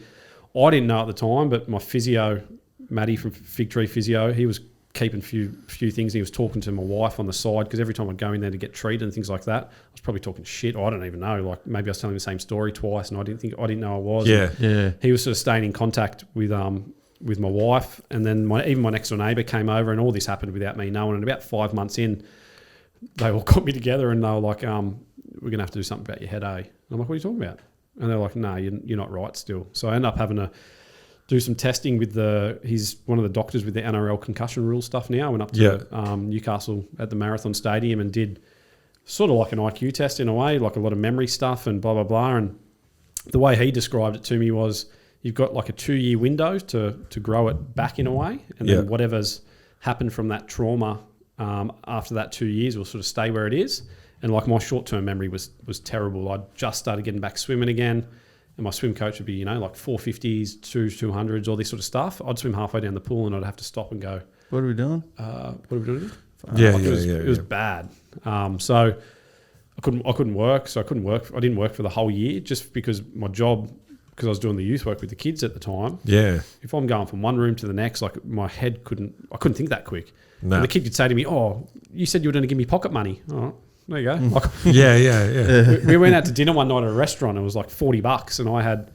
Speaker 3: I didn't know at the time, but my physio, Matty from Fig Tree Physio, he was keeping few things. He was talking to my wife on the side because every time I'd go in there to get treated and things like that, I was probably talking shit. I don't even know. Like maybe I was telling the same story twice, and I didn't know I was.
Speaker 1: Yeah.
Speaker 3: He was sort of staying in contact with my wife, and then even my next door neighbour came over, and all this happened without me knowing. And about 5 months in, they all got me together, and they were like, "We're gonna have to do something about your head, eh?" And I'm like, "What are you talking about?" And they're like, "No, you're not right still." So I ended up having to do some testing with he's one of the doctors with the NRL concussion rule stuff now. I went up to Newcastle at the Marathon Stadium and did sort of like an IQ test in a way, like a lot of memory stuff and blah, blah, blah. And the way he described it to me was you've got like a 2-year window to grow it back in a way. And then whatever's happened from that trauma after that 2 years will sort of stay where it is. And like my short-term memory was terrible. I'd just started getting back swimming again. And my swim coach would be, like 450s, 200s, all this sort of stuff. I'd swim halfway down the pool and I'd have to stop and go,
Speaker 1: "What are we doing?"
Speaker 3: What are we doing?
Speaker 2: It
Speaker 3: was bad. So I couldn't work. So I couldn't work. I didn't work for the whole year just because my job, because I was doing the youth work with the kids at the time.
Speaker 2: Yeah.
Speaker 3: If I'm going from one room to the next, like my head I couldn't think that quick.
Speaker 2: No.
Speaker 3: And the kid could say to me, "Oh, you said you were going to give me pocket money." All right. There you go. Like,
Speaker 2: Yeah.
Speaker 3: we went out to dinner one night at a restaurant. It was like $40, and I had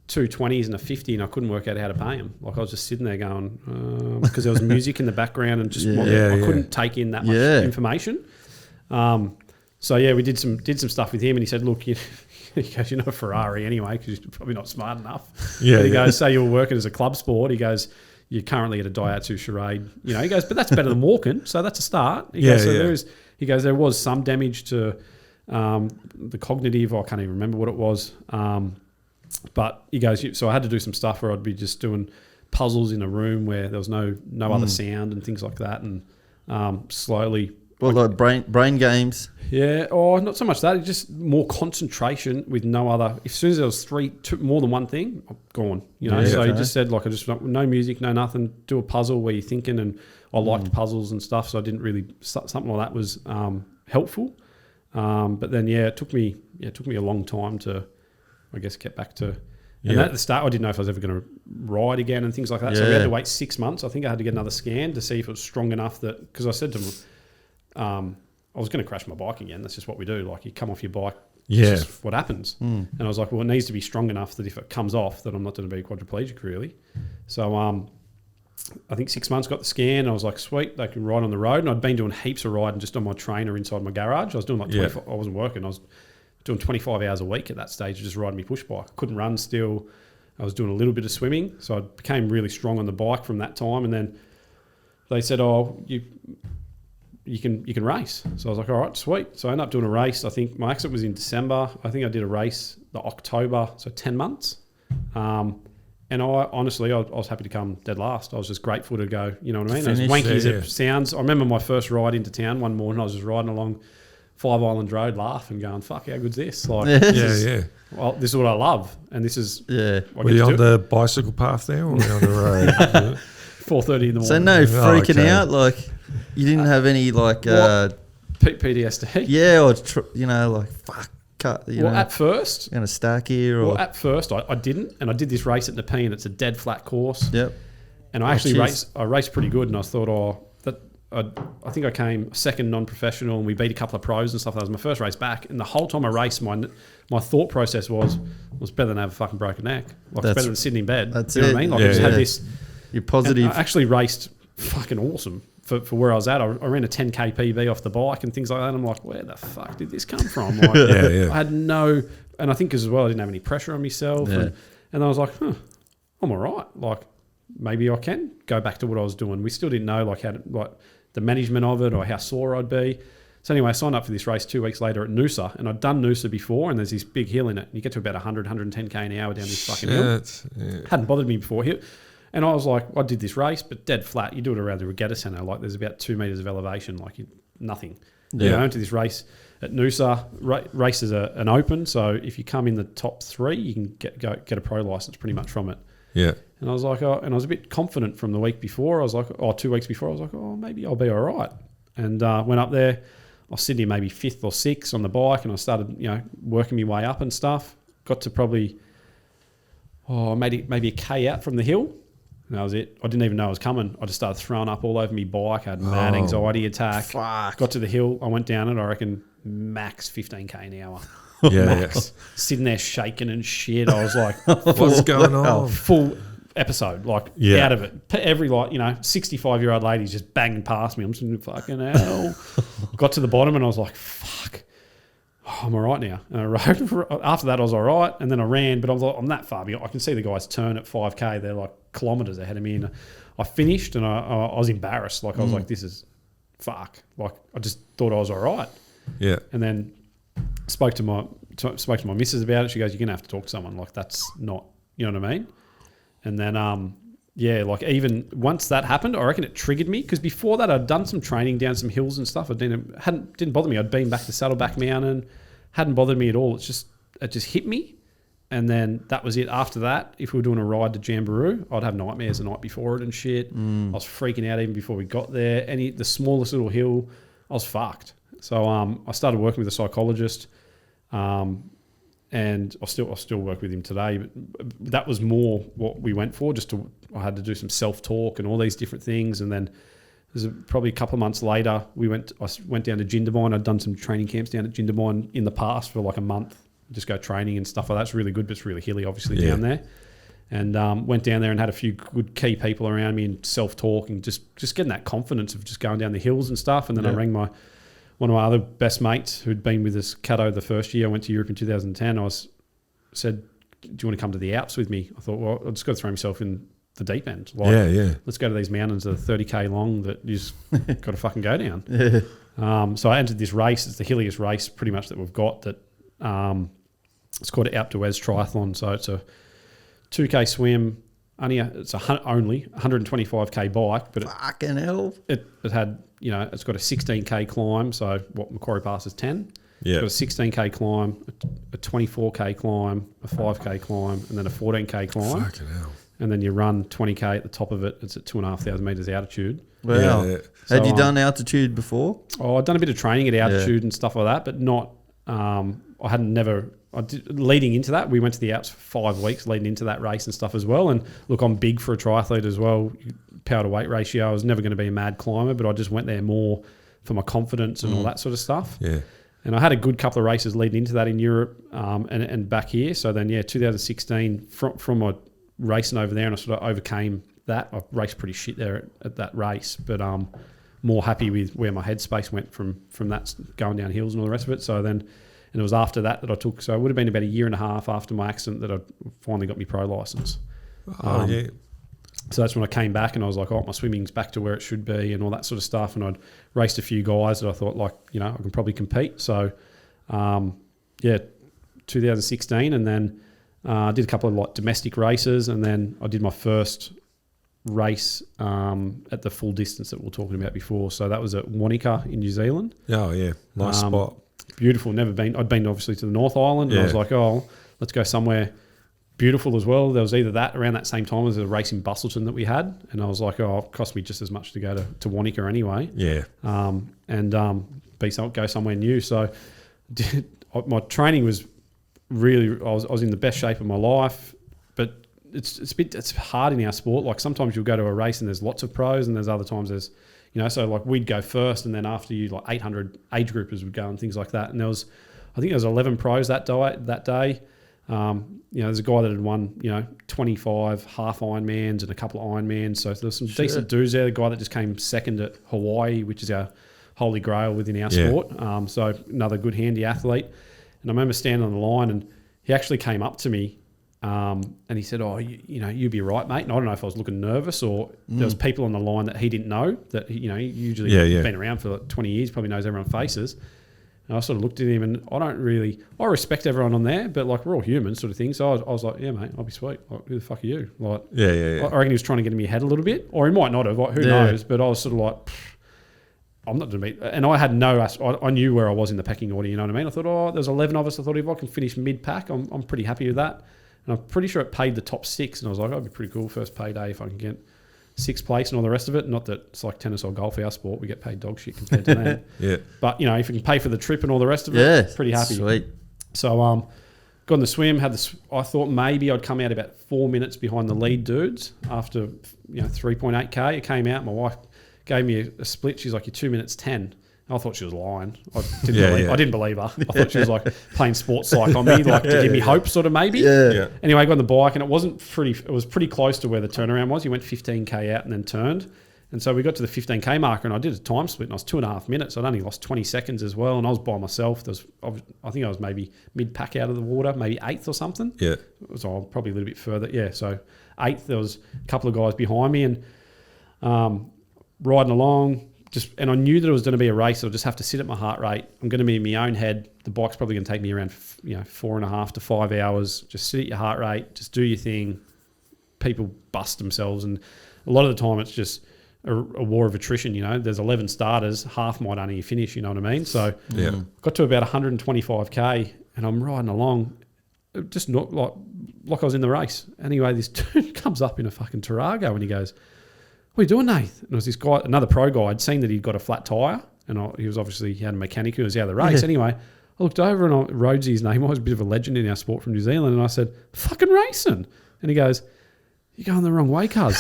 Speaker 3: 2 20s and a 50, and I couldn't work out how to pay them. Like I was just sitting there going, because there was music in the background, and just I couldn't take in that much information. So we did some stuff with him, and he said, "Look, he goes, you're not a Ferrari anyway, because you're probably not smart enough."
Speaker 2: Yeah.
Speaker 3: But he goes, "Say you're working as a club sport." He goes, you're currently at a Daihatsu Charade. You know, he goes, but that's better than walking, so that's a start. He
Speaker 2: Yeah,
Speaker 3: goes, so
Speaker 2: yeah.
Speaker 3: he goes, there was some damage to the cognitive. I can't even remember what it was. But he goes, so I had to do some stuff where I'd be just doing puzzles in a room where there was no other sound and things like that, and slowly.
Speaker 1: Well, like brain games.
Speaker 3: Yeah, or not so much that. It's just more concentration with no other. As soon as there was more than one thing, I'm gone. You know,
Speaker 2: Yeah,
Speaker 3: so
Speaker 1: okay.
Speaker 3: he just said like I just no music, no nothing. Do a puzzle where you're thinking, and I liked puzzles and stuff, so I didn't really something like that was helpful. But then it took me a long time to, I guess, get back to. And at the start, I didn't know if I was ever going to ride again and things like that. So we had to wait 6 months. I think I had to get another scan to see if it was strong enough that, because I said to him, I was going to crash my bike again. That's just what we do. Like, you come off your bike, it's just what happens. And I was like, well, it needs to be strong enough that if it comes off, that I'm not going to be quadriplegic, really. So I think 6 months, got the scan. I was like, sweet, they can ride on the road. And I'd been doing heaps of riding just on my trainer inside my garage. I was doing like 25, I wasn't working. I was doing 25 hours a week at that stage, just riding my push bike. I couldn't run still. I was doing a little bit of swimming. So I became really strong on the bike from that time. And then they said, oh, you can race. So I was like, all right, sweet. So I ended up doing a race. I think my accident was in December. I think I did a race the October, so 10 months. And I was happy to come dead last. I was just grateful to go, you know what I mean? As wanky as it sounds. I remember my first ride into town one morning, I was just riding along Five Island Road laughing, going, fuck, how good's this? Like, well, this is what I love. And this is...
Speaker 1: Yeah.
Speaker 2: Were you on the bicycle path there, or were you on the road?
Speaker 3: 4:30 in the morning.
Speaker 1: So no freaking out, like you didn't have any like
Speaker 3: PTSD.
Speaker 1: yeah, or like fuck, cut. You know,
Speaker 3: at first,
Speaker 1: gonna stack here. Or
Speaker 3: at first I didn't, and I did this race at Nepean. It's a dead flat course.
Speaker 1: Yep.
Speaker 3: And I actually raced pretty good, and I thought, I think I came second non-professional, and we beat a couple of pros and stuff. That was my first race back, and the whole time I raced, my thought process was better than have a fucking broken neck. Like, it's better than sitting in bed.
Speaker 1: That's
Speaker 3: you know what I mean? Like, I just had this.
Speaker 1: You're positive.
Speaker 3: I actually raced fucking awesome for where I was at. I ran a 10k PB off the bike and things like that. And I'm like, where the fuck did this come from? Like, I had no, and I think as well, I didn't have any pressure on myself.
Speaker 1: Yeah.
Speaker 3: And I was like, I'm all right. Like, maybe I can go back to what I was doing. We still didn't know like the management of it or how sore I'd be. So anyway, I signed up for this race 2 weeks later at Noosa, and I'd done Noosa before, and there's this big hill in it. And you get to about 100, 110k an hour down this fucking hill. Hadn't bothered me before. And I was like, I did this race, but dead flat. You do it around the regatta centre. Like, there's about 2 metres of elevation, like nothing. Yeah. You know, into this race at Noosa. Race is an open, so if you come in the top 3, you can get a pro licence pretty much from it.
Speaker 2: Yeah.
Speaker 3: And I was like, and I was a bit confident from the week before. I was like, 2 weeks before, I was like, maybe I'll be all right. And went up there. I was sitting maybe 5th or 6th on the bike, and I started, working my way up and stuff. Got to probably, maybe a K out from the hill. And that was it. I didn't even know it was coming. I just started throwing up all over my bike. I had mad anxiety attack.
Speaker 1: Fuck.
Speaker 3: Got to the hill. I went down it, I reckon, max 15k an hour.
Speaker 2: Max.
Speaker 3: Sitting there shaking and shit. I was like,
Speaker 2: what's going on?
Speaker 3: Full episode, out of it. Every 65-year-old lady's just banging past me. I'm just fucking hell. Got to the bottom and I was like, fuck. I'm all right now. And I rode. After that, I was all right. And then I ran, but I'm that far behind. I can see the guys turn at 5k. They're like kilometres ahead of me. And I finished and I was embarrassed. Like, I was like, this is fuck. Like, I just thought I was all right. Yeah. And then spoke to my missus about it. She goes, you're going to have to talk to someone. Like, that's not, you know what I mean? And then, even once that happened, I reckon it triggered me, because before that I'd done some training down some hills and stuff. It didn't bother me. I'd been back to Saddleback Mountain, hadn't bothered me at all. It just hit me, and then that was it. After that, if we were doing a ride to Jamboree, I'd have nightmares the night before it and shit. I was freaking out even before we got there. The smallest little hill, I was fucked. So I started working with a psychologist. And I still work with him today, but that was more what we went for. I had to do some self-talk and all these different things. And then probably a couple of months later, I went down to Jindabyne. I'd done some training camps down at Jindabyne in the past for like a month. Just go training and stuff like that. It's really good, but it's really hilly, obviously, down there. And went down there and had a few good key people around me and self-talk and just getting that confidence of just going down the hills and stuff. And then I rang one of my other best mates who'd been with us, Caddo, the first year. I went to Europe in 2010. Said, do you want to come to the Alps with me? I thought, well, I just got to throw myself in the deep end. Like, let's go to these mountains that are 30k long that you just got to fucking go down. So I entered this race. It's the hilliest race pretty much that we've got. That it's called an Alpe d'Huez Triathlon. So it's a 2k swim. It's only 125k bike, but
Speaker 1: fucking hell.
Speaker 3: It had, it's got a 16k climb. So what Macquarie Pass is 10.
Speaker 2: Yeah.
Speaker 3: It's got a 16k climb, a 24k climb, a 5k climb, and then a 14k climb.
Speaker 2: Fucking hell.
Speaker 3: And then you run 20k at the top of it. It's at 2,500 metres altitude.
Speaker 1: Wow.
Speaker 2: Yeah.
Speaker 1: So, had you done altitude before?
Speaker 3: Oh, I'd done a bit of training at altitude and stuff like that, but not. Leading into that, we went to the Alps for 5 weeks leading into that race and stuff as well. And look, I'm big for a triathlete as well. Power to weight ratio. I was never going to be a mad climber, but I just went there more for my confidence and all that sort of stuff.
Speaker 2: Yeah.
Speaker 3: And I had a good couple of races leading into that in Europe and back here. So then, 2016, from my racing over there, and I sort of overcame that. I raced pretty shit there at that race, but more happy with where my headspace went from that going down hills and all the rest of it. So then, and it was after that I took, so it would have been about a year and a half after my accident that I finally got my pro license. So that's when I came back and I was like, my swimming's back to where it should be and all that sort of stuff. And I'd raced a few guys that I thought I can probably compete. So, 2016, and then I did a couple of domestic races, and then I did my first race at the full distance that we were talking about before. So that was at Wanaka in New Zealand.
Speaker 2: Oh, yeah. Nice spot.
Speaker 3: Beautiful. Never been. I'd been obviously to the North Island, and I was like, let's go somewhere beautiful as well. There was either that around that same time as a race in Bustleton that we had, and I was like, it cost me just as much to go to Wanaka anyway.
Speaker 2: Yeah.
Speaker 3: Go somewhere new. So my training was really, I was in the best shape of my life, but it's hard in our sport. Like sometimes you'll go to a race and there's lots of pros, and there's other times there's, so like we'd go first, and then after you, like 800 age groupers would go and things like that. And I think there was 11 pros that day. There's a guy that had won, 25 half Ironmans and a couple of Ironmans. So there's some decent dudes there. The guy that just came second at Hawaii, which is our holy grail within our sport. So another good handy athlete. And I remember standing on the line, and he actually came up to me and he said, you'd be right, mate. And I don't know if I was looking nervous or there was people on the line that he didn't know that, he usually been around for like 20 years, probably knows everyone's faces. And I sort of looked at him, and I respect everyone on there, but like we're all humans sort of thing. So I was like, yeah, mate, I'll be sweet. Like, who the fuck are you? Like, I reckon he was trying to get in my head a little bit, or he might not have, like, who knows? But I was sort of like, I'm not going to be, and I had I knew where I was in the pecking order, you know what I mean? I thought, there's 11 of us. I thought if I can finish mid-pack, I'm pretty happy with that. And I'm pretty sure it paid the top 6, and I was like, that'd be pretty cool, first payday if I can get 6th place and all the rest of it. Not that it's like tennis or golf, our sport, we get paid dog shit compared to that.
Speaker 2: Yeah.
Speaker 3: But, if you can pay for the trip and all the rest of it, pretty happy.
Speaker 1: Sweet.
Speaker 3: So, got in the swim, I thought maybe I'd come out about 4 minutes behind the lead dudes after, 3.8K. It came out, my wife gave me a split. She's like, you're 2 minutes 10. I thought she was lying. I didn't believe her. I thought she was like playing sports psych on me, like to give me hope, sort of maybe.
Speaker 1: Yeah.
Speaker 3: Anyway, I got on the bike, and it was pretty close to where the turnaround was. You went 15k out and then turned, and so we got to the 15k marker, and I did a time split, and I was 2.5 minutes. I'd only lost 20 seconds as well, and I was by myself. I think I was maybe mid pack out of the water, maybe 8th or something. Yeah. So probably a little bit further. Yeah. So 8th, there was a couple of guys behind me, and riding along. And I knew that it was going to be a race. I'll just have to sit at my heart rate. I'm going to be in my own head. The bike's probably going to take me around 4.5 to 5 hours. Just sit at your heart rate. Just do your thing. People bust themselves, and a lot of the time it's just a war of attrition. There's 11 starters. Half might only finish. You know what I mean? So got to about 125k, and I'm riding along, just not like I was in the race. Anyway, this dude comes up in a fucking Tarago, and he goes, "What are you doing, Nath?" And it was this guy, another pro guy. I'd seen that he'd got a flat tyre, and he had a mechanic who was out of the race. Yeah. Anyway, I looked over, and Rhodesy, his name was, a bit of a legend in our sport from New Zealand, and I said, "Fucking racing." And he goes, "You're going the wrong way, cuz."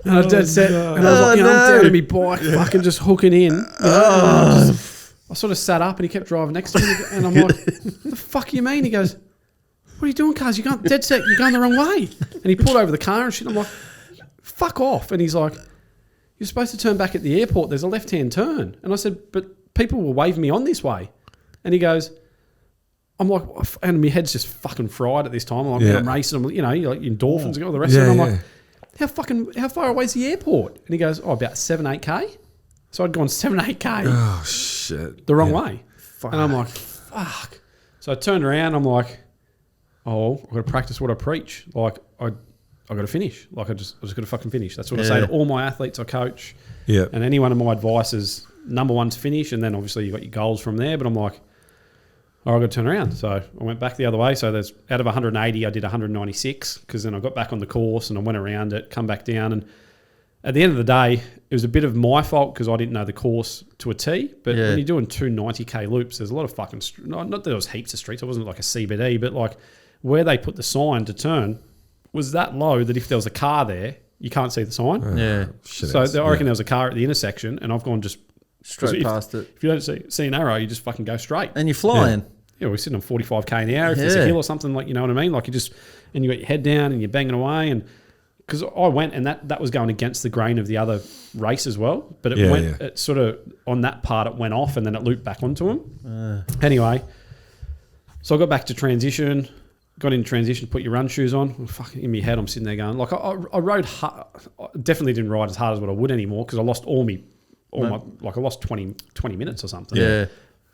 Speaker 3: And I dead set, and I was like, I'm down to me bike, fucking just hooking in. I sort of sat up, and he kept driving next to me, and I'm like, "What the fuck you mean?" He goes, "What are you doing, cuz? You're going dead set. You're going the wrong way." And he pulled over the car and shit. I'm like, "Fuck off!" And he's like, you're supposed to turn back at the airport. There's a left-hand turn. And I said, but people were waving me on this way. And he goes, I'm like, and my head's just fucking fried at this time. I'm like, I'm racing. You're like endorphins and all the rest of it. I'm like, how far away is the airport? And he goes, about 7-8K. So I'd gone 7-8K.
Speaker 2: Oh, shit.
Speaker 3: The wrong way. Fuck. And I'm like, fuck. So I turned around. I'm like, I've got to practice what I preach. Like, I got to finish. Like, I just got to fucking finish. That's what I say to all my athletes I coach.
Speaker 2: Yeah.
Speaker 3: And any one of my advice is, number one, to finish. And then obviously you got your goals from there. But I'm like, I've got to turn around. So I went back the other way. So there's out of 180, I did 196 because then I got back on the course and I went around it, come back down. And at the end of the day, it was a bit of my fault because I didn't know the course to a T. But when you're doing 2 90K loops, there's a lot of fucking... Not that there was heaps of streets. It wasn't like a CBD, but like where they put the sign to turn was that low that if there was a car there, you can't see the sign. So I reckon there was a car at the intersection and I've gone just...
Speaker 1: Straight past it.
Speaker 3: If you don't see an arrow, you just fucking go straight.
Speaker 1: And you're flying.
Speaker 3: Yeah, we're sitting on 45K in the hour. If there's a hill or something, like, you know what I mean? Like, and you got your head down and you're banging away. And because I went and that was going against the grain of the other race as well. But it sort of, on that part, it went off and then it looped back onto him. Anyway, so I got back to transition, got in transition, put your run shoes on. Well, fuck, in my head, I'm sitting there going, like, I rode hard. I definitely didn't ride as hard as what I would anymore because I lost I lost 20 minutes or something.
Speaker 1: Yeah.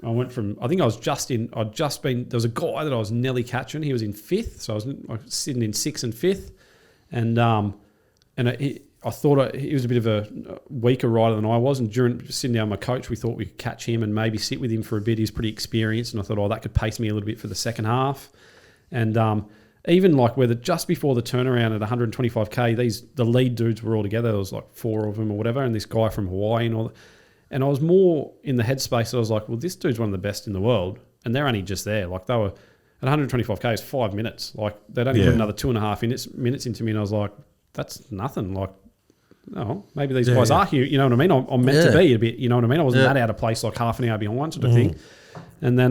Speaker 3: I went from, I think there was a guy that I was nearly catching. He was in 5th. So I was sitting in 6th and 5th. And I thought he was a bit of a weaker rider than I was. And during sitting down with my coach, we thought we could catch him and maybe sit with him for a bit. He's pretty experienced. And I thought, that could pace me a little bit for the second half. And even like just before the turnaround at 125K, the lead dudes were all together. There was like 4 of them or whatever. And this guy from Hawaii and all that. And I was more in the headspace. I was like, well, this dude's one of the best in the world. And they're only just there. Like they were at 125K, it's 5 minutes. Like they'd only put another 2.5 minutes into me. And I was like, that's nothing. Like, no, maybe these guys are here. You know what I mean? I'm meant to be a bit, you know what I mean? I wasn't that out of place, like half an hour behind sort of thing. And then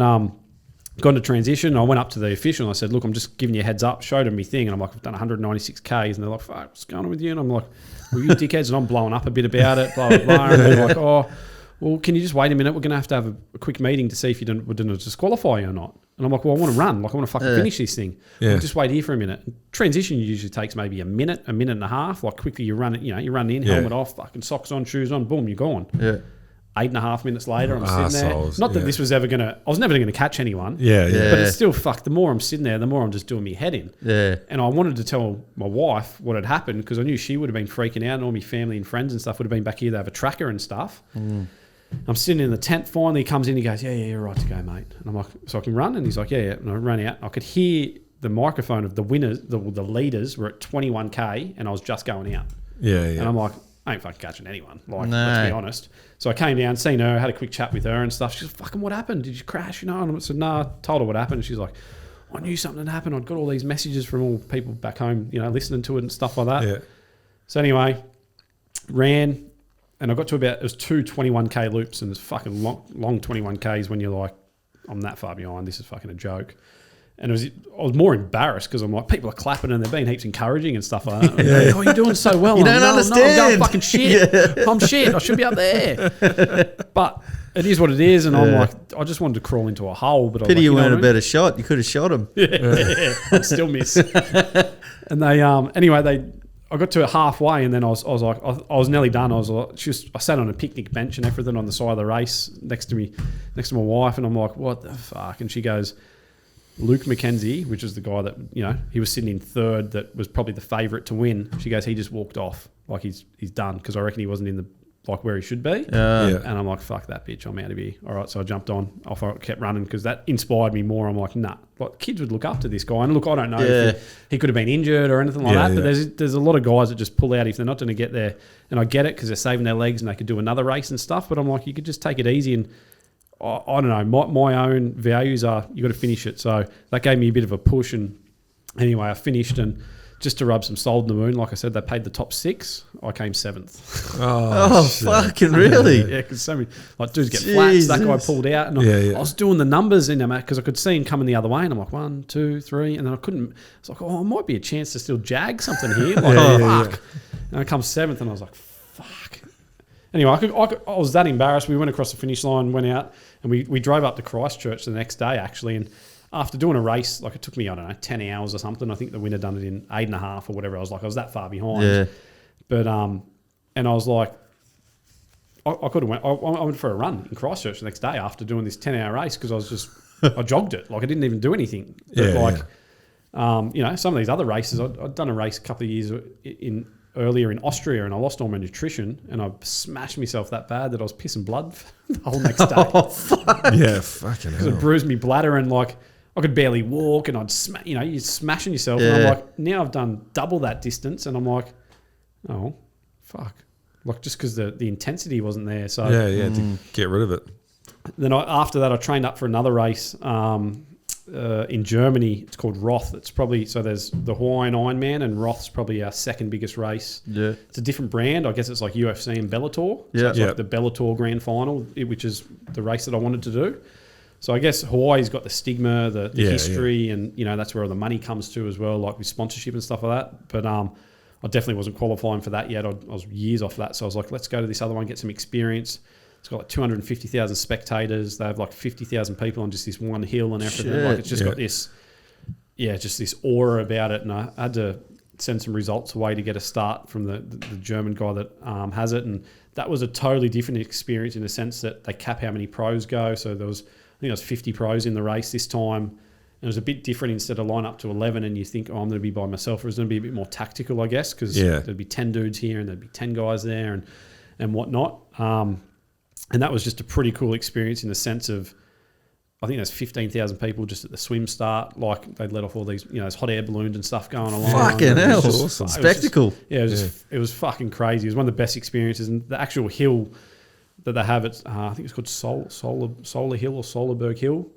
Speaker 3: got into transition. I went up to the official and I said, look, I'm just giving you a heads up. Showed him my thing. And I'm like, I've done 196Ks. And they're like, fuck, what's going on with you? And I'm like, well, you dickheads. And I'm blowing up a bit about it, blah, blah, blah. And they're like, well, can you just wait a minute? We're going to have a quick meeting to see if we're going to disqualify you or not. And I'm like, well, I want to run. Like, I want to fucking finish this thing. Well, just wait here for a minute. Transition usually takes maybe a minute and a half. Like, quickly you run it, you run in, helmet off, fucking socks on, shoes on, boom, you're gone. 8.5 minutes later, I'm sitting there. Not that this was ever going to... I was never going to catch anyone. But it's still, the more I'm sitting there, the more I'm just doing me head in. And I wanted to tell my wife what had happened because I knew she would have been freaking out and all my family and friends and stuff would have been back here. They have a tracker and stuff. I'm sitting in the tent. Finally, he comes in. He goes, yeah, you're right to go, mate. And I'm like, so I can run? And he's like, yeah. And I ran out. I could hear the microphone of the winners, the leaders were at 21K and I was just going out. And I'm like, I ain't fucking catching anyone. Like, let's be honest. So I came down, seen her, had a quick chat with her and stuff. She's like, fucking, what happened? Did you crash? And I said, no. I told her what happened. And she's like, I knew something had happened. I'd got all these messages from all people back home, listening to it and stuff like that. So anyway, ran and I got to it was 2 21K loops and it's fucking long 21Ks when you're like, I'm that far behind. This is fucking a joke. And I was more embarrassed because I'm like, people are clapping and they're being heaps encouraging and stuff like that. Like, oh, you're doing so well.
Speaker 1: You don't understand.
Speaker 3: No, I'm going fucking shit. I'm shit. I should be up there. But it is what it is. And I'm like, I just wanted to crawl into a hole. But
Speaker 1: Pity you weren't a better shot. You could have shot him.
Speaker 3: I'd still miss. And they, anyway, I got to halfway and then I was like, I was nearly done. I was like, I sat on a picnic bench and everything on the side of the race next to my wife. And I'm like, what the fuck? And she goes, Luke McKenzie, which is the guy that, he was sitting in third that was probably the favourite to win. She goes, he just walked off. Like he's done because I reckon he wasn't in the, like where he should be. And I'm like, fuck that bitch. I'm out of here. All right. So I jumped on, off, I kept running because that inspired me more. I'm like, nah, like kids would look up to this guy. And look, I don't know if he could have been injured or anything like that. But there's a lot of guys that just pull out if they're not going to get there. And I get it because they're saving their legs and they could do another race and stuff. But I'm like, you could just take it easy and, I don't know. My own values are you got to finish it. So that gave me a bit of a push. And anyway, I finished and just to rub some salt in the wound, like I said, they paid the top 6. I came 7th.
Speaker 1: Oh fucking really?
Speaker 3: Yeah, because so many dudes get flats. That guy pulled out, and I was doing the numbers in them because I could see him coming the other way, and I'm like 1, 2, 3, and then I couldn't. I was like, oh, it might be a chance to still jag something here. Like, fuck. And I come 7th, and I was like, fuck. Anyway, I was that embarrassed. We went across the finish line, went out, and we drove up to Christchurch the next day, actually. And after doing a race, like it took me, I don't know, 10 hours or something. I think the winner done it in 8.5 or whatever. I was that far behind.
Speaker 1: Yeah.
Speaker 3: But, and I was like, I could have went. I went for a run in Christchurch the next day after doing this 10-hour race because I jogged it. Like I didn't even do anything. But some of these other races, I'd done a race a couple of years earlier in Austria, and I lost all my nutrition, and I smashed myself that bad that I was pissing blood for the whole next day.
Speaker 1: Oh, fuck.
Speaker 2: Yeah, fucking
Speaker 3: Because
Speaker 2: hell.
Speaker 3: it bruised me bladder, and like I could barely walk, and I'd you're smashing yourself.
Speaker 1: Yeah.
Speaker 3: And I'm like, now I've done double that distance, and I'm like, oh, fuck. Like just because the intensity wasn't there. So
Speaker 2: to get rid of it.
Speaker 3: then after that, I trained up for another race in Germany. It's called Roth. It's probably, so there's the Hawaiian Ironman, and Roth's probably our second biggest race.
Speaker 1: Yeah.
Speaker 3: It's a different brand. I guess it's like UFC and Bellator.
Speaker 1: Yeah.
Speaker 3: So it's like the Bellator Grand Final, which is the race that I wanted to do. So I guess Hawaii's got the stigma, the history, and that's where all the money comes to as well, like with sponsorship and stuff like that. But I definitely wasn't qualifying for that yet. I was years off that. So I was like, let's go to this other one, get some experience. It's got like 250,000 spectators. They have like 50,000 people on just this one hill and everything.
Speaker 1: Shit.
Speaker 3: Like it's just got this, just this aura about it. And I had to send some results away to get a start from the German guy that has it. And that was a totally different experience in the sense that they cap how many pros go. So I think there was 50 pros in the race this time. And it was a bit different. Instead of line up to 11 and you think, I'm going to be by myself, it was going to be a bit more tactical, I guess, because there'd be 10 dudes here and there'd be 10 guys there and whatnot. And that was just a pretty cool experience in the sense of, I think there's 15,000 people just at the swim start. Like they'd let off all these, those hot air balloons and stuff going along.
Speaker 1: Fucking hell.
Speaker 2: awesome.
Speaker 1: Spectacle.
Speaker 3: It was fucking crazy. It was one of the best experiences. And the actual hill that they have, I think it's called Solar Hill or Solarberg Hill.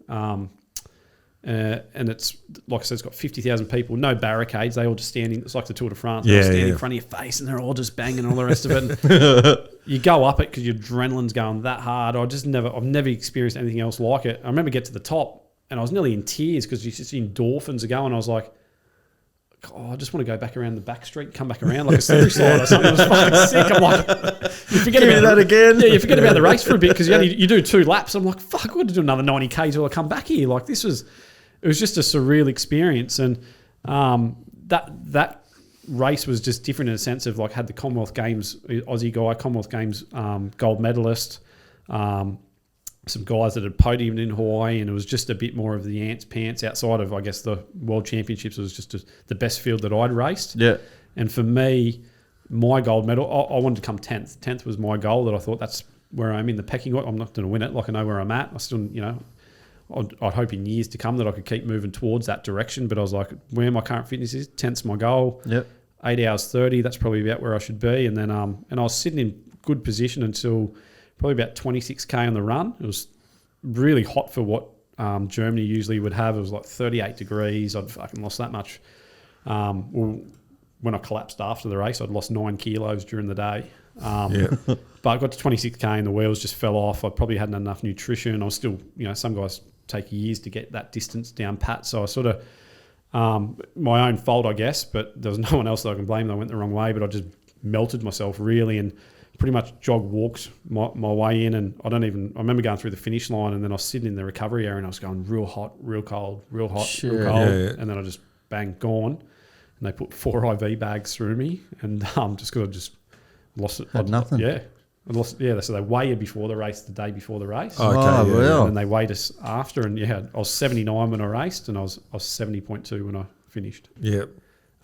Speaker 3: And it's, like I said, it's got 50,000 people, no barricades. They all just standing. It's like the Tour de France. They all stand in front of your face and they're all just banging and all the rest of it. And you go up it because your adrenaline's going that hard. I've never experienced anything else like it. I remember get to the top and I was nearly in tears because you just endorphins are going. I was like, I just want to go back around the back street, come back around like a slippery slide or something. It was fucking sick. I'm like, you forget about
Speaker 1: that again.
Speaker 3: Yeah, you forget about the race for a bit because you do 2 laps. I'm like, fuck, I've got to do another 90 Ks till I come back here. Like it was just a surreal experience. And that race was just different in a sense of like had the Commonwealth Games, Aussie guy, Commonwealth Games gold medalist, some guys that had podiumed in Hawaii, and it was just a bit more of the ants pants outside of, I guess, the World Championships. It was just the best field that I'd raced. Yeah. And for me, my gold medal, I wanted to come 10th. 10th was my goal that I thought that's where I'm in the pecking order. I'm not going to win it. Like I know where I'm at. I still, I'd hope in years to come that I could keep moving towards that direction. But I was like, where my current fitness is, 10th's my goal.
Speaker 1: Yep.
Speaker 3: 8 hours 30, that's probably about where I should be. And then and I was sitting in good position until probably about 26K on the run. It was really hot for what Germany usually would have. It was like 38 degrees. I'd fucking lost that much. When I collapsed after the race, I'd lost 9 kilos during the day. But I got to 26K and the wheels just fell off. I probably hadn't enough nutrition. I was still, some guys take years to get that distance down pat. So I sort of, my own fault, I guess, but there was no one else that I can blame that I went the wrong way, but I just melted myself really and pretty much walked my way in. And I remember going through the finish line and then I was sitting in the recovery area and I was going real hot, real cold, real hot, real cold. And then I just bang, gone. And they put 4 IV bags through me and just because I just lost it.
Speaker 1: Had nothing.
Speaker 3: Yeah. I lost, so they weigh you before the race, the day before the race.
Speaker 1: Oh, okay,
Speaker 3: And then they weighed us after. And I was 79 when I raced and I was 70.2 when I finished.
Speaker 2: Yeah.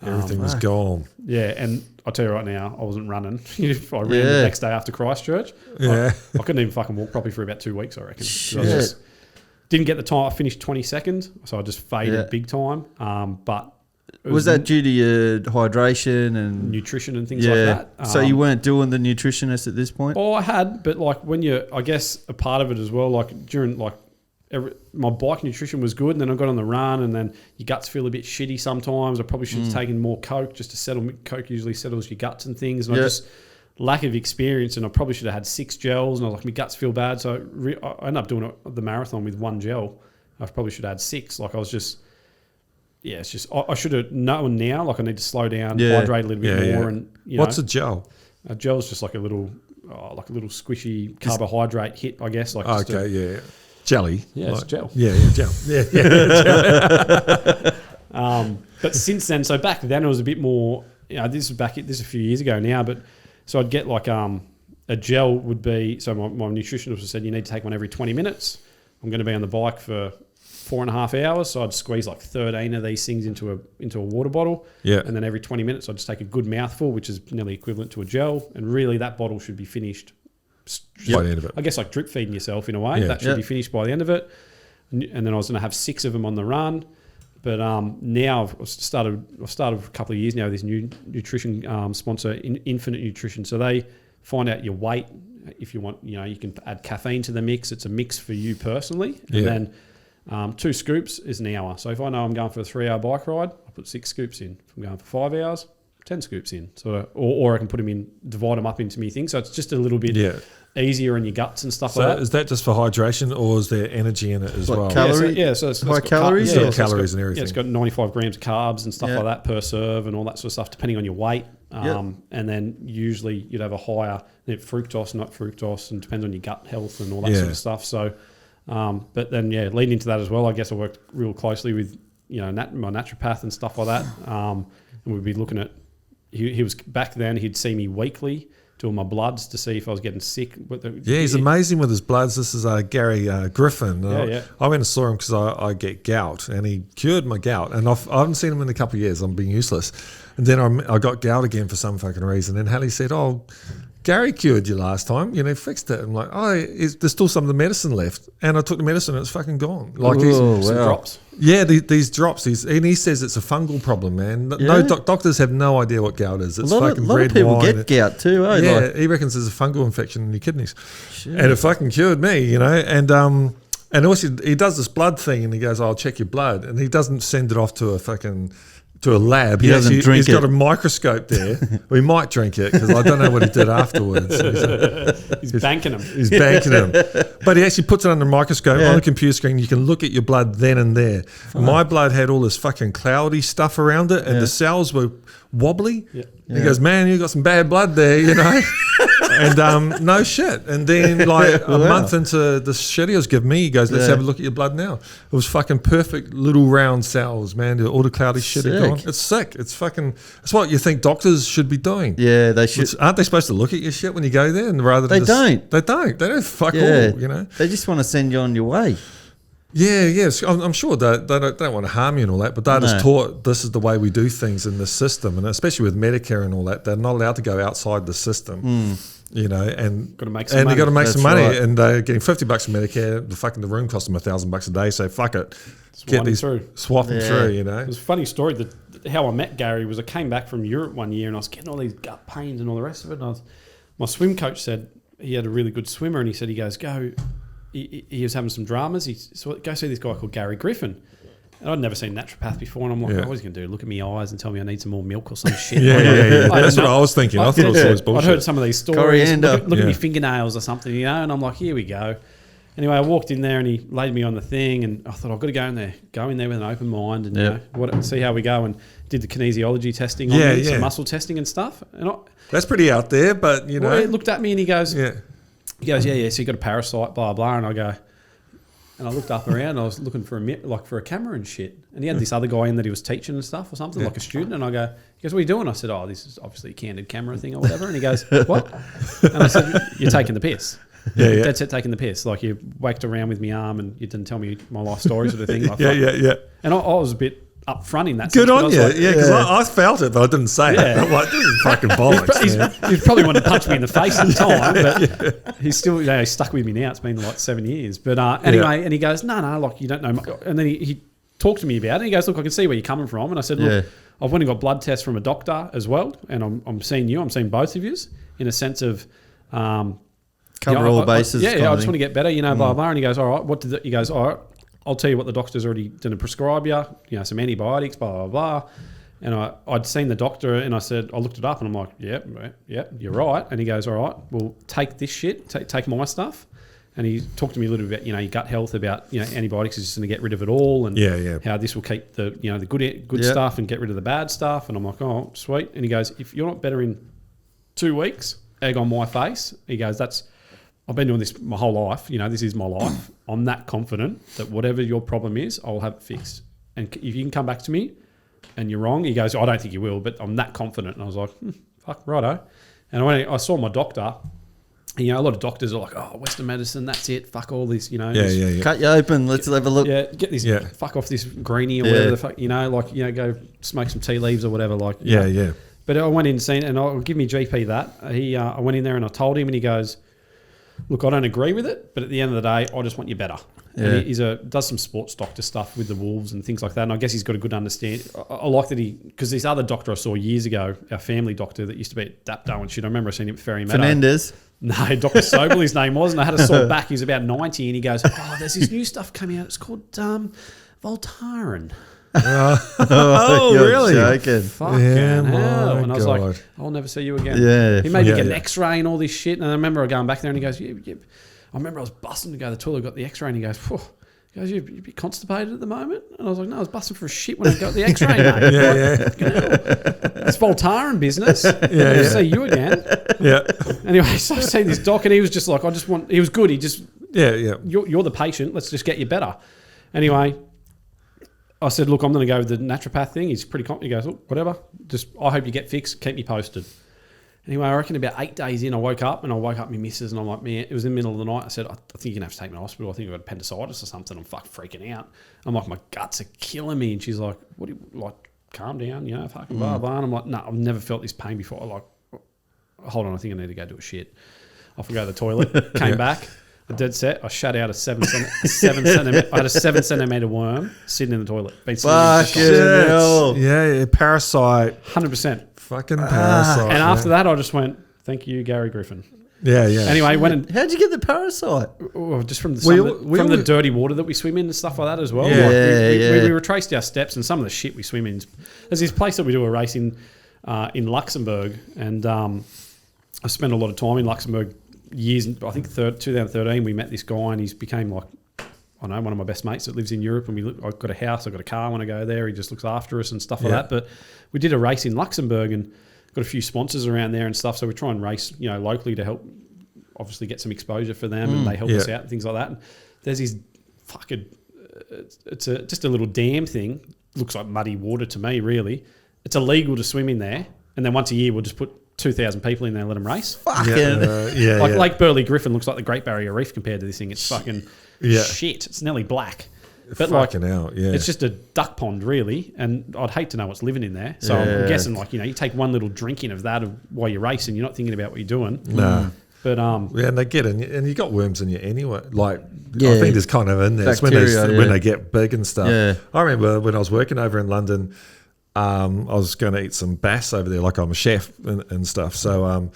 Speaker 2: Everything was gone.
Speaker 3: Yeah, and I'll tell you right now, I wasn't running. If I ran the next day after Christchurch, I couldn't even fucking walk properly for about 2 weeks, I reckon. I didn't get the time. I finished 22nd, so I just faded big time. But
Speaker 1: was that due to your hydration and
Speaker 3: nutrition and things like that?
Speaker 1: So you weren't doing the nutritionist at this point?
Speaker 3: Oh, I had, but like when I guess a part of it as well, like during my bike nutrition was good, and then I got on the run, and then your guts feel a bit shitty sometimes. I probably should have taken more Coke just to settle. Coke usually settles your guts and things, and I just lack of experience, and I probably should have had 6 gels, and I was like, my guts feel bad, so I ended up doing the marathon with 1 gel. I probably should have had 6. Like I was just, it's just I should have known now. Like I need to slow down, hydrate a little bit more, and
Speaker 2: what's a gel?
Speaker 3: A gel is just like a little like a little squishy carbohydrate hit, I guess. Like just
Speaker 2: Okay, jelly.
Speaker 3: Yeah, it's gel.
Speaker 2: Yeah, gel. Yeah.
Speaker 3: But since then, so back then it was a bit more. This is a few years ago now. But so I'd get like a gel would be. So my nutritionist said you need to take one every 20 minutes. I'm going to be on the bike for 4.5 hours, so I'd squeeze like 13 of these things into a water bottle.
Speaker 2: Yeah.
Speaker 3: And then every 20 minutes, I'd just take a good mouthful, which is nearly equivalent to a gel. And really, that bottle should be finished
Speaker 2: By the end of it.
Speaker 3: I guess like drip feeding yourself in a way.
Speaker 2: Yeah.
Speaker 3: That should be finished by the end of it. And then I was going to have 6 of them on the run. But now I've started a couple of years now with this new nutrition sponsor, Infinite Nutrition. So they find out your weight. If you want, you can add caffeine to the mix. It's a mix for you personally. And then 2 scoops is an hour. So if I know I'm going for a 3-hour bike ride, I put 6 scoops in. If I'm going for 5 hours, 10 scoops in. Or I can put them in, divide them up into me things. So it's just a little bit easier in your guts and stuff like that.
Speaker 2: Is that just for hydration, or is there energy in it as well?
Speaker 3: So it's
Speaker 2: high
Speaker 3: got
Speaker 2: calories,
Speaker 3: so
Speaker 2: calories and everything.
Speaker 3: Yeah, it's got 95 grams of carbs and stuff like that per serve and all that sort of stuff, depending on your weight. And then usually you'd have a higher fructose, not fructose, and depends on your gut health and all that sort of stuff. So, but then leading into that as well, I guess I worked real closely with my naturopath and stuff like that. And we'd be looking at. He was back then. He'd see me weekly, doing my bloods to see if I was getting sick.
Speaker 2: He's amazing with his bloods. This is Gary Griffin. I went and saw him because I get gout, and he cured my gout. And I haven't seen him in a couple of years. I'm being useless. And then I got gout again for some fucking reason. And Hallie said, "Oh, Gary cured you last time. Fixed it." I'm like, there's still some of the medicine left. And I took the medicine and it's fucking gone. Like
Speaker 3: some drops.
Speaker 2: Yeah, these drops. And he says it's a fungal problem, man. No doctors have no idea what gout is. It's fucking
Speaker 1: a lot
Speaker 2: red
Speaker 1: of people
Speaker 2: wine.
Speaker 1: get gout too, eh?
Speaker 2: Yeah, he reckons there's a fungal infection in your kidneys. Shit. And it fucking cured me, And also he does this blood thing and he goes, "I'll check your blood." And he doesn't send it off to a lab. He's got a microscope there. We might drink it because I don't know what he did afterwards.
Speaker 3: He's banking them.
Speaker 2: He's banking them. But he actually puts it under a microscope on a computer screen. You can look at your blood then and there. My blood had all this fucking cloudy stuff around it and the cells were wobbly. Yeah. He goes, "Man, you got some bad blood there, And no shit. And then a month into the shit he was giving me, he goes, "Let's have a look at your blood now." It was fucking perfect little round cells, man. All the cloudy shit had gone. It's sick. It's what you think doctors should be doing.
Speaker 1: Yeah, they should.
Speaker 2: Aren't they supposed to look at your shit when you go there? And rather than They don't fuck all,
Speaker 1: They just want to send you on your way.
Speaker 2: Yeah, yes. I'm sure they don't want to harm you and all that, but they're just taught this is the way we do things in the system. And especially with Medicare and all that, they're not allowed to go outside the system. And
Speaker 3: got to make some money.
Speaker 2: They got to make some money,
Speaker 3: right.
Speaker 2: and they're getting $50 in Medicare. The room costs them $1,000 a day, so fuck it, swap them through.
Speaker 3: It was a funny story that how I met Gary was I came back from Europe one year and I was getting all these gut pains and all the rest of it. And my swim coach said he had a really good swimmer, and he said go. He was having some dramas. Go see this guy called Gary Griffin. And I'd never seen a naturopath before, and I'm like, what is he going to do? Look at me eyes and tell me I need some more milk or some shit?
Speaker 2: That's what I was thinking. I thought it was always bullshit.
Speaker 3: I'd heard some of these stories. Look at me fingernails or something, and I'm like, here we go. Anyway, I walked in there and he laid me on the thing, and I thought I've got to go in there with an open mind and see how we go. And did the kinesiology testing on me, some muscle testing and stuff. And
Speaker 2: that's pretty out there, but
Speaker 3: he looked at me and he goes, so you got a parasite, blah blah. And I go, and I looked up around and I was looking for a camera and shit. And he had this other guy in that he was teaching and stuff or something, like a student. And he goes, "What are you doing?" I said, "Oh, this is obviously a candid camera thing or whatever." And he goes, "What?" And I said, "You're taking the piss." That's it, taking the piss. Like you whacked around with my arm and you didn't tell me my life story sort of thing. Like, And I was a bit upfront in that.
Speaker 2: Good
Speaker 3: sense,
Speaker 2: on you. Because I felt it, but I didn't say it. I'm like, this is fucking bollocks.
Speaker 3: He probably wanted to punch me in the face at the time, but he's still he's stuck with me now. It's been like 7 years. But anyway, and he goes, no, like you don't know. And then he talked to me about it. And he goes, look, I can see where you're coming from. And I said, look, I've went and got blood tests from a doctor as well. And I'm seeing you. I'm seeing both of yous in a sense of...
Speaker 1: cover all bases.
Speaker 3: I just want to get better, blah, blah. And he goes, all right, he goes, all right, I'll tell you what the doctor's already going to prescribe you, some antibiotics, blah, blah, blah. And I'd seen the doctor and I said, I looked it up and I'm like, yep, you're right. And he goes, all right, well, take this shit, take my stuff. And he talked to me a little bit about, your gut health, about, antibiotics is just going to get rid of it all. And how this will keep the, the good stuff and get rid of the bad stuff. And I'm like, oh, sweet. And he goes, if you're not better in 2 weeks, egg on my face. He goes, I've been doing this my whole life. You know, this is my life. I'm that confident that whatever your problem is, I'll have it fixed. And if you can come back to me and you're wrong, he goes, I don't think you will, but I'm that confident. And I was like, fuck, righto. And I saw my doctor. You know, a lot of doctors are like, oh, Western medicine, that's it. Fuck all this, you know.
Speaker 2: Yeah.
Speaker 1: Cut you open. Let's have a look.
Speaker 3: Yeah, get this, fuck off this greenie or whatever the fuck, you know, like, you know, go smoke some tea leaves or whatever. Like,
Speaker 2: Yeah.
Speaker 3: But I went in and seen, and I'll give me GP that. I went in there and I told him, and he goes, look, I don't agree with it, but at the end of the day, I just want you better.
Speaker 1: Yeah.
Speaker 3: And he's does some sports doctor stuff with the Wolves and things like that. And I guess he's got a good understanding. I like that because this other doctor I saw years ago, our family doctor that used to be at Dapdo and shit, I remember seeing him at Ferry Meadow.
Speaker 1: Fernandez.
Speaker 3: No, Dr. Sobel, his name was, and I had a sore back. He was about 90, and he goes, there's this new stuff coming out. It's called Voltaren.
Speaker 1: You're
Speaker 2: really?
Speaker 1: joking.
Speaker 3: Fucking hell. And I was like, I'll never see you again.
Speaker 1: Yeah.
Speaker 3: He made me get an x-ray and all this shit. And I remember going back there and he goes, I remember I was busting to go to the toilet, got the x-ray, and he goes, you be constipated at the moment? And I was like, no, I was busting for a shit when I got the x-ray, mate. It's Voltaren business. I'll see you again.
Speaker 2: Yeah.
Speaker 3: Anyway, so I seen this doc and he was just like, he was good. He just,
Speaker 2: Yeah.
Speaker 3: you're the patient. Let's just get you better. Anyway, I said, look, I'm going to go with the naturopath thing. He's pretty confident. He goes, look, whatever. Just, I hope you get fixed. Keep me posted. Anyway, I reckon about 8 days in, I woke up my missus, and I'm like, man, it was in the middle of the night. I said, I think you're going to have to take me to hospital. I think I've got appendicitis or something. I'm freaking out. I'm like, my guts are killing me. And she's like, what do you, like, calm down, you know, fucking blah, blah. And I'm like, no, I've never felt this pain before. I'm like, hold on, I think I need to go do a shit. Off I go to the toilet, came back, a dead set. I shut out a 7 centimeter. I had a 7 centimeter worm sitting in the toilet.
Speaker 1: Fucking hell.
Speaker 2: Yeah, parasite.
Speaker 3: 100%.
Speaker 2: Fucking parasite.
Speaker 3: And after that, I just went, thank you, Gary Griffin.
Speaker 2: Yeah.
Speaker 3: Anyway,
Speaker 1: how'd you get the parasite?
Speaker 3: Just from the dirty water that we swim in and stuff like that as well.
Speaker 1: Yeah,
Speaker 3: we retraced our steps and some of the shit we swim in. There's this place that we do a race in Luxembourg, and I spent a lot of time in Luxembourg years. I think 2013 we met this guy, and he's became like, I don't know, one of my best mates that lives in Europe, and I've got a house, I've got a car when I go there. He just looks after us and stuff like that. But we did a race in Luxembourg and got a few sponsors around there and stuff. So we try and race, you know, locally to help, obviously get some exposure for them, and they help us out and things like that. And there's this fucking, it's just a little dam thing. Looks like muddy water to me, really. It's illegal to swim in there, and then once a year we'll just put 2,000 people in there and let them race.
Speaker 1: Fucking
Speaker 3: like Lake Burley Griffin looks like the Great Barrier Reef compared to this thing. It's fucking shit. It's nearly black. But
Speaker 2: fucking hell,
Speaker 3: it's just a duck pond, really, and I'd hate to know what's living in there. So I'm guessing, like, you know, you take one little drinking of that while you're racing, you're not thinking about what you're doing.
Speaker 2: No.
Speaker 3: But
Speaker 2: and they get in, and you got worms in you anyway. Like, I think there's kind of in there.
Speaker 1: Bacteria,
Speaker 2: It's when they get big and stuff.
Speaker 1: Yeah.
Speaker 2: I remember when I was working over in London, I was going to eat some bass over there, like I'm a chef and stuff. So,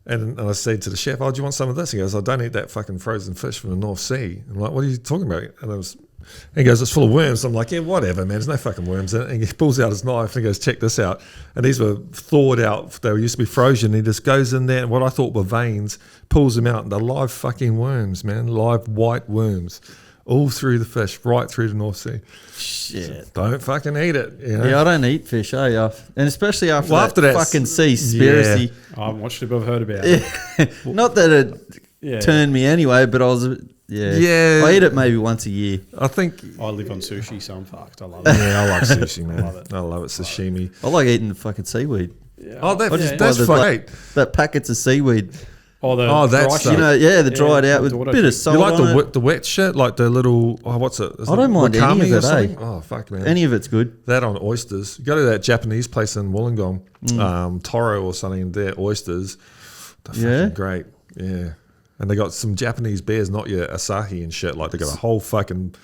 Speaker 2: and I said to the chef, "Oh, do you want some of this?" He goes, "I don't eat that fucking frozen fish from the North Sea." I'm like, "What are you talking about?" And he goes, "It's full of worms." I'm like, "Yeah, whatever, man. There's no fucking worms in it." And he pulls out his knife and he goes, "Check this out." And these were thawed out. They used to be frozen. He just goes in there and what I thought were veins, pulls them out, and they're live fucking worms, man. Live white worms. All through the fish, right through the North Sea.
Speaker 1: shit.
Speaker 2: Don't fucking eat it. You know?
Speaker 1: Yeah, I don't eat fish, and especially after that fucking Seaspiracy.
Speaker 3: I haven't watched it, but I've heard about it.
Speaker 1: Not that it turned me anyway, but I was I eat it maybe once a year.
Speaker 2: I think
Speaker 3: I live on sushi, so I'm fucked. I love it.
Speaker 2: Yeah, I like sushi, man.
Speaker 3: I love it.
Speaker 2: I love it. Sashimi.
Speaker 1: I like eating the fucking seaweed.
Speaker 3: Yeah.
Speaker 2: Oh,
Speaker 1: I just buy
Speaker 2: that's great.
Speaker 1: that packets of seaweed.
Speaker 3: Oh,
Speaker 2: that's
Speaker 3: dry
Speaker 2: so-
Speaker 1: The dried out with a bit of salt
Speaker 2: You like
Speaker 1: on it.
Speaker 2: the wet shit, like the little what's it? Is
Speaker 1: I don't mind any
Speaker 2: wakame
Speaker 1: of
Speaker 2: or
Speaker 1: it,
Speaker 2: something?
Speaker 1: eh?
Speaker 2: Oh fuck, man.
Speaker 1: Any of it's good.
Speaker 2: That on oysters. You go to that Japanese place in Wollongong, Toro or something. Their oysters, they're fucking great. Yeah, and they got some Japanese beers, not your Asahi and shit. Like they got a whole fucking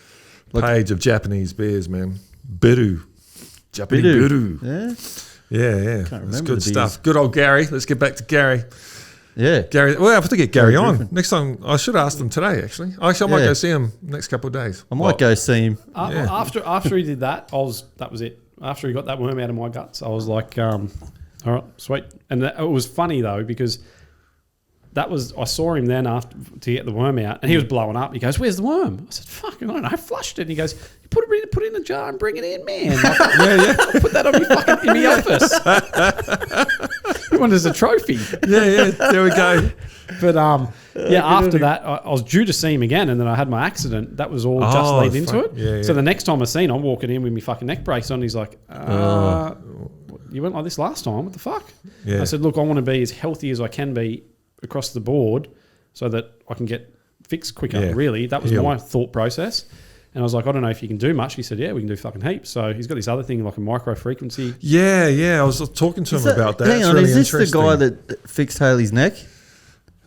Speaker 2: page of Japanese beers, man. Biru, Japanese biru.
Speaker 1: Yeah.
Speaker 2: Yeah. It's
Speaker 1: remember
Speaker 2: good
Speaker 1: the
Speaker 2: stuff. Good old Gary. Let's get back to Gary.
Speaker 1: Yeah.
Speaker 2: Gary, well, I have to get Gary on
Speaker 1: Griffin.
Speaker 2: next time. I should have asked him today. Actually, I might go see him next couple of days.
Speaker 1: I might go see him.
Speaker 3: After he did that, that was it. After he got that worm out of my guts, I was like, all right, sweet. And it was funny though because I saw him then after to get the worm out, and he was blowing up. He goes, "Where's the worm?" I said, "Fuck, I don't know. I flushed it." And he goes, "You put it in the jar and bring it in, man." I'll put that on in my office. He wanted as a trophy.
Speaker 2: Yeah. There we go.
Speaker 3: But after that, I was due to see him again, and then I had my accident. That was all just lead into it.
Speaker 2: Yeah.
Speaker 3: So the next time I seen him, I'm walking in with my fucking neck brace on. He's like, "You went like this last time. What the fuck?"
Speaker 2: Yeah.
Speaker 3: I said, "Look, I want to be as healthy as I can be across the board so that I can get fixed quicker."
Speaker 2: Yeah.
Speaker 3: Really, that was my thought process. And I was like, "I don't know if you can do much." He said, "Yeah, we can do fucking heaps." So he's got this other thing like a micro frequency.
Speaker 2: Yeah. I was talking to him about that.
Speaker 1: Hang
Speaker 2: It's
Speaker 1: on,
Speaker 2: really
Speaker 1: is this the
Speaker 2: interesting.
Speaker 1: guy that fixed Haley's neck?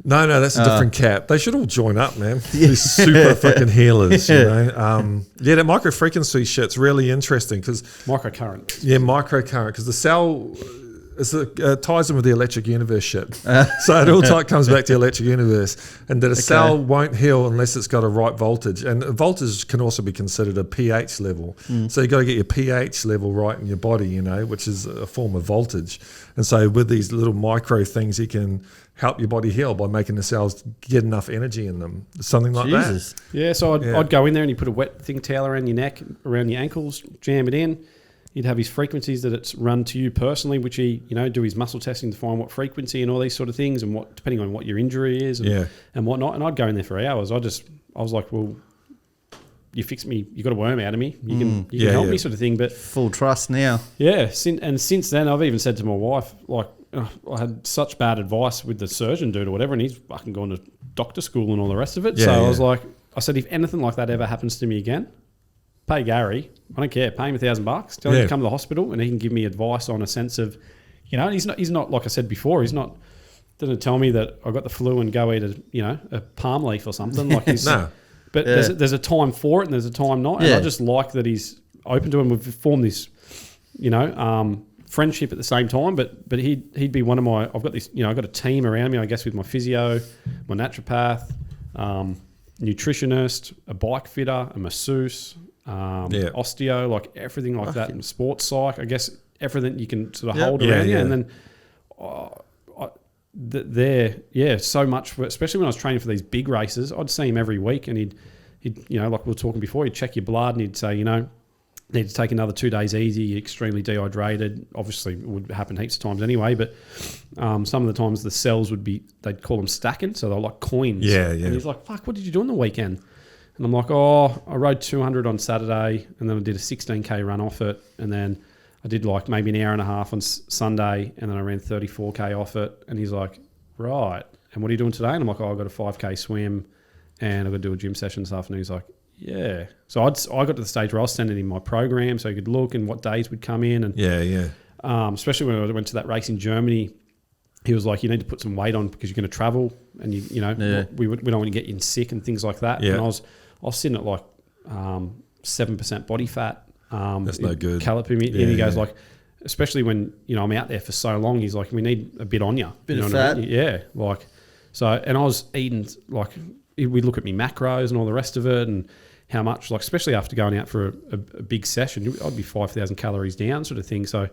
Speaker 2: No, that's a different cap. They should all join up, man. These super fucking healers, you know. That microfrequency shit's really interesting because
Speaker 3: Microcurrent.
Speaker 2: Yeah, microcurrent because the cell ties in with the electric universe shit. So it all comes back to the electric universe, and that a cell won't heal unless it's got a right voltage. And voltage can also be considered a pH level. So you got to get your pH level right in your body, you know, which is a form of voltage. And so with these little micro things, you can help your body heal by making the cells get enough energy in them. Something like
Speaker 1: Jesus.
Speaker 2: that.
Speaker 3: Yeah, so I'd go in there and you put a wet thing towel around your neck, around your ankles, jam it in. He'd have his frequencies that it's run to you personally, which he, do his muscle testing to find what frequency and all these sort of things, and what depending on what your injury is and whatnot. And I'd go in there for hours. I was like, well, you fixed me, you got a worm out of me, you can help me, sort of thing. But
Speaker 1: Full trust now.
Speaker 3: yeah, since then I've even said to my wife, like, I had such bad advice with the surgeon dude or whatever, and he's fucking gone to doctor school and all the rest of it.
Speaker 2: Yeah,
Speaker 3: so
Speaker 2: yeah.
Speaker 3: I was like, I said, if anything like that ever happens to me again, pay Gary. I don't care. Pay him $1,000. Tell him to come to the hospital, and he can give me advice on a sense of, he's not like I said before. He's not doesn't tell me that I got the flu and go eat a palm leaf or something. Like he's
Speaker 2: No.
Speaker 3: But there's a time for it and there's a time not. And I just like that he's open to it. And we've formed this, friendship at the same time. But he'd be one of my. I've got this. I've got a team around me. I guess with my physio, my naturopath, nutritionist, a bike fitter, a masseuse. Osteo, like everything like that, and sports psych. I guess everything you can sort of hold around you, and then so much. Especially when I was training for these big races, I'd see him every week, and he'd like we were talking before, he'd check your blood, and he'd say, need to take another 2 days easy. You're extremely dehydrated. Obviously, it would happen heaps of times anyway, but some of the times the cells they'd call them stacking, so they're like coins.
Speaker 2: Yeah.
Speaker 3: And he's like, "Fuck, what did you do on the weekend?" And I'm like, I rode 200 on Saturday, and then I did a 16K run off it, and then I did like maybe an hour and a half on Sunday, and then I ran 34K off it. And he's like, right, and what are you doing today? And I'm like, I got a 5K swim, and I've got to do a gym session this afternoon. He's like, yeah. So I got to the stage where I was sending him my program so he could look and what days would come in. And especially when I went to that race in Germany, he was like, you need to put some weight on because you're going to travel, and we don't want to get you sick and things like that.
Speaker 2: Yeah.
Speaker 3: And I was sitting at like 7% body fat.
Speaker 2: That's no good.
Speaker 3: Caliping me, and he goes like, especially when I'm out there for so long. He's like, we need a bit on you,
Speaker 1: bit of fat.
Speaker 3: Yeah, like so. And I was eating like we look at me macros and all the rest of it, and how much, like especially after going out for a big session, I'd be 5,000 calories down, sort of thing. So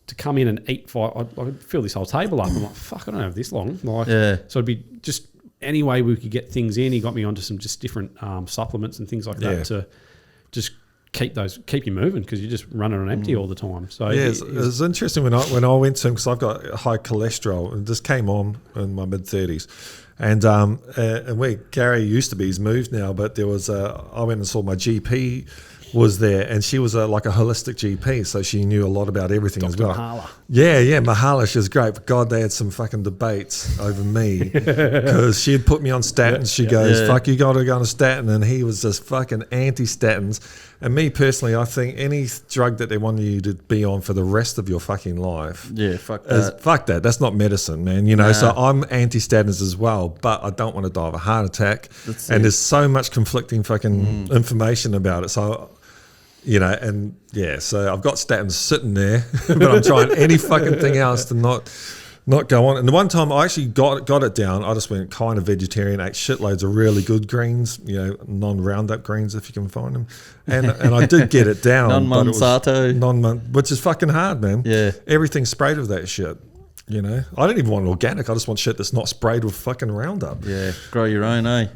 Speaker 3: to come in and eat I'd fill this whole table up. I'm like, fuck, I don't have this long. So it'd be just any way we could get things in. He got me onto some just different supplements and things like that to just keep you moving, because you're just running on empty all the time. So
Speaker 2: it's interesting when I went to him, because I've got high cholesterol, and this came on in my mid-30s. And where Gary used to be, he's moved now, but there was I went and saw my GP was there, and she was like a holistic GP, so she knew a lot about everything as well.
Speaker 3: Mahala.
Speaker 2: Yeah, Mahala, she was great, but God, they had some fucking debates over me, because she had put me on statins. She goes, fuck, you got to go on a statin, and he was just fucking anti-statins. And me personally, I think any drug that they want you to be on for the rest of your fucking life,
Speaker 1: fuck that.
Speaker 2: Fuck that. That's not medicine, man. So I'm anti-statins as well, but I don't want to die of a heart attack. There's so much conflicting fucking information about it. So, so I've got statins sitting there, but I'm trying any fucking thing else to not go on. And the one time I actually got it down, I just went kind of vegetarian, ate shitloads of really good greens, non-Roundup greens if you can find them. And I did get it down.
Speaker 1: Non-Monsanto.
Speaker 2: Which is fucking hard, man.
Speaker 1: Yeah.
Speaker 2: Everything's sprayed with that shit. You know, I don't even want organic. I just want shit that's not sprayed with fucking Roundup.
Speaker 1: Yeah, grow your own, eh?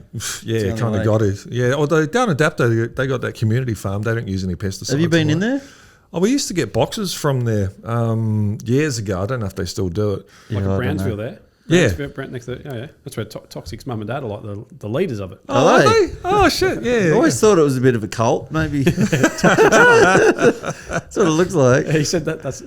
Speaker 2: Yeah, kind of got to. Yeah, although down in Dapto, they got that community farm. They don't use any pesticides.
Speaker 1: Have you been in there?
Speaker 2: Oh, we used to get boxes from there years ago. I don't know if they still do it.
Speaker 3: Like
Speaker 1: Yeah,
Speaker 3: a
Speaker 1: I don't
Speaker 3: Brownsville
Speaker 1: know.
Speaker 3: there.
Speaker 2: Yeah.
Speaker 3: Brent next to, yeah. That's where Toxic's mum and dad are like the leaders of it.
Speaker 2: Oh,
Speaker 1: Are
Speaker 2: are
Speaker 1: they?
Speaker 2: they? Oh, shit, yeah.
Speaker 1: I always thought it was a bit of a cult, maybe. That's what it looks like.
Speaker 3: He said that's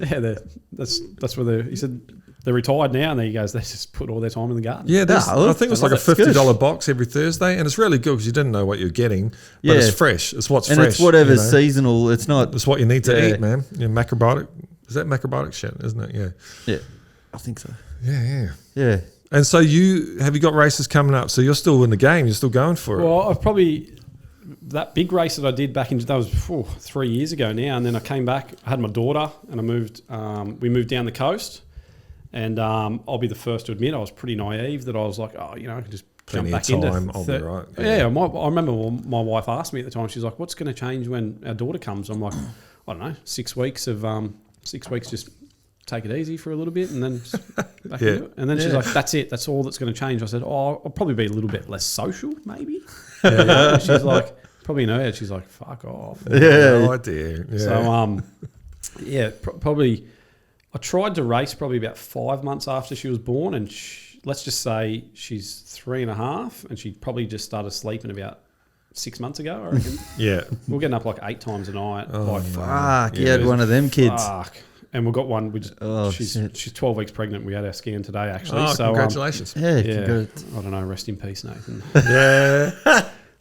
Speaker 3: where he said they're retired now, and there he goes. They just put all their time in the garden.
Speaker 2: Yeah,
Speaker 1: No,
Speaker 2: I think it's like a $50 box every Thursday, and it's really good because you didn't know what you're getting, but
Speaker 1: Yeah.
Speaker 2: it's fresh. It's what's
Speaker 1: And
Speaker 2: fresh.
Speaker 1: it's whatever's
Speaker 2: you know?
Speaker 1: seasonal. It's not.
Speaker 2: It's what you need to
Speaker 1: Yeah.
Speaker 2: eat, man. Yeah, macrobiotic. Is that macrobiotic shit, isn't it? Yeah.
Speaker 1: Yeah, I think so.
Speaker 2: Yeah.
Speaker 1: Yeah.
Speaker 2: And so you got races coming up, so you're still in the game. You're still going for it.
Speaker 3: Well, I've probably that big race that I did back in that was 3 years ago now, and then I came back. I had my daughter, and I moved. We moved down the coast, and I'll be the first to admit I was pretty naive that I was like, oh, I can just jump
Speaker 2: Plenty
Speaker 3: back
Speaker 2: of
Speaker 3: into.
Speaker 2: time, I'll be right.
Speaker 3: Yeah, I remember my wife asked me at the time. She's like, "What's going to change when our daughter comes?" I'm like, I don't know, 6 weeks of 6 weeks just. Take it easy for a little bit and then back into it. And then she's like, that's it. That's all that's going to change. I said, I'll probably be a little bit less social, maybe. And she's like, probably in her head, she's like, fuck off.
Speaker 2: Yeah. No idea. Yeah.
Speaker 3: So, probably, I tried to race probably about 5 months after she was born. And let's just say she's 3.5 and she probably just started sleeping about 6 months ago, I reckon.
Speaker 2: Yeah.
Speaker 3: We're getting up like 8 times a night.
Speaker 1: Fuck, you
Speaker 2: Yeah.
Speaker 1: had one of them kids.
Speaker 3: Fuck. And we've got one.
Speaker 1: Shit.
Speaker 3: She's 12 weeks pregnant. We had our scan today, actually.
Speaker 2: Oh,
Speaker 3: so,
Speaker 2: congratulations.
Speaker 1: Yeah,
Speaker 3: Yeah,
Speaker 1: congrats.
Speaker 3: I don't know. Rest in peace, Nathan.
Speaker 2: Yeah.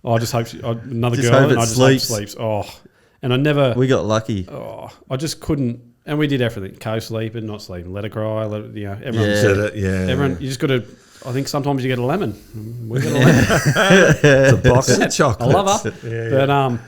Speaker 3: I just hope another
Speaker 1: Just
Speaker 3: girl,
Speaker 1: hope
Speaker 3: and
Speaker 1: it
Speaker 3: I just hope
Speaker 1: sleeps.
Speaker 3: sleeps. Oh, and I never.
Speaker 1: We got lucky.
Speaker 3: I just couldn't. And we did everything: co-sleeping, not sleeping, let her cry. Everyone.
Speaker 1: Yeah.
Speaker 2: Did it, yeah.
Speaker 3: Everyone. You just got to. I think sometimes you get a lemon. We got a lemon.
Speaker 2: It's a box of chocolate.
Speaker 3: I love her,
Speaker 2: Yeah,
Speaker 3: but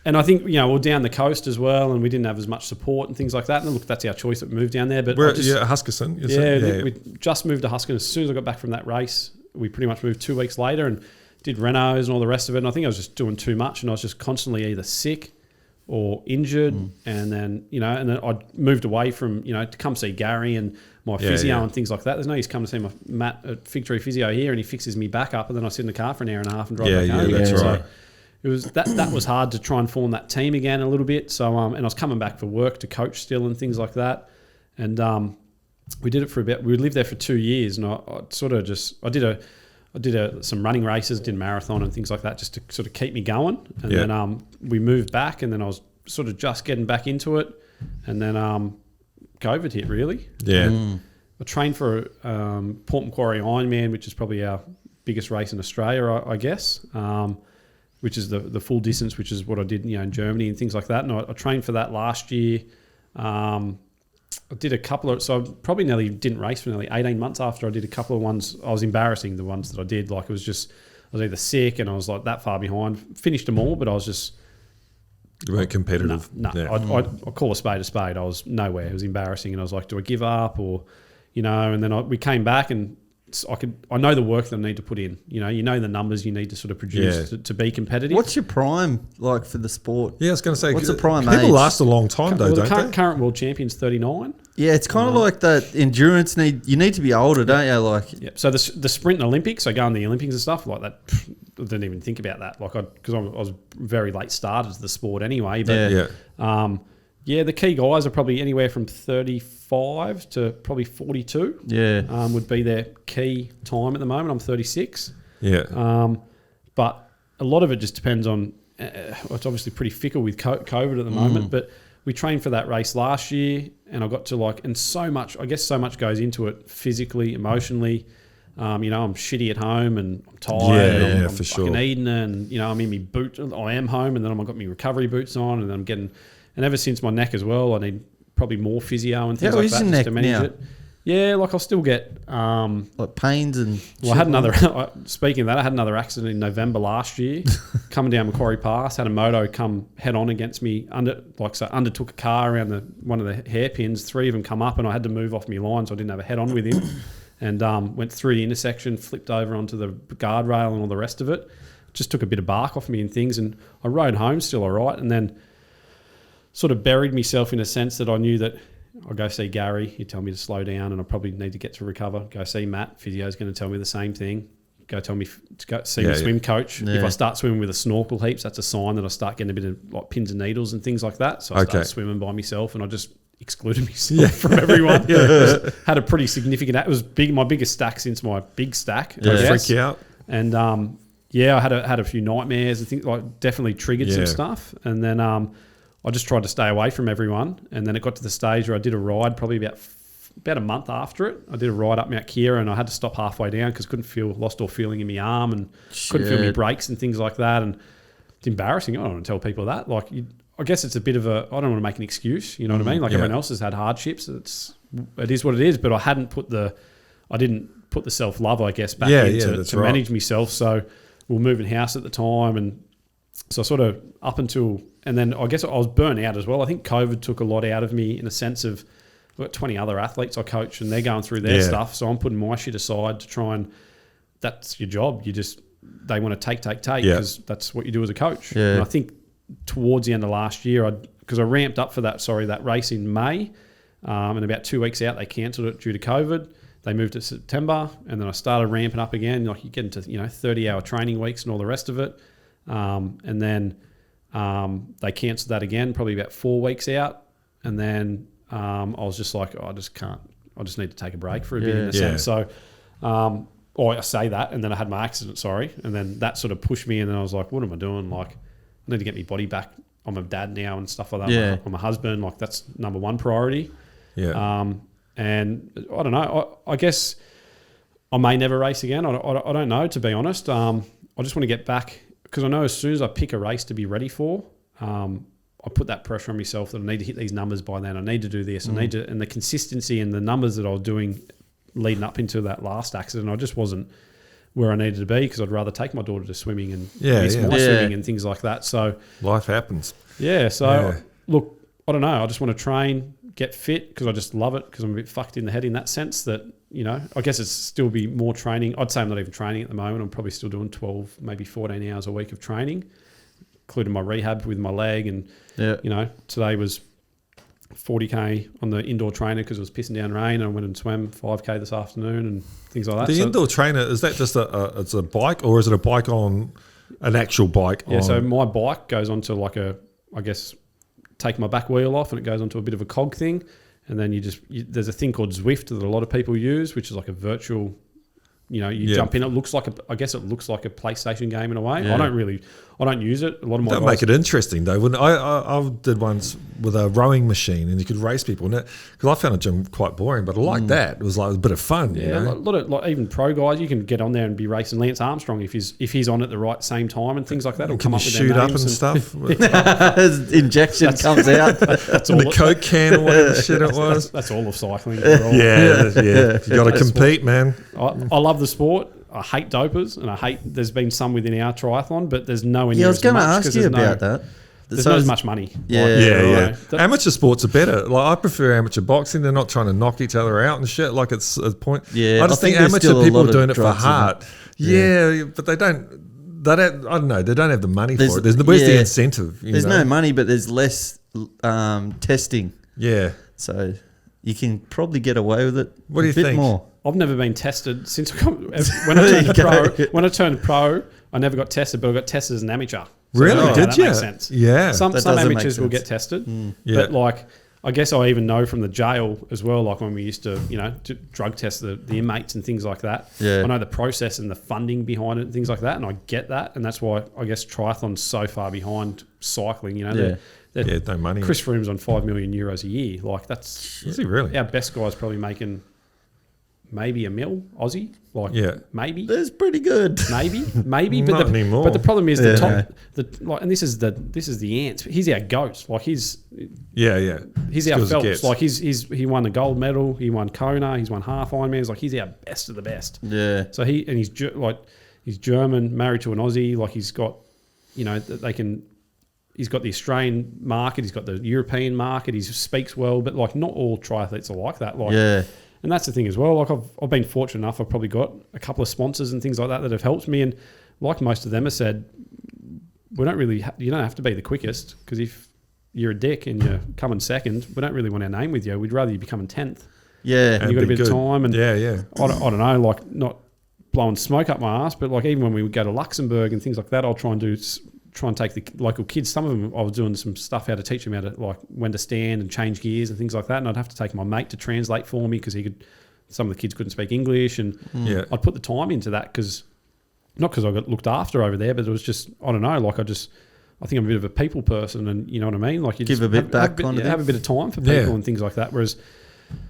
Speaker 3: and I think we're down the coast as well, and we didn't have as much support and things like that. And look, that's our choice that we moved down there. But
Speaker 2: We're at Huskerson. You said?
Speaker 3: we just moved to Huskin. As soon as I got back from that race, we pretty much moved 2 weeks later and did renos and all the rest of it. And I think I was just doing too much, and I was just constantly either sick or injured. And then and then I moved away from to come see Gary and my physio and things like that. There's no use coming to see my Matt at Fig Tree Physio here, and he fixes me back up, and then I sit in the car for an hour and a half and drive back home.
Speaker 2: that's
Speaker 3: So
Speaker 2: right.
Speaker 3: it was that was hard to try and form that team again a little bit. So and I was coming back for work to coach still and things like that. And we did it for we lived there for 2 years, and I sort of just I did some running races, did a marathon and things like that just to sort of keep me going. And then we moved back, and then I was sort of just getting back into it, and then COVID hit really.
Speaker 2: Yeah.
Speaker 3: I trained for Port Macquarie Ironman, which is probably our biggest race in Australia, I guess. Which is the full distance, which is what I did, in Germany and things like that. And I trained for that last year. I did a couple of, so I probably nearly didn't race for nearly 18 months after I did a couple of ones. I was embarrassing the ones that I did. Like I was either sick and I was like that far behind. Finished them all, but I was just
Speaker 2: You weren't competitive.
Speaker 3: no.
Speaker 2: Yeah.
Speaker 3: I'd call a spade a spade. I was nowhere. It was embarrassing, and I was like, do I give up or, And then we came back and. I know the work that I need to put in. You know the numbers you need to sort of produce to be competitive.
Speaker 1: What's your prime like for the sport?
Speaker 2: Yeah, I was going to say,
Speaker 1: What's the prime
Speaker 2: people
Speaker 1: age?
Speaker 2: last a long time though,
Speaker 3: the
Speaker 2: don't they?
Speaker 3: current world champion's 39.
Speaker 1: Yeah, it's kind of like that endurance need. You need to be older, don't you? Like,
Speaker 3: Yeah. So the sprint and Olympics, I go in the Olympics and stuff like that. I didn't even think about that. Like because I was very late started to the sport anyway. But the key guys are probably anywhere from 35 to probably 42.
Speaker 1: yeah,
Speaker 3: Would be their key time at the moment. I'm 36.
Speaker 2: Yeah.
Speaker 3: But a lot of it just depends on. It's obviously pretty fickle with COVID at the moment, but we trained for that race last year, and I got to and so much. I guess so much goes into it physically, emotionally. I'm shitty at home and I'm tired. and I'm
Speaker 2: for
Speaker 3: fucking
Speaker 2: sure.
Speaker 3: eating, and I'm in my boot. I am home, and then I've got my recovery boots on, and then I'm getting. And ever since my neck as well, I need probably more physio and things
Speaker 1: How
Speaker 3: like
Speaker 1: is
Speaker 3: that
Speaker 1: your
Speaker 3: just to
Speaker 1: neck
Speaker 3: manage
Speaker 1: now?
Speaker 3: it. Yeah, I'll still get.
Speaker 1: like pains and.
Speaker 3: Well, I had another. Speaking of that, I had another accident in November last year, coming down Macquarie Pass. Had a moto come head on against me. Undertook a car around one of the hairpins. 3 of them come up, and I had to move off my line, so I didn't have a head on with him. And went through the intersection, flipped over onto the guardrail, and all the rest of it. Just took a bit of bark off me and things, and I rode home still all right, and then sort of buried myself in a sense that I knew that I'll go see Gary. He'd tell me to slow down and I probably need to get to recover. Go see Matt. Physio's going to tell me the same thing. Go tell me to go see my swim coach.
Speaker 1: Yeah.
Speaker 3: If I start swimming with a snorkel heaps, that's a sign that I start getting a bit of like pins and needles and things like that. So I started swimming by myself and I just excluded myself from everyone. Had a pretty significant. It was big. My biggest stack since my big stack. I guess.
Speaker 2: Freak you out.
Speaker 3: And I had a few nightmares and things like definitely triggered some stuff. And then I just tried to stay away from everyone. And then it got to the stage where I did a ride probably about a month after it. I did a ride up Mount Kira and I had to stop halfway down because lost all feeling in my arm and couldn't feel my brakes and things like that. And it's embarrassing. I don't want to tell people that. Like, I guess it's a bit of I don't want to make an excuse. You know what I mean? Like everyone else has had hardships. It is what it is. But I didn't put the self-love, I guess, back in to manage myself. So we were moving house at the time. And so sort of up until, and then I guess I was burnt out as well. I think COVID took a lot out of me in a sense of, I've got 20 other athletes I coach and they're going through their stuff. So I'm putting my shit aside to try and, that's your job. They want to take because that's what you do as a coach. Yeah. And I think towards the end of last year, because I ramped up for that race in May, and about 2 weeks out, they cancelled it due to COVID. They moved to September and then I started ramping up again. Like you get into, 30-hour training weeks and all the rest of it. And then they cancelled that again, probably about 4 weeks out. And then I was just like, I just need to take a break for a bit in a sense. So, I say that, and then I had my accident, and then that sort of pushed me, and then I was like, what am I doing? Like, I need to get my body back. I'm a dad now and stuff like that. Yeah. I'm a husband. Like, that's number one priority. Yeah. And I don't know. I guess I may never race again. I don't know, to be honest. I just want to get back because I know as soon as I pick a race to be ready for, I put that pressure on myself that I need to hit these numbers by then. I need to do this. I need to, and the consistency and the numbers that I was doing leading up into that last accident, I just wasn't where I needed to be because I'd rather take my daughter to swimming and miss my swimming and things like that. So
Speaker 2: life happens.
Speaker 3: Yeah. So look, I don't know. I just want to train, get fit because I just love it because I'm a bit fucked in the head in that sense that, I guess it's still be more training. I'd say I'm not even training at the moment. I'm probably still doing 12, maybe 14 hours a week of training, including my rehab with my leg. And, today was 40K on the indoor trainer because it was pissing down rain. And I went and swam 5K this afternoon and things like that.
Speaker 2: The indoor trainer, is that just it's a bike or is it a bike on an actual bike?
Speaker 3: Yeah, so my bike goes onto take my back wheel off and it goes onto a bit of a cog thing. And then there's a thing called Zwift that a lot of people use, which is like a virtual, jump in. It looks like I guess it looks like a PlayStation game in a way. Yeah. I don't use it. A lot of my
Speaker 2: guys make it interesting though. When I did once with a rowing machine and you could race people, because I found the gym quite boring, but I like that. It was like a bit of fun.
Speaker 3: Yeah, a lot of even pro guys, you can get on there and be racing Lance Armstrong if he's on at the right same time and things like that. It'll come up with
Speaker 2: shoot up and stuff.
Speaker 1: Injection comes out.
Speaker 3: That's
Speaker 2: all the Coke can or whatever shit it was.
Speaker 3: That's all of cycling.
Speaker 2: Yeah. You got to compete, man.
Speaker 3: I love the sport. I hate dopers, and there's been some within our triathlon, but there's nowhere near
Speaker 1: I was
Speaker 3: as much.
Speaker 1: going to ask you about that.
Speaker 3: There's not as much money.
Speaker 2: Yeah. Amateur sports are better. Like I prefer amateur boxing. They're not trying to knock each other out and shit. Like it's a point.
Speaker 1: Yeah,
Speaker 2: I just think amateur people are doing it for heart. Yeah, but they don't. I don't know. They don't have the money for it. Where's the incentive?
Speaker 1: There's no money, but there's less testing.
Speaker 2: Yeah.
Speaker 1: So you can probably get away with it.
Speaker 2: What do you think?
Speaker 1: More.
Speaker 3: I've never been tested since when I turned pro. When I turned pro, I never got tested, but I got tested as an amateur. So
Speaker 2: really? Did you?
Speaker 3: Makes sense.
Speaker 2: Yeah.
Speaker 3: Some amateurs will get tested, but I guess I even know from the jail as well. Like when we used to, drug test the inmates and things like that. Yeah. I know the process and the funding behind it and things like that, and I get that, and that's why I guess triathlon's so far behind cycling.
Speaker 2: No money.
Speaker 3: Chris Froome's on €5 million a year. Like that's
Speaker 2: is he really?
Speaker 3: Our best guy's probably making maybe $1 million Aussie. Maybe
Speaker 1: that's pretty good.
Speaker 3: Maybe,
Speaker 2: but not anymore.
Speaker 3: But the problem is the top. And this is the ants. He's our goat. Like he's our Phelps. Like he won the gold medal. He won Kona. He's won half Ironmans. Like he's our best of the best.
Speaker 1: Yeah.
Speaker 3: So he's German, married to an Aussie. Like he's got, he's got the Australian market. He's got the European market. He speaks well, but like not all triathletes are like that. And that's the thing as well. Like I've been fortunate enough. I've probably got a couple of sponsors and things like that have helped me. And like most of them have said, we don't really. You don't have to be the quickest because if you're a dick and you're coming second. We don't really want our name with you. We'd rather you be coming 10th.
Speaker 1: Yeah.
Speaker 3: And you've got a bit of time. And
Speaker 2: yeah.
Speaker 3: I don't know, like not blowing smoke up my ass, but like even when we would go to Luxembourg and things like that, I'll try and take the local kids. Some of them I was doing some stuff how to teach them how to like when to stand and change gears and things like that. And I'd have to take my mate to translate for me because some of the kids couldn't speak English, and I'd put the time into that not because I got looked after over there, but it was just, I don't know, like I think I'm a bit of a people person, and you know what I mean? Like you
Speaker 1: give
Speaker 3: just
Speaker 1: a bit back,
Speaker 3: have a bit of time for people and things like that. Whereas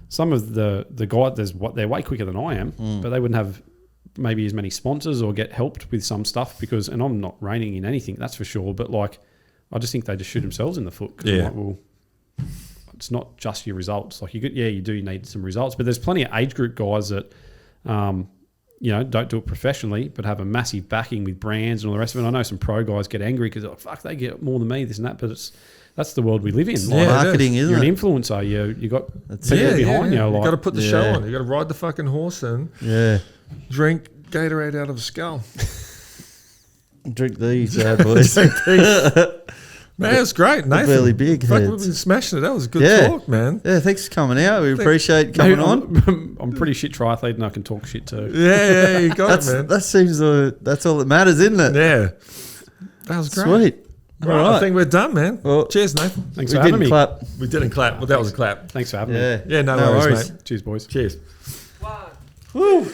Speaker 3: some of the guys, they're way quicker than I am, but they wouldn't have maybe as many sponsors or get helped with some stuff because, and I'm not reining in anything, that's for sure, but like I just think they just shoot themselves in the foot. I'm like, well, it's not just your results. Like you do need some results, but there's plenty of age group guys that, don't do it professionally, but have a massive backing with brands and all the rest of it. I know some pro guys get angry because fuck, they get more than me, this and that, but that's the world we live in. Like,
Speaker 1: marketing, isn't
Speaker 3: you're
Speaker 1: it?
Speaker 3: an influencer. You got people behind you. Like,
Speaker 2: you got to put the show on. You got to ride the fucking horse and drink Gatorade out of a skull.
Speaker 1: Drink these bad boys.
Speaker 2: Man, it's great, Nathan.
Speaker 1: Really big
Speaker 2: Fuck,
Speaker 1: heads.
Speaker 2: we've been smashing it. That was a good talk, man.
Speaker 1: Yeah, thanks for coming out. We appreciate coming on.
Speaker 3: I'm pretty shit triathlete and I can talk shit too.
Speaker 2: Yeah, you got it, man.
Speaker 1: That seems that's all that matters, isn't it?
Speaker 2: Yeah, that was great.
Speaker 1: Sweet.
Speaker 2: All right, I think we're done, man.
Speaker 1: Well,
Speaker 2: cheers, Nathan.
Speaker 3: Thanks for having me.
Speaker 1: Clap.
Speaker 2: We didn't clap. Well, that was a clap.
Speaker 3: Thanks for having me.
Speaker 2: Yeah, no worries, mate.
Speaker 3: Cheers, boys.
Speaker 2: Cheers.
Speaker 1: Woo.